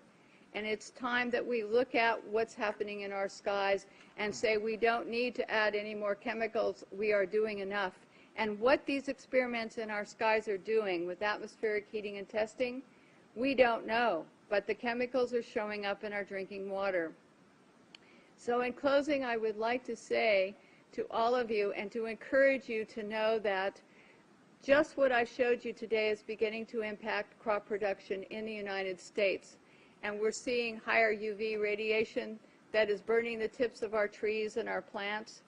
Speaker 12: and it's time that we look at what's happening in our skies and say we don't need to add any more chemicals, we are doing enough. And what these experiments in our skies are doing with atmospheric heating and testing, we don't know, but the chemicals are showing up in our drinking water. So in closing, I would like to say to all of you and to encourage you to know that just what I showed you today is beginning to impact crop production in the United States. And we're seeing higher UV radiation that is burning the tips of our trees and our plants.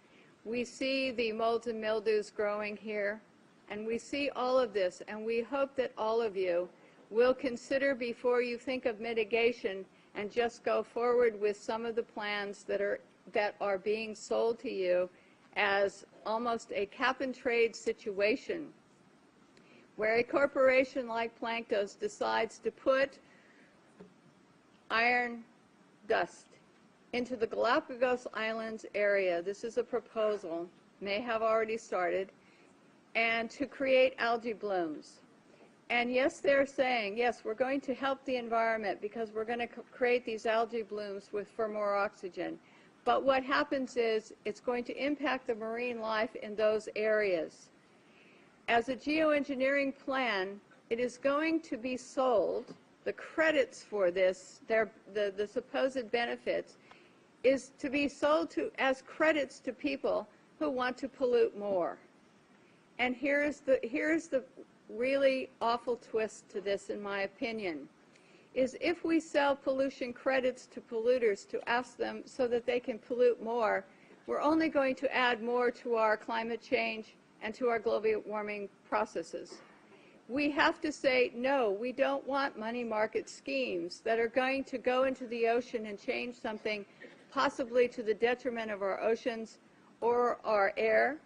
Speaker 12: We see the molds and mildews growing here, and we see all of this, and we hope that all of you will consider before you think of mitigation and just go forward with some of the plans that are being sold to you as almost a cap-and-trade situation, where a corporation like Planktos decides to put iron dust into the Galapagos Islands area. This is a proposal, may have already started, and to create algae blooms. And yes, they're saying, yes, we're going to help the environment because we're going to create these algae blooms for more oxygen. But what happens is it's going to impact the marine life in those areas. As a geoengineering plan, it is going to be sold, the credits for this, the supposed benefits, is to be sold as credits to people who want to pollute more. And here's the really awful twist to this, in my opinion, is if we sell pollution credits to polluters to ask them so that they can pollute more, we're only going to add more to our climate change and to our global warming processes. We have to say, no, we don't want money market schemes that are going to go into the ocean and change something possibly to the detriment of our oceans or our air,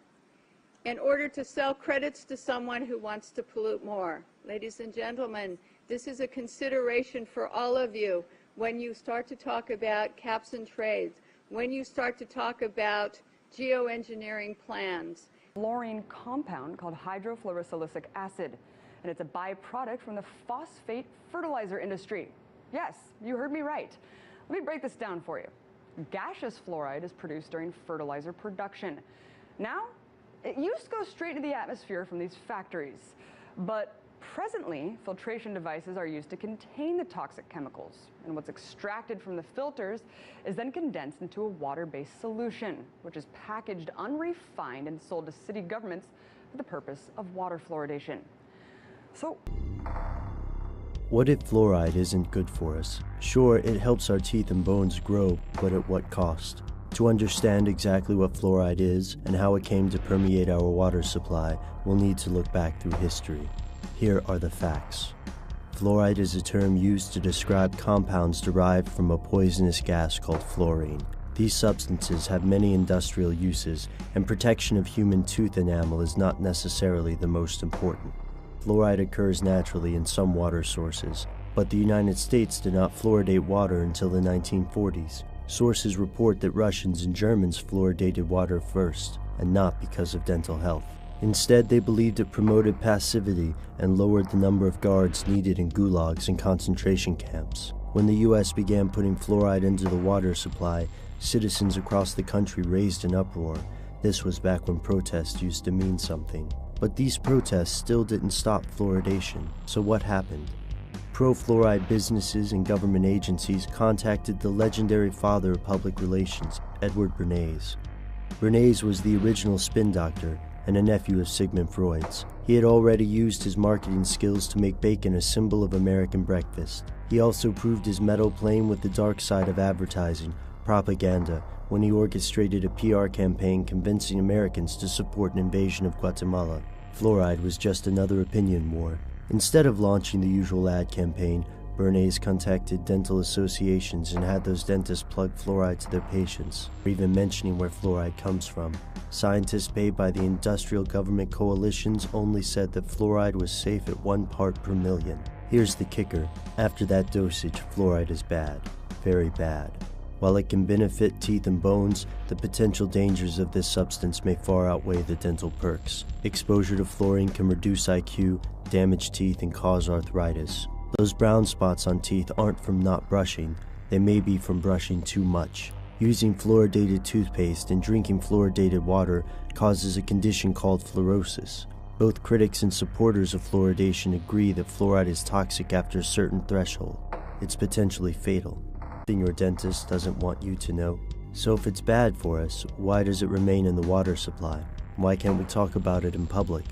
Speaker 12: in order to sell credits to someone who wants to pollute more. Ladies and gentlemen, this is a consideration for all of you when you start to talk about caps and trades. when you start to talk about geoengineering plans.
Speaker 13: Fluorine compound called hydrofluorosilicic acid, and it's a byproduct from the phosphate fertilizer industry. Yes, you heard me right. Let me break this down for you. Gaseous fluoride is produced during fertilizer production. Now, it used to go straight into the atmosphere from these factories, but presently, filtration devices are used to contain the toxic chemicals, and what's extracted from the filters is then condensed into a water-based solution, which is packaged unrefined and sold to city governments for the purpose of water fluoridation. So,
Speaker 14: what if fluoride isn't good for us? Sure, it helps our teeth and bones grow, but at what cost? To understand exactly what fluoride is and how it came to permeate our water supply, we'll need to look back through history. Here are the facts. Fluoride is a term used to describe compounds derived from a poisonous gas called fluorine. These substances have many industrial uses, and protection of human tooth enamel is not necessarily the most important. Fluoride occurs naturally in some water sources, but the United States did not fluoridate water until the 1940s. Sources report that Russians and Germans fluoridated water first, and not because of dental health. Instead, they believed it promoted passivity and lowered the number of guards needed in gulags and concentration camps. When the U.S. began putting fluoride into the water supply, citizens across the country raised an uproar. This was back when protest used to mean something. But these protests still didn't stop fluoridation. So what happened? Pro-fluoride businesses and government agencies contacted the legendary father of public relations, Edward Bernays. Bernays was the original spin doctor and a nephew of Sigmund Freud's. He had already used his marketing skills to make bacon a symbol of American breakfast. He also proved his mettle playing with the dark side of advertising, propaganda, when he orchestrated a PR campaign convincing Americans to support an invasion of Guatemala. Fluoride was just another opinion war. Instead of launching the usual ad campaign, Bernays contacted dental associations and had those dentists plug fluoride to their patients, or even mentioning where fluoride comes from. Scientists paid by the industrial government coalitions only said that fluoride was safe at 1 part per million. Here's the kicker. After that dosage, fluoride is bad. Very bad. While it can benefit teeth and bones, the potential dangers of this substance may far outweigh the dental perks. Exposure to fluorine can reduce IQ, damage teeth, and cause arthritis. Those brown spots on teeth aren't from not brushing, they may be from brushing too much. Using fluoridated toothpaste and drinking fluoridated water causes a condition called fluorosis. Both critics and supporters of fluoridation agree that fluoride is toxic after a certain threshold. It's potentially fatal. Something your dentist doesn't want you to know. So if it's bad for us, why does it remain in the water supply? Why can't we talk about it in public?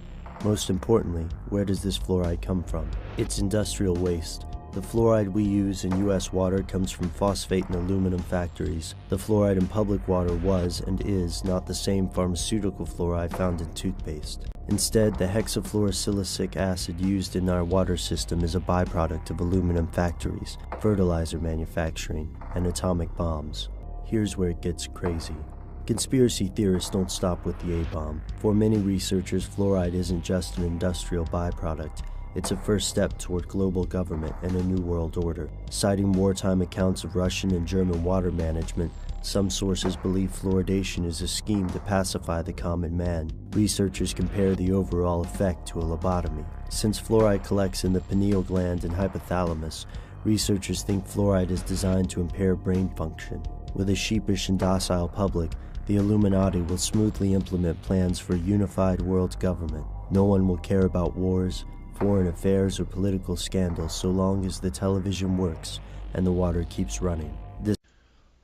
Speaker 14: Most importantly, where does this fluoride come from? It's industrial waste. The fluoride we use in U.S. water comes from phosphate and aluminum factories. The fluoride in public water was and is not the same pharmaceutical fluoride found in toothpaste. Instead, the hexafluorosilicic acid used in our water system is a byproduct of aluminum factories, fertilizer manufacturing, and atomic bombs. Here's where it gets crazy. Conspiracy theorists don't stop with the A-bomb. For many researchers, fluoride isn't just an industrial byproduct. It's a first step toward global government and a new world order. Citing wartime accounts of Russian and German water management, some sources believe fluoridation is a scheme to pacify the common man. Researchers compare the overall effect to a lobotomy. Since fluoride collects in the pineal gland and hypothalamus, researchers think fluoride is designed to impair brain function. With a sheepish and docile public, the Illuminati will smoothly implement plans for a unified world government. No one will care about wars, foreign affairs, or political scandals so long as the television works and the water keeps running.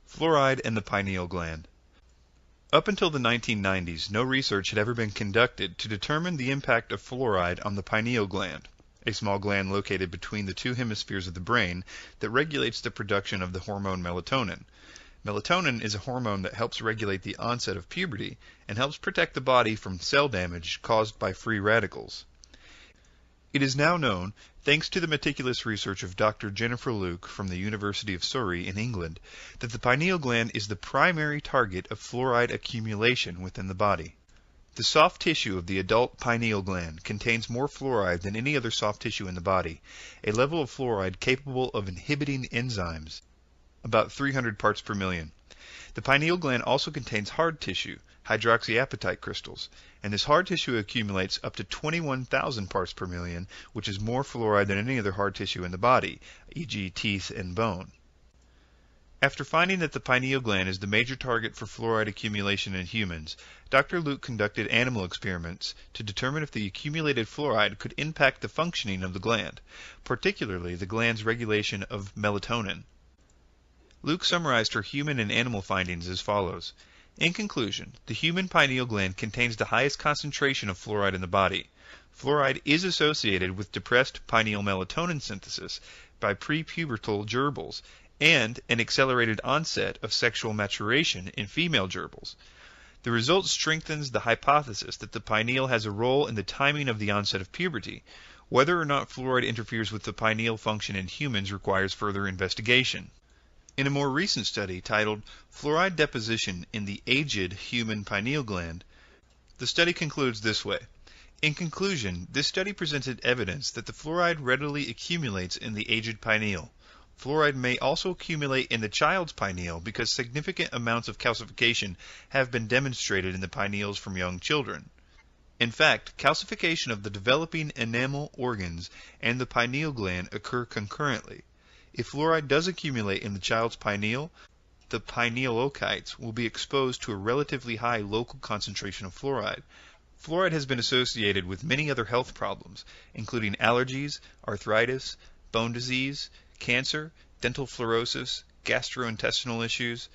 Speaker 15: Fluoride and the pineal gland. Up until the 1990s, no research had ever been conducted to determine the impact of fluoride on the pineal gland, a small gland located between the two hemispheres of the brain that regulates the production of the hormone melatonin. Melatonin is a hormone that helps regulate the onset of puberty and helps protect the body from cell damage caused by free radicals. It is now known, thanks to the meticulous research of Dr. Jennifer Luke from the University of Surrey in England, that the pineal gland is the primary target of fluoride accumulation within the body. The soft tissue of the adult pineal gland contains more fluoride than any other soft tissue in the body, a level of fluoride capable of inhibiting enzymes. about 300 parts per million. The pineal gland also contains hard tissue, hydroxyapatite crystals, and this hard tissue accumulates up to 21,000 parts per million, which is more fluoride than any other hard tissue in the body, e.g. teeth and bone. After finding that the pineal gland is the major target for fluoride accumulation in humans, Dr. Luke conducted animal experiments to determine if the accumulated fluoride could impact the functioning of the gland, particularly the gland's regulation of melatonin. Luke summarized her human and animal findings as follows. In conclusion, the human pineal gland contains the highest concentration of fluoride in the body. Fluoride is associated with depressed pineal melatonin synthesis by prepubertal gerbils and an accelerated onset of sexual maturation in female gerbils. The result strengthens the hypothesis that the pineal has a role in the timing of the onset of puberty. Whether or not fluoride interferes with the pineal function in humans requires further investigation. In a more recent study titled Fluoride Deposition in the Aged Human Pineal Gland, the study concludes this way. In conclusion, this study presented evidence that the fluoride readily accumulates in the aged pineal. Fluoride may also accumulate in the child's pineal because significant amounts of calcification have been demonstrated in the pineals from young children. In fact, calcification of the developing enamel organs and the pineal gland occur concurrently. If fluoride does accumulate in the child's pineal, the pinealocytes will be exposed to a relatively high local concentration of fluoride. Fluoride has been associated with many other health problems, including allergies, arthritis, bone disease, cancer, dental fluorosis, gastrointestinal issues,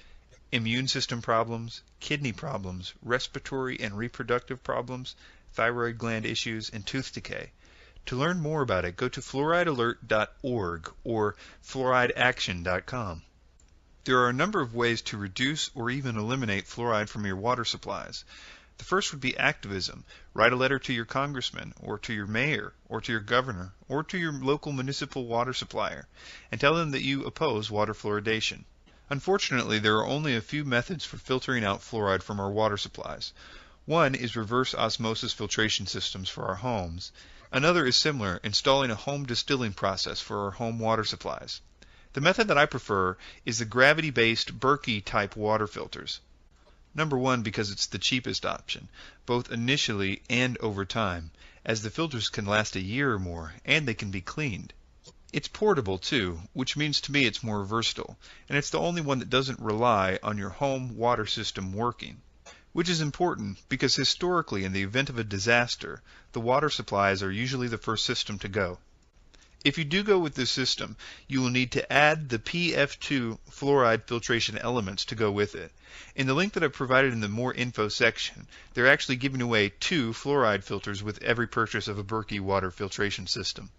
Speaker 15: immune system problems, kidney problems, respiratory and reproductive problems, thyroid gland issues, and tooth decay. To learn more about it, go to fluoridealert.org or fluorideaction.com. There are a number of ways to reduce or even eliminate fluoride from your water supplies. The first would be activism. Write a letter to your congressman, or to your mayor, or to your governor, or to your local municipal water supplier, and tell them that you oppose water fluoridation. Unfortunately, there are only a few methods for filtering out fluoride from our water supplies. One is reverse osmosis filtration systems for our homes. Another is similar, installing a home distilling process for our home water supplies. The method that I prefer is the gravity-based Berkey-type water filters. Number one, because it's the cheapest option, both initially and over time, as the filters can last a year or more, and they can be cleaned. It's portable too, which means to me it's more versatile, and it's the only one that doesn't rely on your home water system working. Which is important because historically, in the event of a disaster, the water supplies are usually the first system to go. If you do go with this system, you will need to add the PF2 fluoride filtration elements to go with it. In the link that I've provided in the More Info section, they're actually giving away 2 fluoride filters with every purchase of a Berkey water filtration system.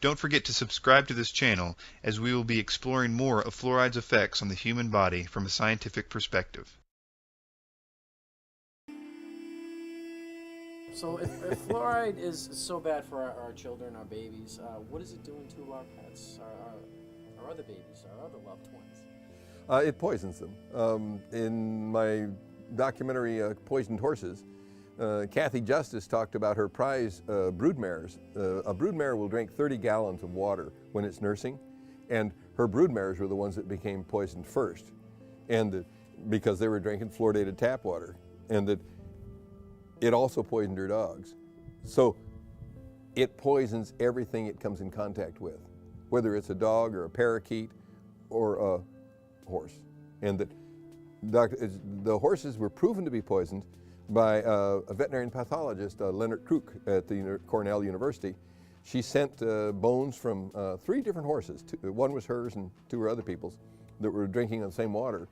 Speaker 15: Don't forget to subscribe to this channel, as we will be exploring more of fluoride's effects on the human body from a scientific perspective.
Speaker 16: So if fluoride is so bad for our children, our babies, what is it doing to our pets, our other babies, our other loved ones?
Speaker 17: It poisons them. In my documentary, Poisoned Horses, Kathy Justice talked about her prize broodmares. A broodmare will drink 30 gallons of water when it's nursing, and her broodmares were the ones that became poisoned first, and because they were drinking fluoridated tap water, and that it also poisoned her dogs. So it poisons everything it comes in contact with, whether it's a dog or a parakeet or a horse. And that the horses were proven to be poisoned by a veterinarian pathologist, Leonard Kruk at the Cornell University. She sent bones from 3 different horses. One was hers and 2 were other people's that were drinking the same water.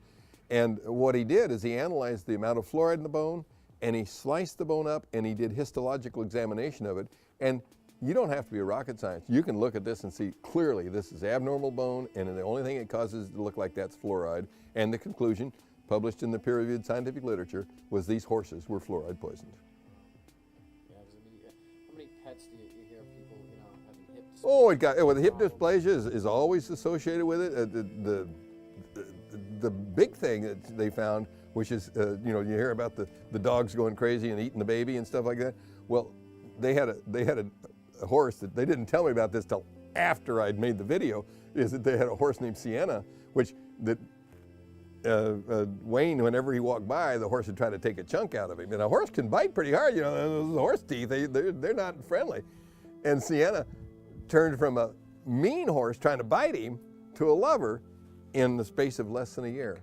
Speaker 17: And what he did is he analyzed the amount of fluoride in the bone, and he sliced the bone up, and he did histological examination of it. And you don't have to be a rocket scientist. You can look at this and see clearly this is abnormal bone, and the only thing it causes to look like that's fluoride. And the conclusion, published in the peer-reviewed scientific literature, was these horses were fluoride poisoned.
Speaker 16: Yeah, how many pets do you hear people, having hip dysplasia?
Speaker 17: Oh, the hip dysplasia is always associated with it. The big thing that they found, which is, you hear about the dogs going crazy and eating the baby and stuff like that. Well, they had a horse that they didn't tell me about this till after I'd made the video, is that they had a horse named Sienna, which Wayne, whenever he walked by, the horse would try to take a chunk out of him. And a horse can bite pretty hard, you know, those horse teeth, they're not friendly. And Sienna turned from a mean horse trying to bite him to a lover in the space of less than a year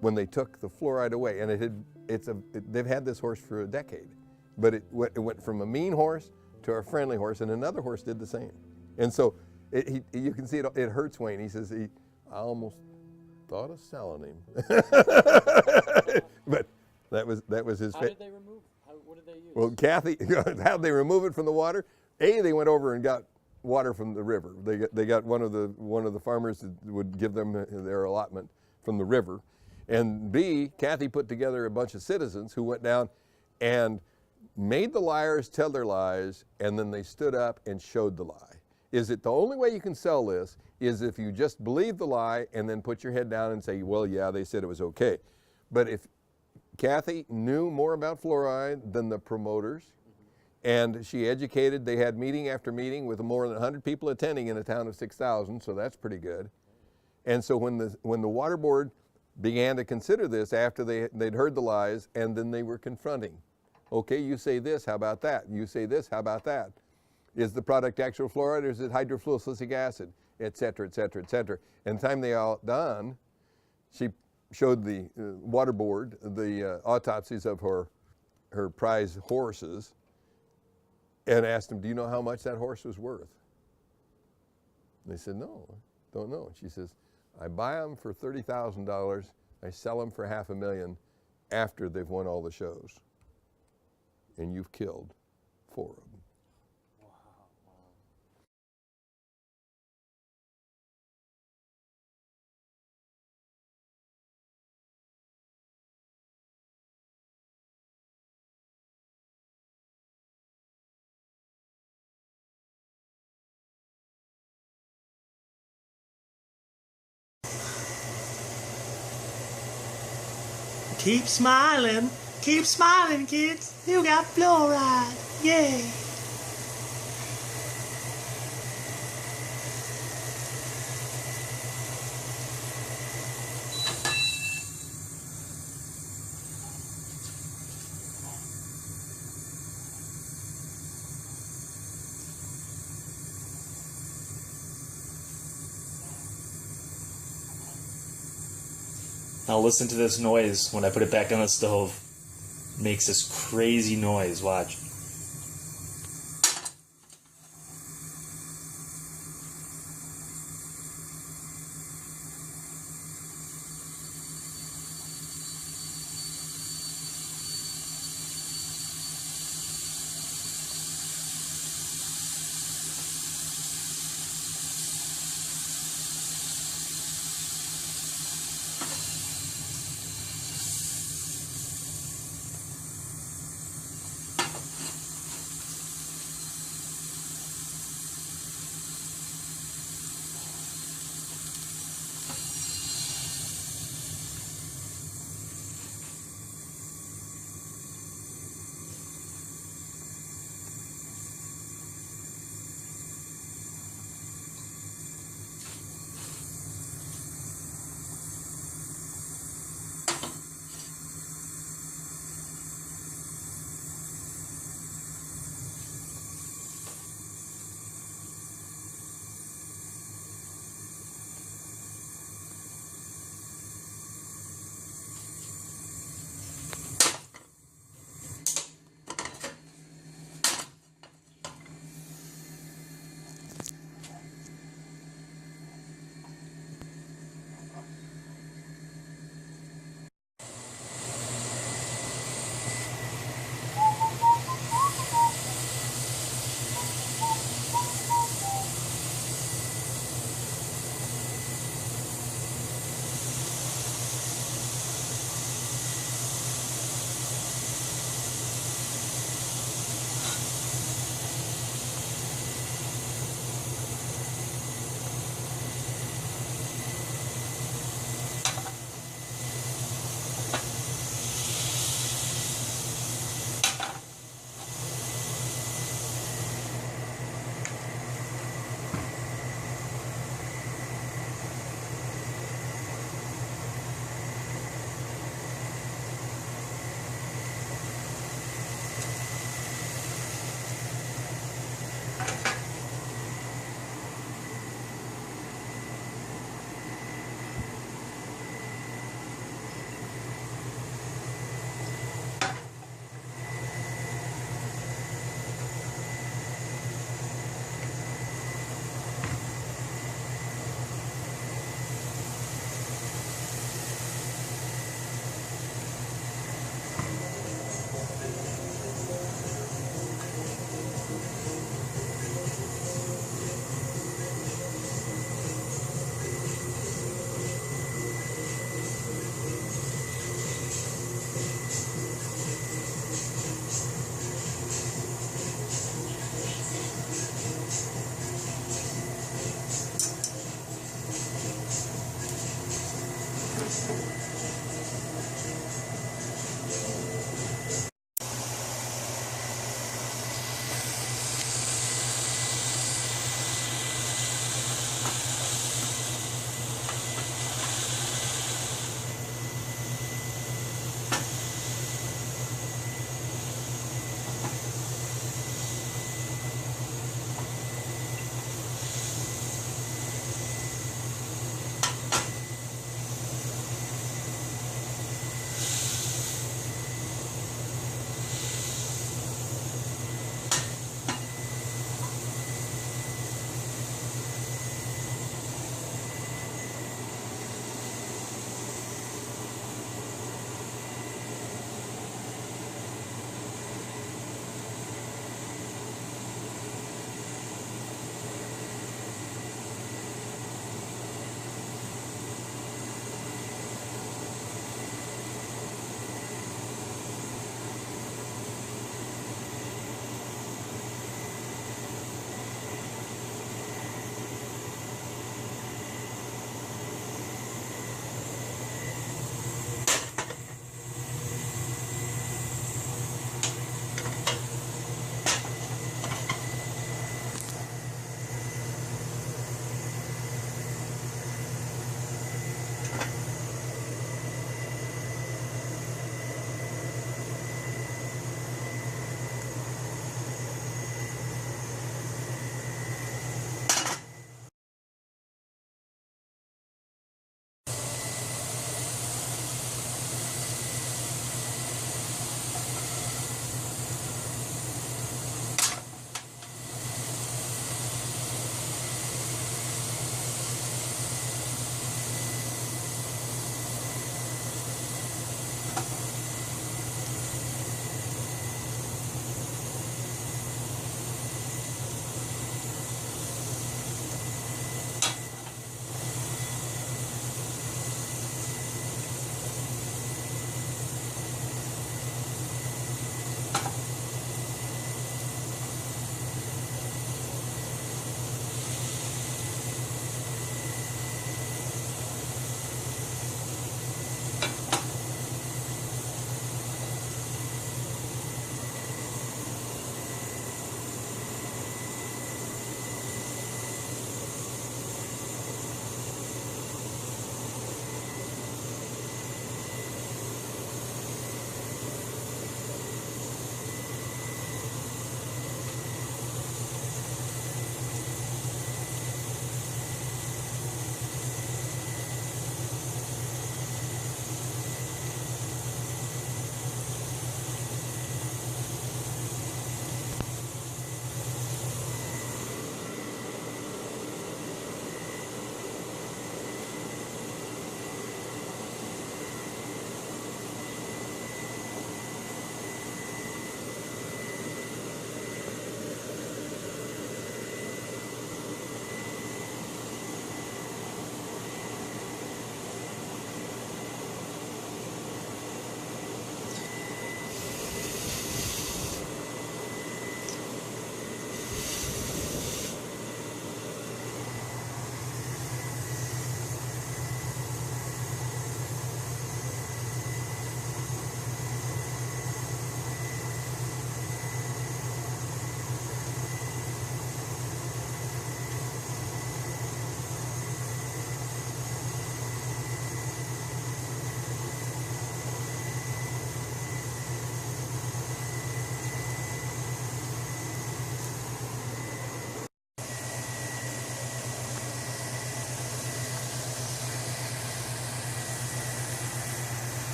Speaker 17: when they took the fluoride away. And they've had this horse for a decade, but it went from a mean horse to a friendly horse, and another horse did the same. And so you can see it hurts Wayne. He says, I almost thought of selling him. But that was his
Speaker 16: How did they remove? What did they use?
Speaker 17: Well, Kathy, how did they remove it from the water? They went over and got water from the river. They got one of the farmers that would give them their allotment from the river. And B, Kathy put together a bunch of citizens who went down and made the liars tell their lies, and then they stood up and showed the lie. Is it the only way you can sell this is if you just believe the lie and then put your head down and say, well, yeah, they said it was okay. But if Kathy knew more about fluoride than the promoters, and she educated, they had meeting after meeting with more than 100 people attending in a town of 6,000, so that's pretty good. And so when the water board began to consider this after they'd heard the lies, and then they were confronting, okay, you say this, how about that? You say this, how about that? Is the product actual fluoride or is it hydrofluorosilicic acid, et cetera, et cetera, et cetera. And the time they all done, she showed the water board the autopsies of her prize horses and asked them, do you know how much that horse was worth? They said, no, don't know. She says, I buy them for $30,000, I sell them for $500,000 after they've won all the shows. And you've killed 4 of them.
Speaker 18: Keep smiling, kids. You got fluoride, yay. Now listen to this noise when I put it back on the stove. It makes this crazy noise, watch.